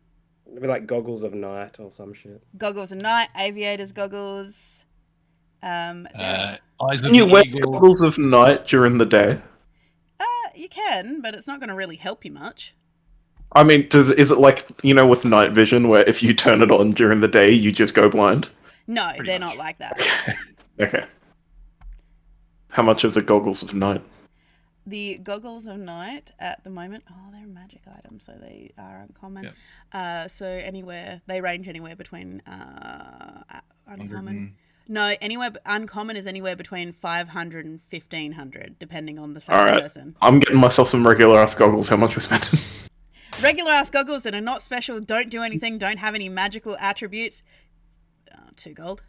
It'd be like goggles of night or some shit. Goggles at night, aviators goggles. Eyes of Can you the wear eagle. goggles of night during the day? You can, but it's not going to really help you much. I mean, is it like, with night vision, where if you turn it on during the day, you just go blind? No, Pretty they're much. not like that. Okay. How much is it goggles of night? The goggles of night at the moment, they're a magic item, so they are uncommon. Yep. So they range anywhere between uncommon. 100 No, uncommon is anywhere between 500 and 1500, depending on the same Alright. person. I'm getting myself some regular ass goggles. How much we spending? Regular ass goggles that are not special, don't do anything, don't have any magical attributes. 2 gold.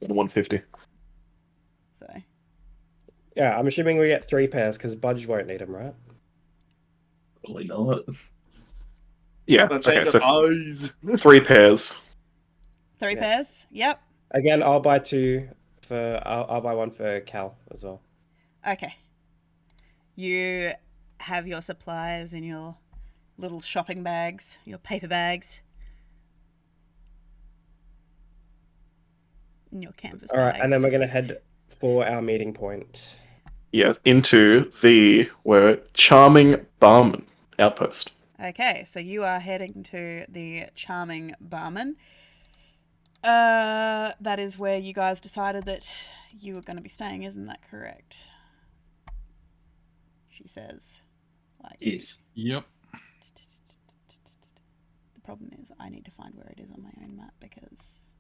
150. So Yeah, I'm assuming we get 3 pairs because Budge won't need them, right? Probably not. Yeah. But Okay. change So of eyes. 3 pairs. 3 Yeah. pairs. Yep. Again, I'll buy 2 for. I'll buy 1 for Cal as well. Okay. You have your supplies in your little shopping bags, your paper bags, in your canvas All right, bags. and then we're gonna head for our meeting point. Yeah, into the charming barman outpost. Okay, so you are heading to the charming barman. That is where you guys decided that you were going to be staying, isn't that correct? She says. Yes. Yep. The problem is I need to find where it is on my own map because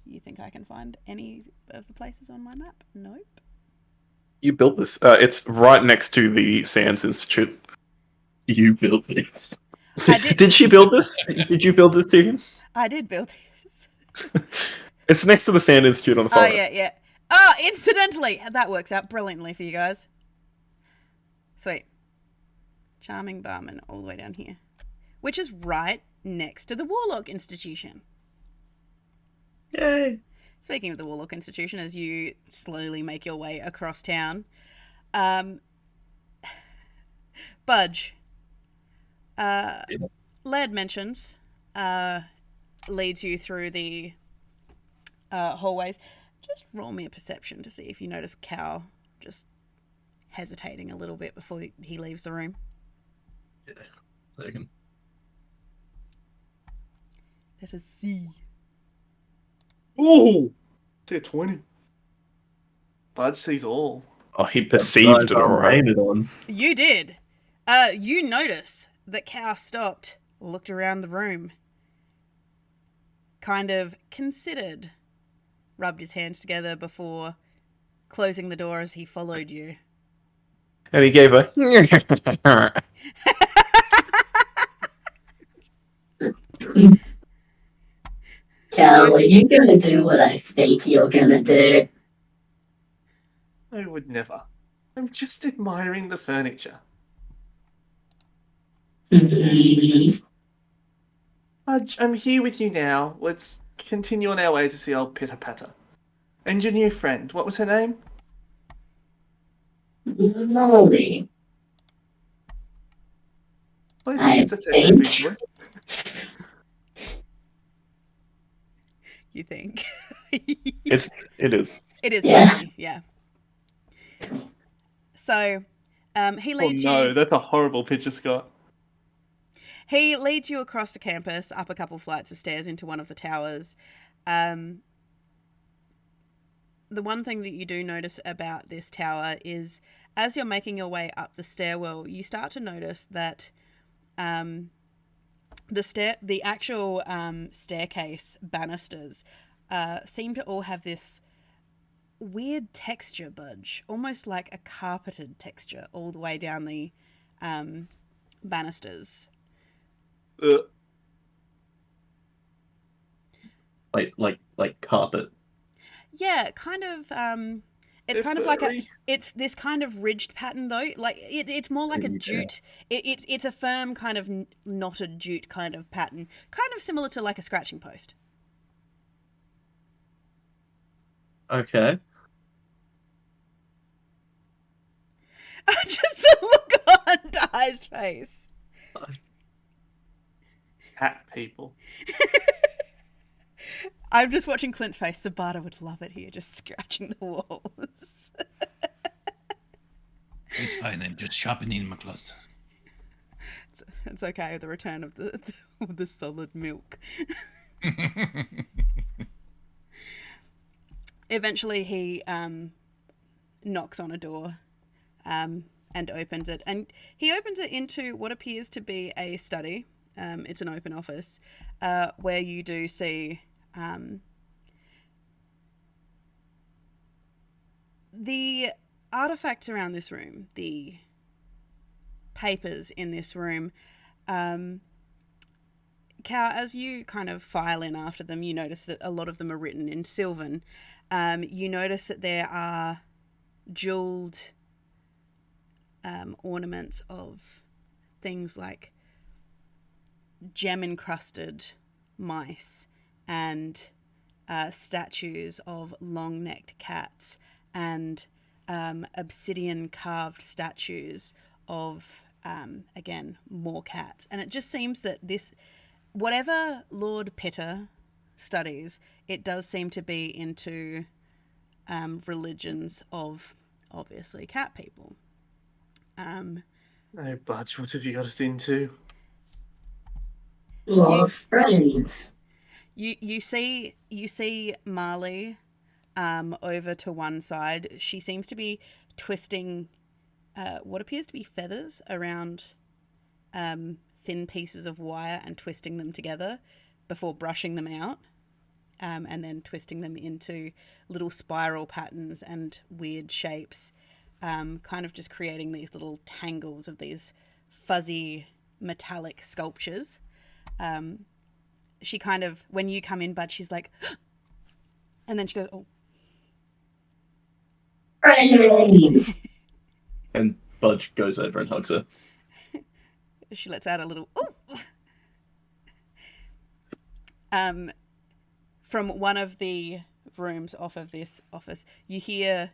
you think I can find any of the places on my map? Nope. You built this. It's right next to the Sands Institute. You built this. I did- Did she build this? Did you build this, Tegan? I did build this. It's next to the Sand Institute on the far Oh, right. yeah. Oh, incidentally, that works out brilliantly for you guys. Sweet. Charming barman all the way down here. Which is right next to the Warlock Institution. Yay. Speaking of the Warlock Institution, as you slowly make your way across town, Budge, Laird mentions, leads you through the hallways. Just roll me a perception to see if you notice Cal just hesitating a little bit before he leaves the room. Yeah, second. Let us see. Ooh! Tier 20. Budge sees all. Oh, he perceived it all right. Painted on. You did. You notice that Cal stopped, looked around the room, kind of considered, rubbed his hands together before closing the door as he followed you. And he gave a. Cal, are you gonna do what I think you're gonna do? I would never. I'm just admiring the furniture. Hmm. Budge, I'm here with you now. Let's continue on our way to see old Pitter Patter. And your new friend, what was her name? Molly. I I think it's a big think. word. You think? It is. It is Yeah. Buckley, yeah. So, he Oh leads no, you. that's a horrible picture, Scott. He leads you across the campus, up a couple flights of stairs into one of the towers. The one thing that you do notice about this tower is, as you're making your way up the stairwell, you start to notice that the actual staircase banisters seem to all have this weird texture, Budge, almost like a carpeted texture all the way down the banisters. Like carpet. Yeah, kind of. It's They're kind of like a. furry. It's this kind of ridged pattern though. Like it's more like a Yeah. jute. It's a firm kind of knotted jute kind of pattern, kind of similar to like a scratching post. Okay. Just the look on Dai's face. Cat people. I'm just watching Clint's face. Sabata would love it here, just scratching the walls. It's fine. I'm just sharpening my claws. It's okay. The return of the solid milk. Eventually, he knocks on a door and opens it. And he opens it into what appears to be a study. It's an open office where you do see the artifacts around this room, the papers in this room. Cal, as you kind of file in after them, you notice that a lot of them are written in Sylvan. You notice that there are jeweled ornaments of things like gem-encrusted mice and statues of long-necked cats and obsidian-carved statues of, again, more cats. And it just seems that this, whatever Lord Pitter studies, it does seem to be into religions of, obviously, cat people. Oh, Budge, what have you got us into? More friends. You see Marley over to one side. She seems to be twisting what appears to be feathers around thin pieces of wire and twisting them together before brushing them out, and then twisting them into little spiral patterns and weird shapes, kind of just creating these little tangles of these fuzzy metallic sculptures. She kind of, when you come in, Bud, she's like, and then she goes, oh. Friends. And Budge goes over and hugs her. She lets out a little, ooh. From one of the rooms off of this office, you hear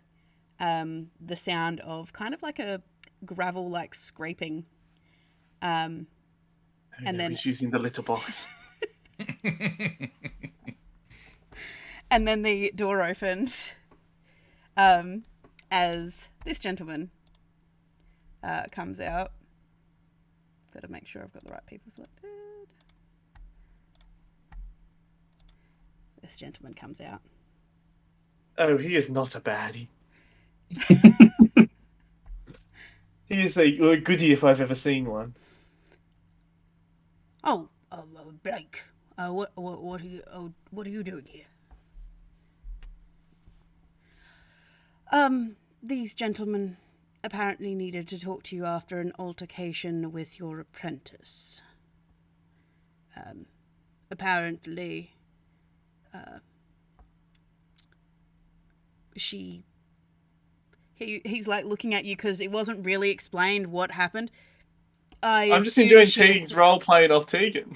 the sound of kind of like a gravel like scraping. And then he's using the litter box. and then the door opens as this gentleman comes out. Got to make sure I've got the right people selected. This gentleman comes out. Oh, he is not a baddie. He is a goodie if I've ever seen one. Oh, Blake. What are you doing here? These gentlemen apparently needed to talk to you after an altercation with your apprentice. Apparently, he's like looking at you because it wasn't really explained what happened. I'm just enjoying Teague's role playing off Tegan.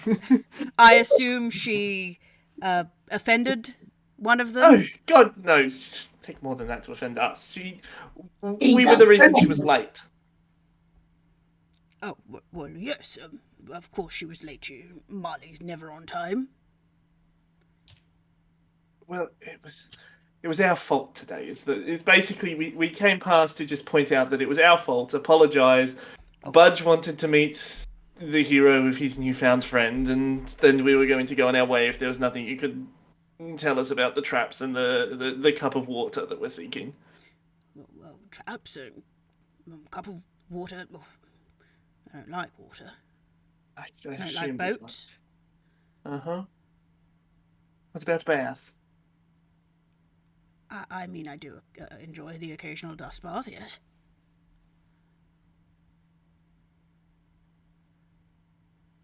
I assume she offended one of them. Oh God, no! Take more than that to offend us. We were the reason she was late. Oh well, yes. Of course she was late. Molly's never on time. Well, it was our fault today. It's basically we came past to just point out that it was our fault. Apologise. Budge wanted to meet the hero of his newfound friend, and then we were going to go on our way if there was nothing you could tell us about the traps and the cup of water that we're seeking. Well, traps and cup of water. I don't like water. I don't like boats. Uh-huh. What about bath? I mean, I do enjoy the occasional dust bath, yes.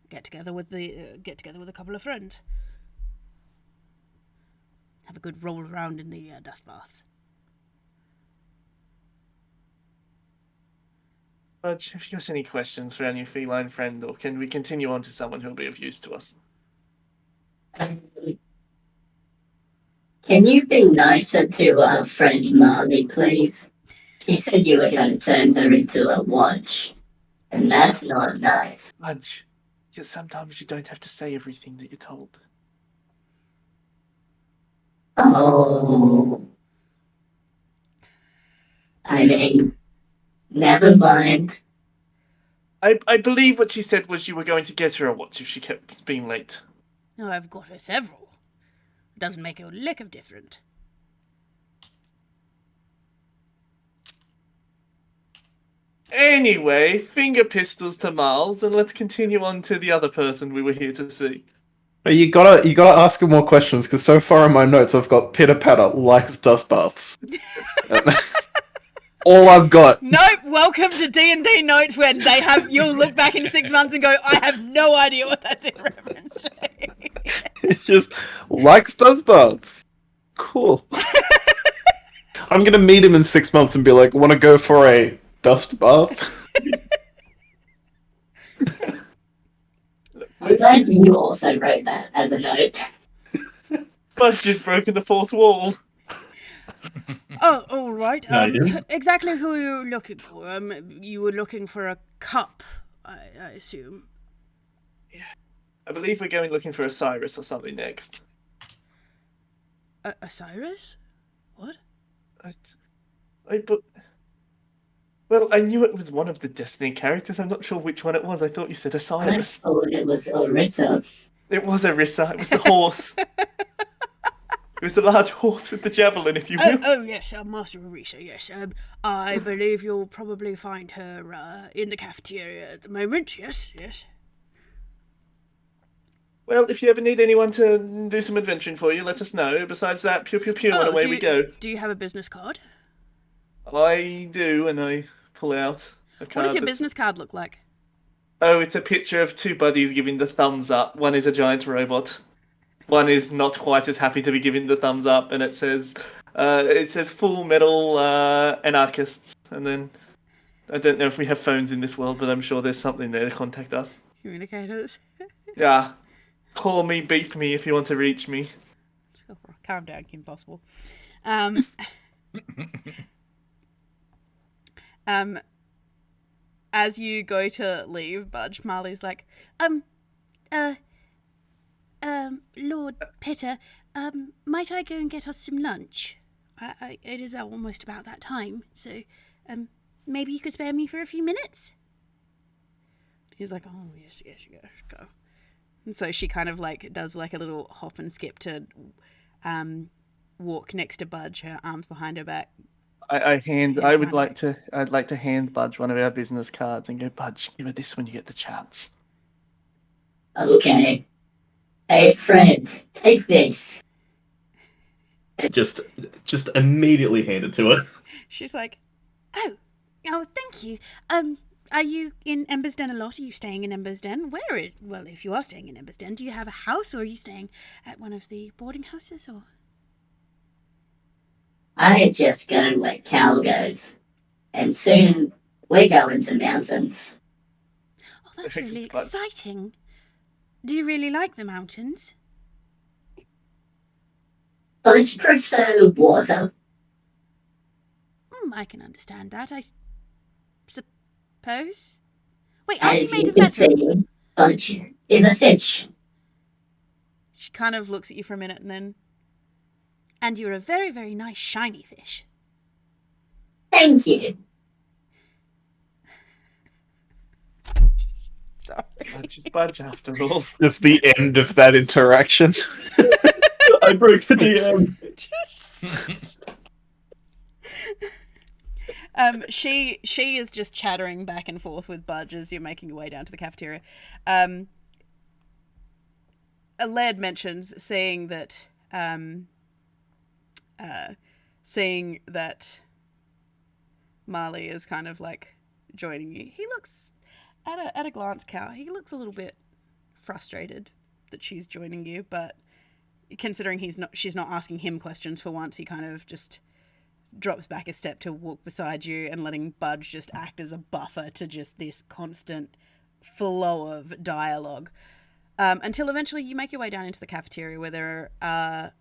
Get together with a couple of friends. Have a good roll around in the dust baths. Budge, have you got any questions for our new feline friend, or can we continue on to someone who'll be of use to us? Can you be nicer to our friend Marley, please? You said you were going to turn her into a watch, and that's not nice. Budge, yet sometimes you don't have to say everything that you're told. Oh. I mean, never mind. I believe what she said was you were going to get her a watch if she kept being late. No, I've got her several. It doesn't make a lick of difference. Anyway, finger pistols to Miles, and let's continue on to the other person we were here to see. You gotta ask him more questions, because so far in my notes I've got pitter patter likes dust baths. All I've got. Nope. Welcome to D&D notes when you'll look back in 6 months and go, I have no idea what that's in reference to. It's just likes dust baths. Cool. I'm gonna meet him in 6 months and be like, want to go for a dust bath? I'm glad you also wrote that as a note. Budge just broken the fourth wall. Oh, all right. No, I didn't. Exactly who are you looking for? You were looking for a cup, I assume. I believe we're going looking for Osiris or something next. Osiris? What? Well, I knew it was one of the Destiny characters. I'm not sure which one it was. I thought you said I Osiris. thought it was Orissa. It was Orissa. It was the horse. It was the large horse with the javelin, if you will. Oh yes, Master Orissa, yes. I believe you'll probably find her in the cafeteria at the moment, yes. Well, if you ever need anyone to do some adventuring for you, let us know. Besides that, pew pew pew, and away we go. Do you have a business card? I do, and I pull out a card. What does your business card look like? Oh, it's a picture of two buddies giving the thumbs up. One is a giant robot. One is not quite as happy to be giving the thumbs up, and it says Full Metal Anarchists. And then I don't know if we have phones in this world, but I'm sure there's something there to contact us. Communicators. Yeah. Call me, beep me if you want to reach me. Calm down, Kim Possible. As you go to leave, Budge, Marley's like, Lord Petter, might I go and get us some lunch? It is almost about that time, so, maybe you could spare me for a few minutes? He's like, oh, yes, go. And so she kind of like does like a little hop and skip to walk next to Budge, her arms behind her back. I'd like to hand Budge one of our business cards and go, Budge, give her this when you get the chance. Okay. Hey, friend, take this. Just immediately hand it to her. She's like, oh, thank you. Are you in Ember's Den a lot? Are you staying in Ember's Den? Well, if you are staying in Ember's Den, do you have a house, or are you staying at one of the boarding houses, or? I just go where Cal goes. And soon we go into mountains. Oh, that's really exciting. Do you really like the mountains? But prefer water. I can understand that, I suppose. Wait, aren't As you made you of can metal? see, Budge is a fish. She kind of looks at you for a minute and then... And you're a very, very nice shiny fish. Thank you. Sorry. Budge after all. It's the end of that interaction. I broke the DM. She is just chattering back and forth with Budge as you're making your way down to the cafeteria. Laird mentions seeing that Marley is kind of like joining you. He looks at a glance, Cal, he looks a little bit frustrated that she's joining you, but considering she's not asking him questions for once, he kind of just drops back a step to walk beside you and letting Budge just act as a buffer to just this constant flow of dialogue. Until eventually you make your way down into the cafeteria where there are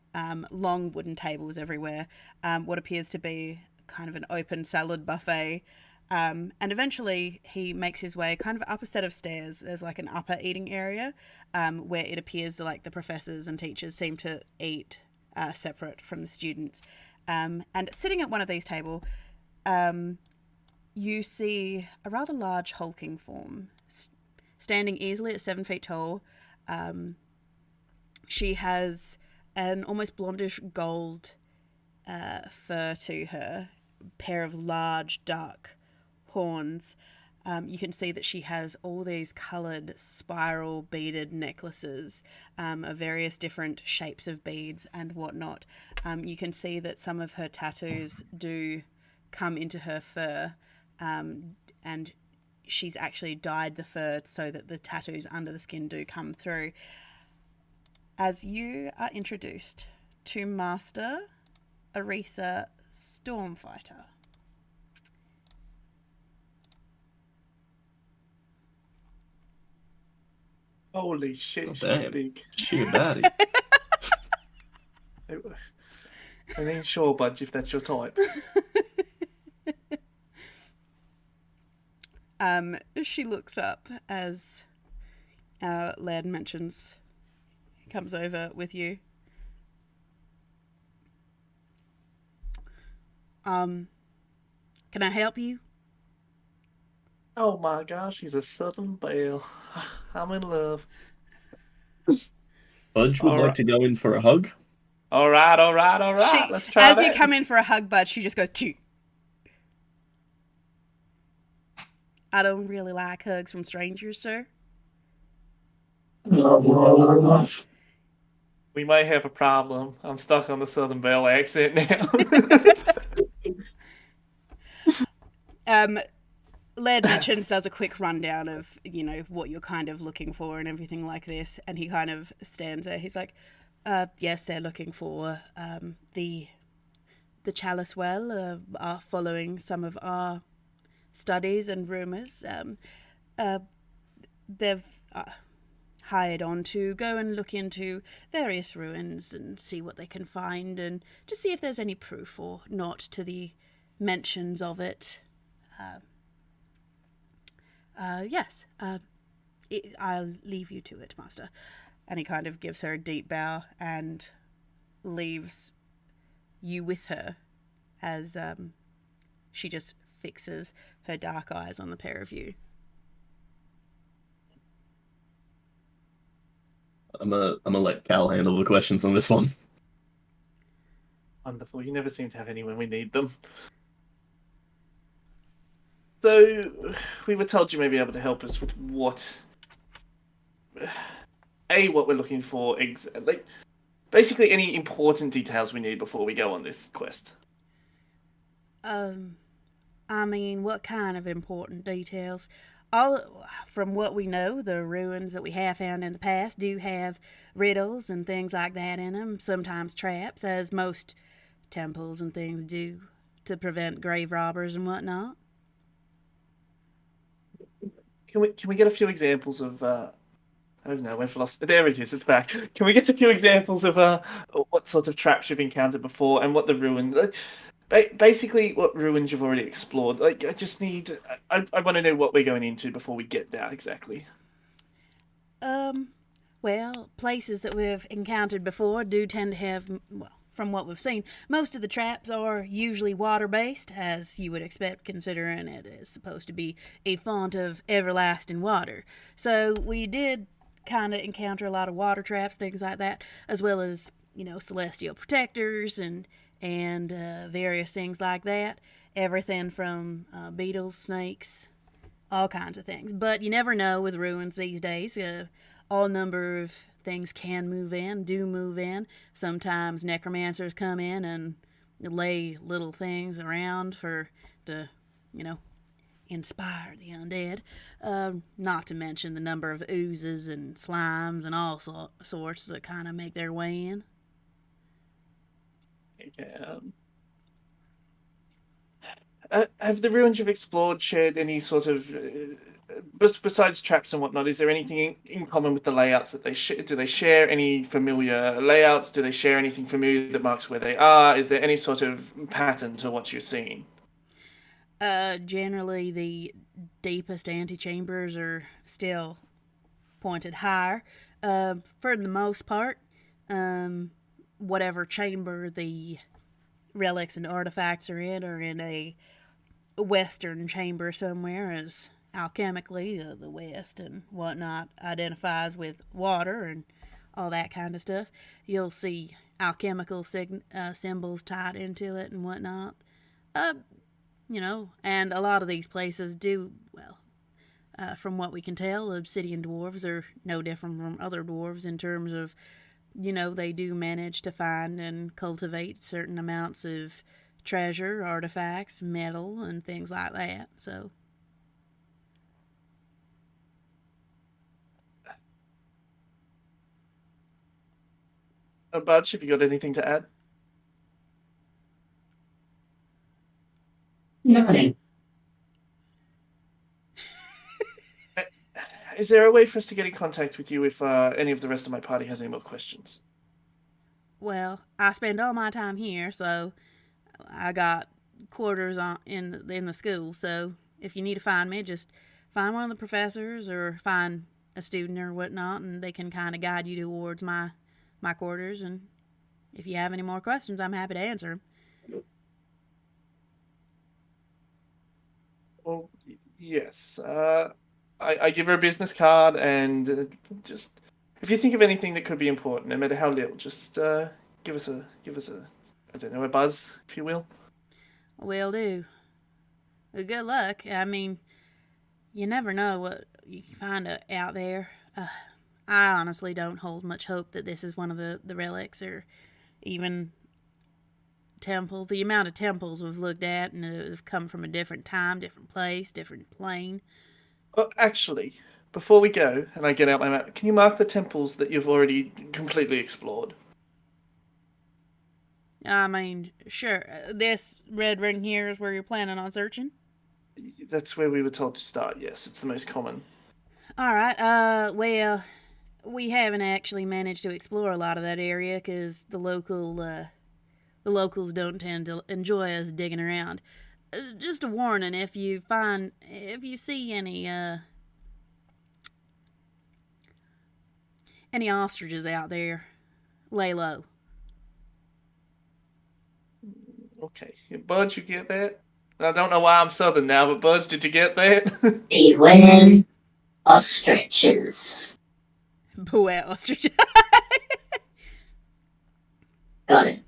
long wooden tables everywhere, what appears to be kind of an open salad buffet. And eventually he makes his way kind of up a set of stairs. There's like an upper eating area where it appears like the professors and teachers seem to eat separate from the students. And sitting at one of these tables, you see a rather large hulking form, standing easily at 7 feet tall. She has an almost blondish gold fur to her, pair of large dark horns. You can see that she has all these coloured spiral beaded necklaces of various different shapes of beads and whatnot. You can see that some of her tattoos do come into her fur, and she's actually dyed the fur so that the tattoos under the skin do come through. As you are introduced to Master Arisa Stormfighter. Holy shit, Oh, she's damn. big. She a baddie. I mean, sure, Budge, if that's your type. She looks up as Laird mentions comes over with you. Can I help you? Oh my gosh, she's a southern belle. I'm in love. Budge would like to go in for a hug. All right. Let's try As that. you come in for a hug, Bud, she just goes, "Two." I don't really like hugs from strangers, sir. We may have a problem. I'm stuck on the southern belle accent now. Laird mentions does a quick rundown of, what you're kind of looking for and everything like this, and he kind of stands there. He's like, yes, they're looking for the Chalice Well, are following some of our studies and rumours. They've hired on to go and look into various ruins and see what they can find and to see if there's any proof or not to the mentions of it. Yes, I'll leave you to it, Master. And he kind of gives her a deep bow and leaves you with her as she just fixes her dark eyes on the pair of you. I'm gonna let Cal handle the questions on this one. Wonderful. You never seem to have any when we need them. So, we were told you may be able to help us with what we're looking for, like basically any important details we need before we go on this quest. I mean, what kind of important details? From what we know, the ruins that we have found in the past do have riddles and things like that in them, sometimes traps, as most temples and things do, to prevent grave robbers and whatnot. Can we get a few examples of oh no, went for lost. There it is. It's back. Can we get a few examples of what sort of traps you've encountered before and what the ruin, basically what ruins you've already explored? Like, I just need. I want to know what we're going into before we get there exactly. Well, places that we've encountered before do tend to have, well, from what we've seen, most of the traps are usually water-based, as you would expect, considering it is supposed to be a font of everlasting water. So we did kind of encounter a lot of water traps, things like that, as well as, celestial protectors and various things like that. Everything from beetles, snakes, all kinds of things. But you never know with ruins these days. All number of things do move in. Sometimes necromancers come in and lay little things around to inspire the undead. Not to mention the number of oozes and slimes and all sorts that kind of make their way in. Okay. Have the ruins you've explored shared any sort of, besides traps and whatnot, is there anything in common with the layouts that they share? Do they share any familiar layouts? Do they share anything familiar that marks where they are? Is there any sort of pattern to what you're seeing? Generally, the deepest antechambers are still pointed higher. For the most part, whatever chamber the relics and artifacts are in a western chamber somewhere, as alchemically the west and whatnot identifies with water and all that kind of stuff. You'll see alchemical symbols tied into it and whatnot. And a lot of these places do, well, from what we can tell, obsidian dwarves are no different from other dwarves in terms of, they do manage to find and cultivate certain amounts of treasure, artifacts, metal, and things like that. So, Budge, have you got anything to add? Nothing. Is there a way for us to get in contact with you if any of the rest of my party has any more questions? well, I spend all my time here, so I got quarters in the school. So if you need to find me, just find one of the professors or find a student or whatnot, and they can kind of guide you towards my quarters. And if you have any more questions, I'm happy to answer them. Well, yes. I give her a business card, and just if you think of anything that could be important, no matter how little, just give us a I don't know, a buzz, if you will. Will do. Well, good luck. I mean, you never know what you can find out there. I honestly don't hold much hope that this is one of the relics or even temple. The amount of temples we've looked at and have come from a different time, different place, different plane. Well, actually, before we go, and I get out my map, can you mark the temples that you've already completely explored? I mean, sure. This red ring here is where you're planning on searching? That's where we were told to start, yes. It's the most common. All right. Well, we haven't actually managed to explore a lot of that area because the locals don't tend to enjoy us digging around. Just a warning: if you see any ostriches out there, lay low. Okay, Budge, you get that? I don't know why I'm Southern now, but Budge, did you get that? Beware ostriches. Beware ostriches. Got it.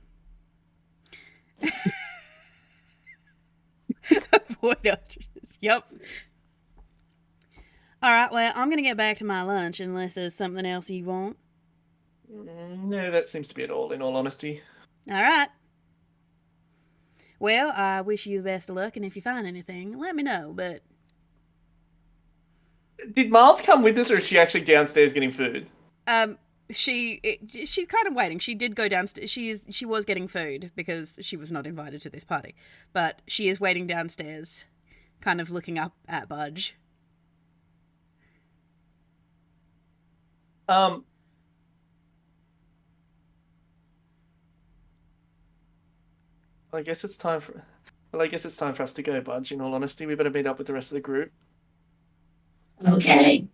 Avoid ostriches. Yep. All right. Well, I'm gonna get back to my lunch unless there's something else you want. No, that seems to be it all, in all honesty. All right. Well, I wish you the best of luck, and if you find anything, let me know. But Did Miles come with us, or is she actually downstairs getting food? she's kind of waiting. She did go downstairs. She was getting food because she was not invited to this party, but she is waiting downstairs, kind of looking up at Budge. I guess it's time for. Well, I guess it's time for us to go, Budge. In all honesty, we better meet up with the rest of the group. Okay.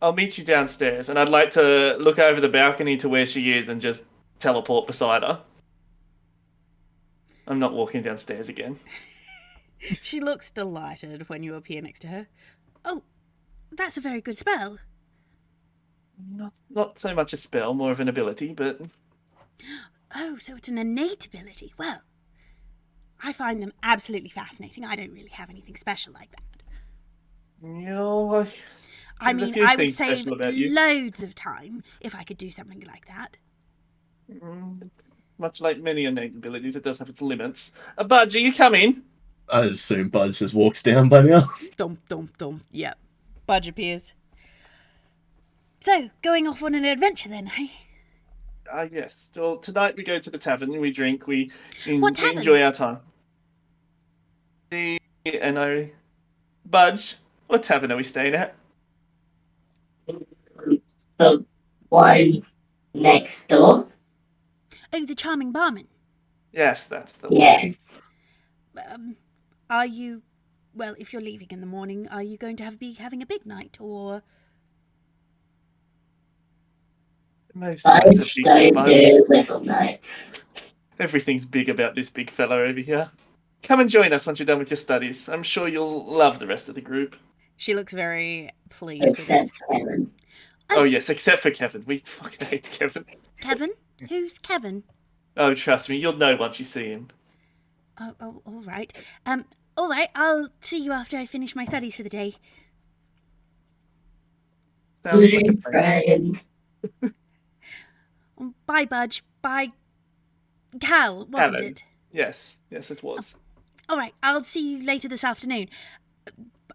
I'll meet you downstairs, and I'd like to look over the balcony to where she is and just teleport beside her. I'm not walking downstairs again. She looks delighted when you appear next to her. Oh, that's a very good spell. Not so much a spell, more of an ability, but Oh, so it's an innate ability. Well, I find them absolutely fascinating. I don't really have anything special like that. you know, I there's a mean, few I would things save special about you. loads of time if I could do something like that. Much like many innate abilities, it does have its limits. Budge, are you coming? I assume Budge just walks down by now. Thump, thump, thump. Yep. Budge appears. So, going off on an adventure then, hey? Yes. Well, tonight we go to the tavern, we drink, we What tavern? enjoy our time. Budge, what tavern are we staying at? The one next door? Oh, the charming barman. Yes, that's the one. Yes. Are you... Well, if you're leaving in the morning, are you going to be having a big night, or... Most I nights are big at the don't moment. do little nights. Everything's big about this big fella over here. Come and join us once you're done with your studies. I'm sure you'll love the rest of the group. She looks very pleased with this. Except Kevin. Oh yes, except for Kevin. We fucking hate Kevin. Kevin? Who's Kevin? Oh, trust me, you'll know once you see him. Oh, all right. All right, I'll see you after I finish my studies for the day. Sounds like a Good plan. friend. Bye, Budge. Bye, Cal, wasn't Helen. it? Yes, it was. All right, I'll see you later this afternoon.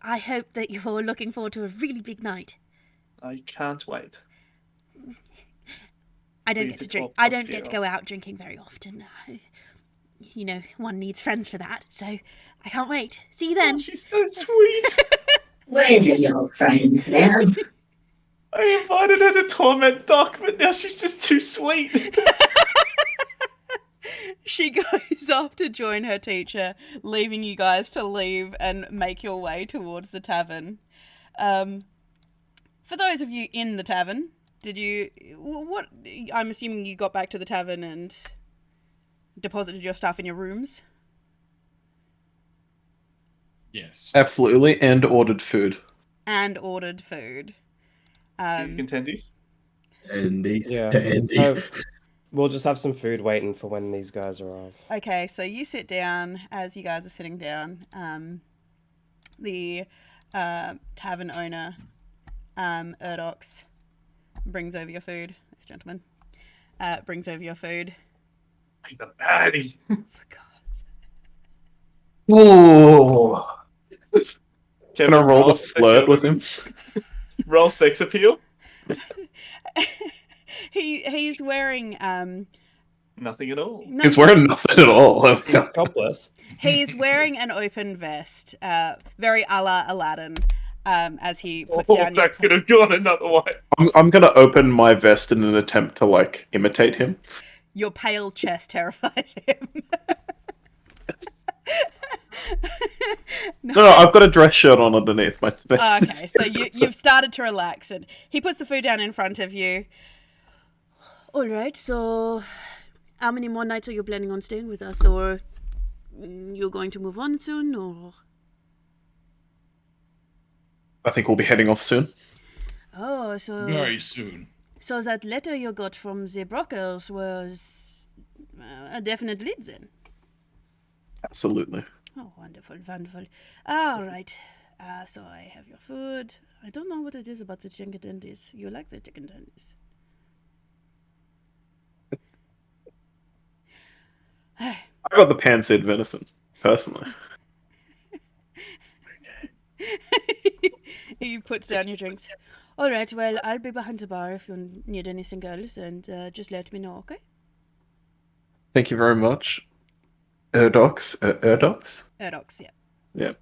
I hope that you're looking forward to a really big night. I can't wait. I don't We get need to to drink. talk I don't get to Zero. go out drinking very often. You know, one needs friends for that. So I can't wait. See you then. Oh, she's so sweet. We're your friends now. I invited her to torment Doc, but now she's just too sweet. She goes off to join her teacher, leaving you guys to leave and make your way towards the tavern. For those of you in the tavern, what? I'm assuming you got back to the tavern and deposited your stuff in your rooms. Yes. Absolutely, and ordered food. And ordered food. Contendies. Andy's. Yeah. Andy's. We'll just have some food waiting for when these guys arrive. Okay, so you sit down. As you guys are sitting down, the tavern owner, Urdox, brings over your food. This gentleman brings over your food. Like the baddie. For God. Ooh. Can I roll the sex flirt appeal. with him? Roll sex appeal? He's wearing Nothing at all. no, He's wearing nothing at all. He's topless. he's wearing an open vest, very a la Aladdin. as he puts down your that could have gone another way. I'm gonna open my vest in an attempt to like imitate him. Your pale chest terrifies him. No, I've got a dress shirt on underneath my vest. Okay, so you've started to relax, and he puts the food down in front of you. All right, so how many more nights are you planning on staying with us, or you're going to move on soon, or? I think we'll be heading off soon. Oh, so Very soon. So that letter you got from the brokers was a definite lead, then? Absolutely. Oh, wonderful, wonderful. All right. So I have your food. I don't know what it is about the chicken tendies. You like the chicken tendies? I got the pan-seared venison, personally. He puts down your drinks. All right, well, I'll be behind the bar if you need anything else, and just let me know, okay? Thank you very much. Urdox? Urdox, yeah. Yeah.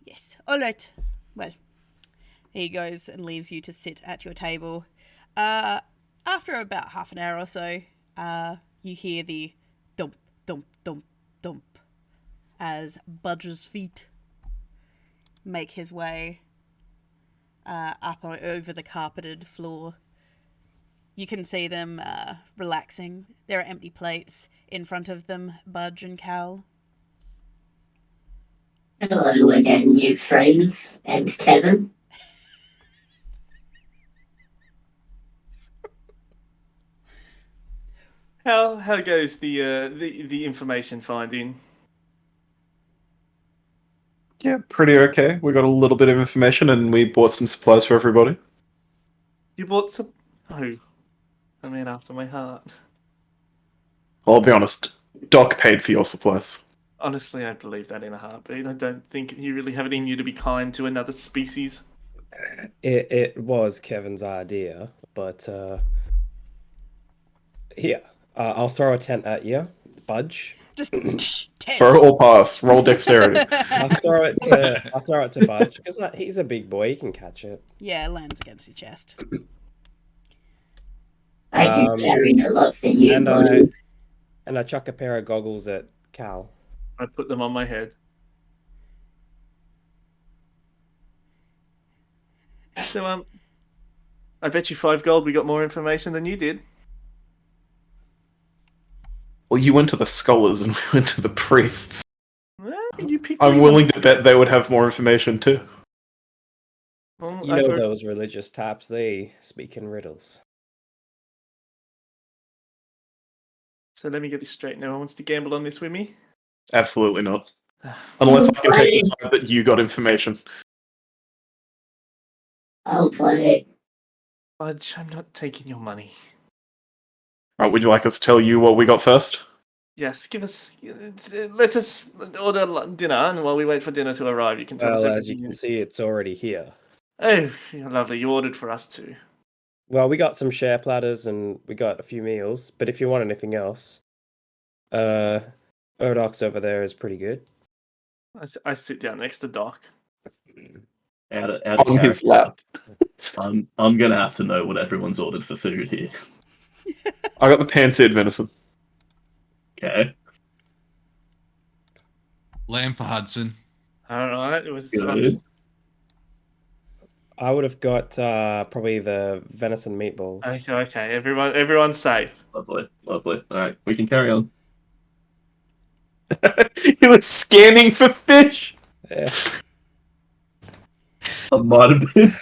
Yes. All right. Well, he goes and leaves you to sit at your table. After about half an hour or so, you hear the thump, thump, thump, thump as Budge's feet make his way up over the carpeted floor. You can see them relaxing. There are empty plates in front of them, Budge and Cal. Hello again, new friends, and Kevin. How goes the information finding? Yeah, pretty okay. We got a little bit of information and we bought some supplies for everybody. You bought some? Oh, a man after my heart. I'll be honest, Doc paid for your supplies. Honestly, I believe that in a heartbeat. I don't think you really have it in you to be kind to another species. It was Kevin's idea, but here, I'll throw a tent at you, Budge. Just tent. Throw or pass. Roll dexterity. I'll throw it to Budge because he's a big boy. He can catch it. Yeah, it lands against your chest. I can carry a lot for you, buddy. And I chuck a pair of goggles at Cal. I put them on my head. So, I bet you 5 gold we got more information than you did. Well, you went to the scholars and we went to the priests. Well, you picked I'm one. willing to bet they would have more information too. Well, You know those religious types, they speak in riddles. So let me get this straight. No one wants to gamble on this with me? Absolutely not. Unless I can take the side that you got information. I'll play. Budge, I'm not taking your money. Right, would you like us to tell you what we got first? Yes, let us order dinner, and while we wait for dinner to arrive, you can tell us Well, everything. as you can see, it's already here. Oh, lovely. You ordered for us too. Well, we got some share platters and we got a few meals, but if you want anything else, Urdox over there is pretty good. I sit down next to Doc. Out of On his character, lap. I'm gonna have to know what everyone's ordered for food here. I got the pan-seared venison. Okay. Lamb for Hudson. All right, it was. Good. I would have got probably the venison meatballs. Okay. Everyone's safe. Lovely. All right, we can carry on. He was scanning for fish. Yeah. I might have been.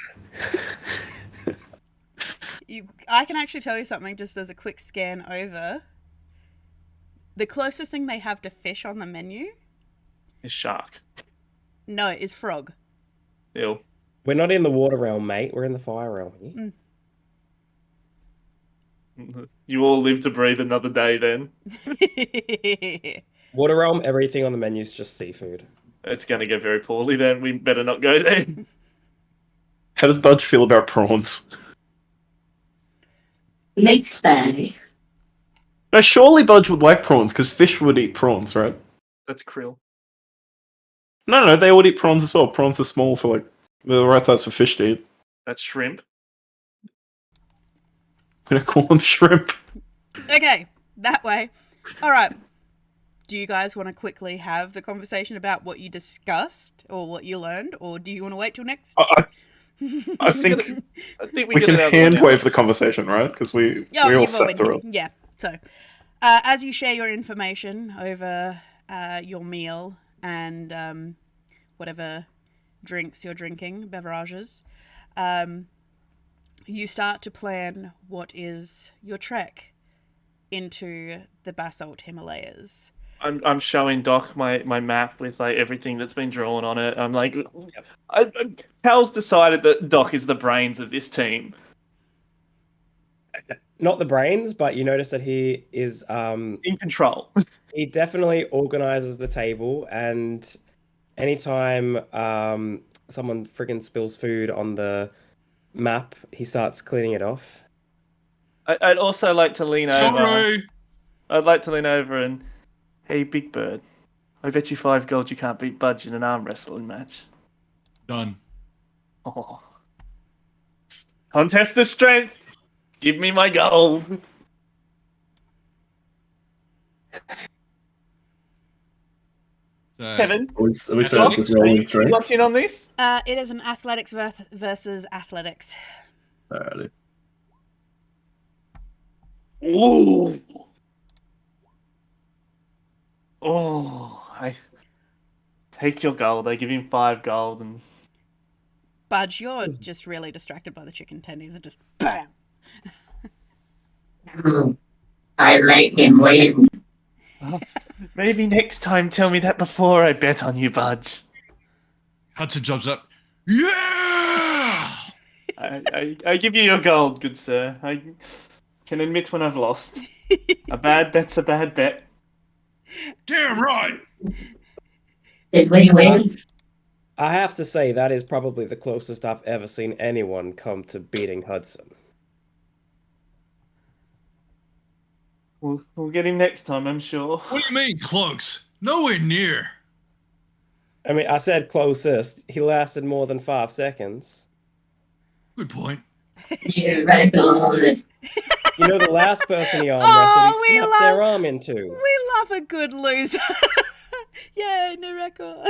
I can actually tell you something just as a quick scan over. The closest thing they have to fish on the menu? Is shark. No, is frog. Ew. We're not in the water realm, mate. We're in the fire realm. You all live to breathe another day then. Water realm, everything on the menu is just seafood. It's going to go very poorly then. We better not go there. How does Budge feel about prawns? Mixed bag. Now, surely Budge would like prawns, because fish would eat prawns, right? That's krill. No, they would eat prawns as well. Prawns are small for like the right size for fish to eat. That's shrimp. I'm gonna call them shrimp. Okay, that way. All right. Do you guys want to quickly have the conversation about what you discussed or what you learned, or do you want to wait till next? I think I think we can hand wave the conversation, right? Because we all you've sat through it. Yeah. So, as you share your information over your meal and whatever drinks you're drinking, beverages, you start to plan what is your trek into the basalt Himalayas. I'm showing Doc my map with like everything that's been drawn on it. I'm like, Cal's decided that Doc is the brains of this team. Not the brains, but you notice that he is In control. he definitely organizes the table, and anytime someone friggin' spills food on the map, he starts cleaning it off. I'd also like to lean over. Sorry. I'd like to lean over and, hey, Big Bird, I bet you 5 gold you can't beat Budge in an arm wrestling match. Done. Oh. Contest of strength. Give me my gold. So, Kevin, Are we Doc, starting with rolling through? what's in on this? It is an athletics versus athletics. Alrighty. Ooh. Oh, I take your gold. I give him 5 gold and Budge, you're just really distracted by the chicken tendies and just BAM! I let him win. maybe next time tell me that before I bet on you, Budge. Hudson jumps up. Yeah! I give you your gold, good sir. I can admit when I've lost. A bad bet's a bad bet. Damn right! Did we win? I have to say that is probably the closest I've ever seen anyone come to beating Hudson. We'll get him next time, I'm sure. What do you mean, close? Nowhere near. I mean, I said closest. He lasted more than 5 seconds. Good point. You record. You know, the last person he arm Oh, wrestled, he we snapped their love- arm in two. We love a good loser. Yay, new record.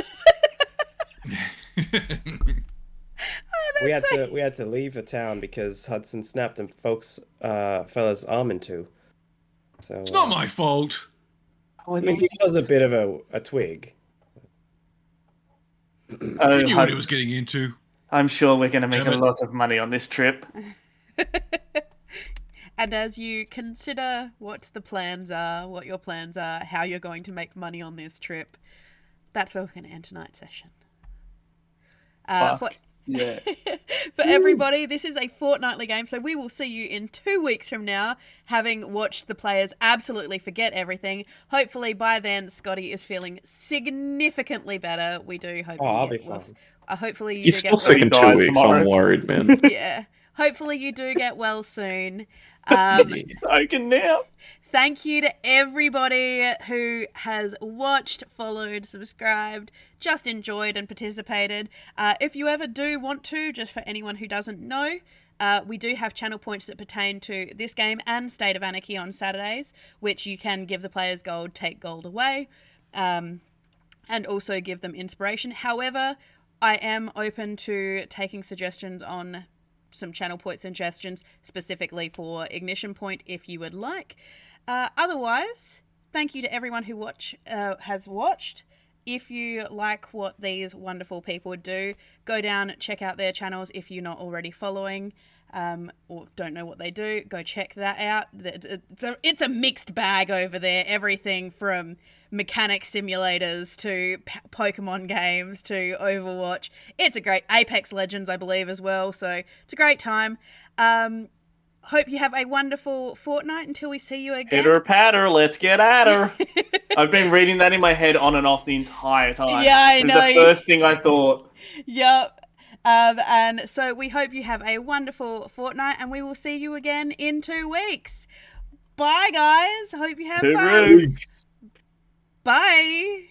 We had to leave the town because Hudson snapped a fella's arm in two. So It's not my fault. I mean, he was a bit of a twig. Oh, He knew what he was getting into. I'm sure we're going to make Damn a it. lot of money on this trip. And as you consider what the plans are, what your plans are, how you're going to make money on this trip, that's where we're going to end tonight's session. Fuck. Yeah. For everybody, this is a fortnightly game, so we will see you in 2 weeks from now, having watched the players absolutely forget everything. Hopefully by then, Scotty is feeling significantly better. We do hope. I'll be fine. Hopefully you He's do still get sick in 2 guys weeks. tomorrow. I'm worried, man. yeah. Hopefully you do get well soon. I can now. Thank you to everybody who has watched, followed, subscribed, just enjoyed and participated. If you ever do want to, just for anyone who doesn't know, we do have channel points that pertain to this game and State of Anarchy on Saturdays, which you can give the players gold, take gold away, and also give them inspiration. However, I am open to taking suggestions on some channel point suggestions specifically for Ignition Point if you would like. Otherwise, thank you to everyone who has watched. If you like what these wonderful people do, go down, check out their channels if you're not already following or don't know what they do. Go check that out. It's a mixed bag over there. Everything from mechanic simulators to Pokemon games to Overwatch. It's a great Apex Legends, I believe, as well. So it's a great time. Hope you have a wonderful fortnight until we see you again. Pitter patter, let's get at her. I've been reading that in my head on and off the entire time. Yeah, I It was know. the first thing I thought. Yep. And so we hope you have a wonderful fortnight and we will see you again in 2 weeks. Bye, guys. Hope you have fun. Hooroo. Bye.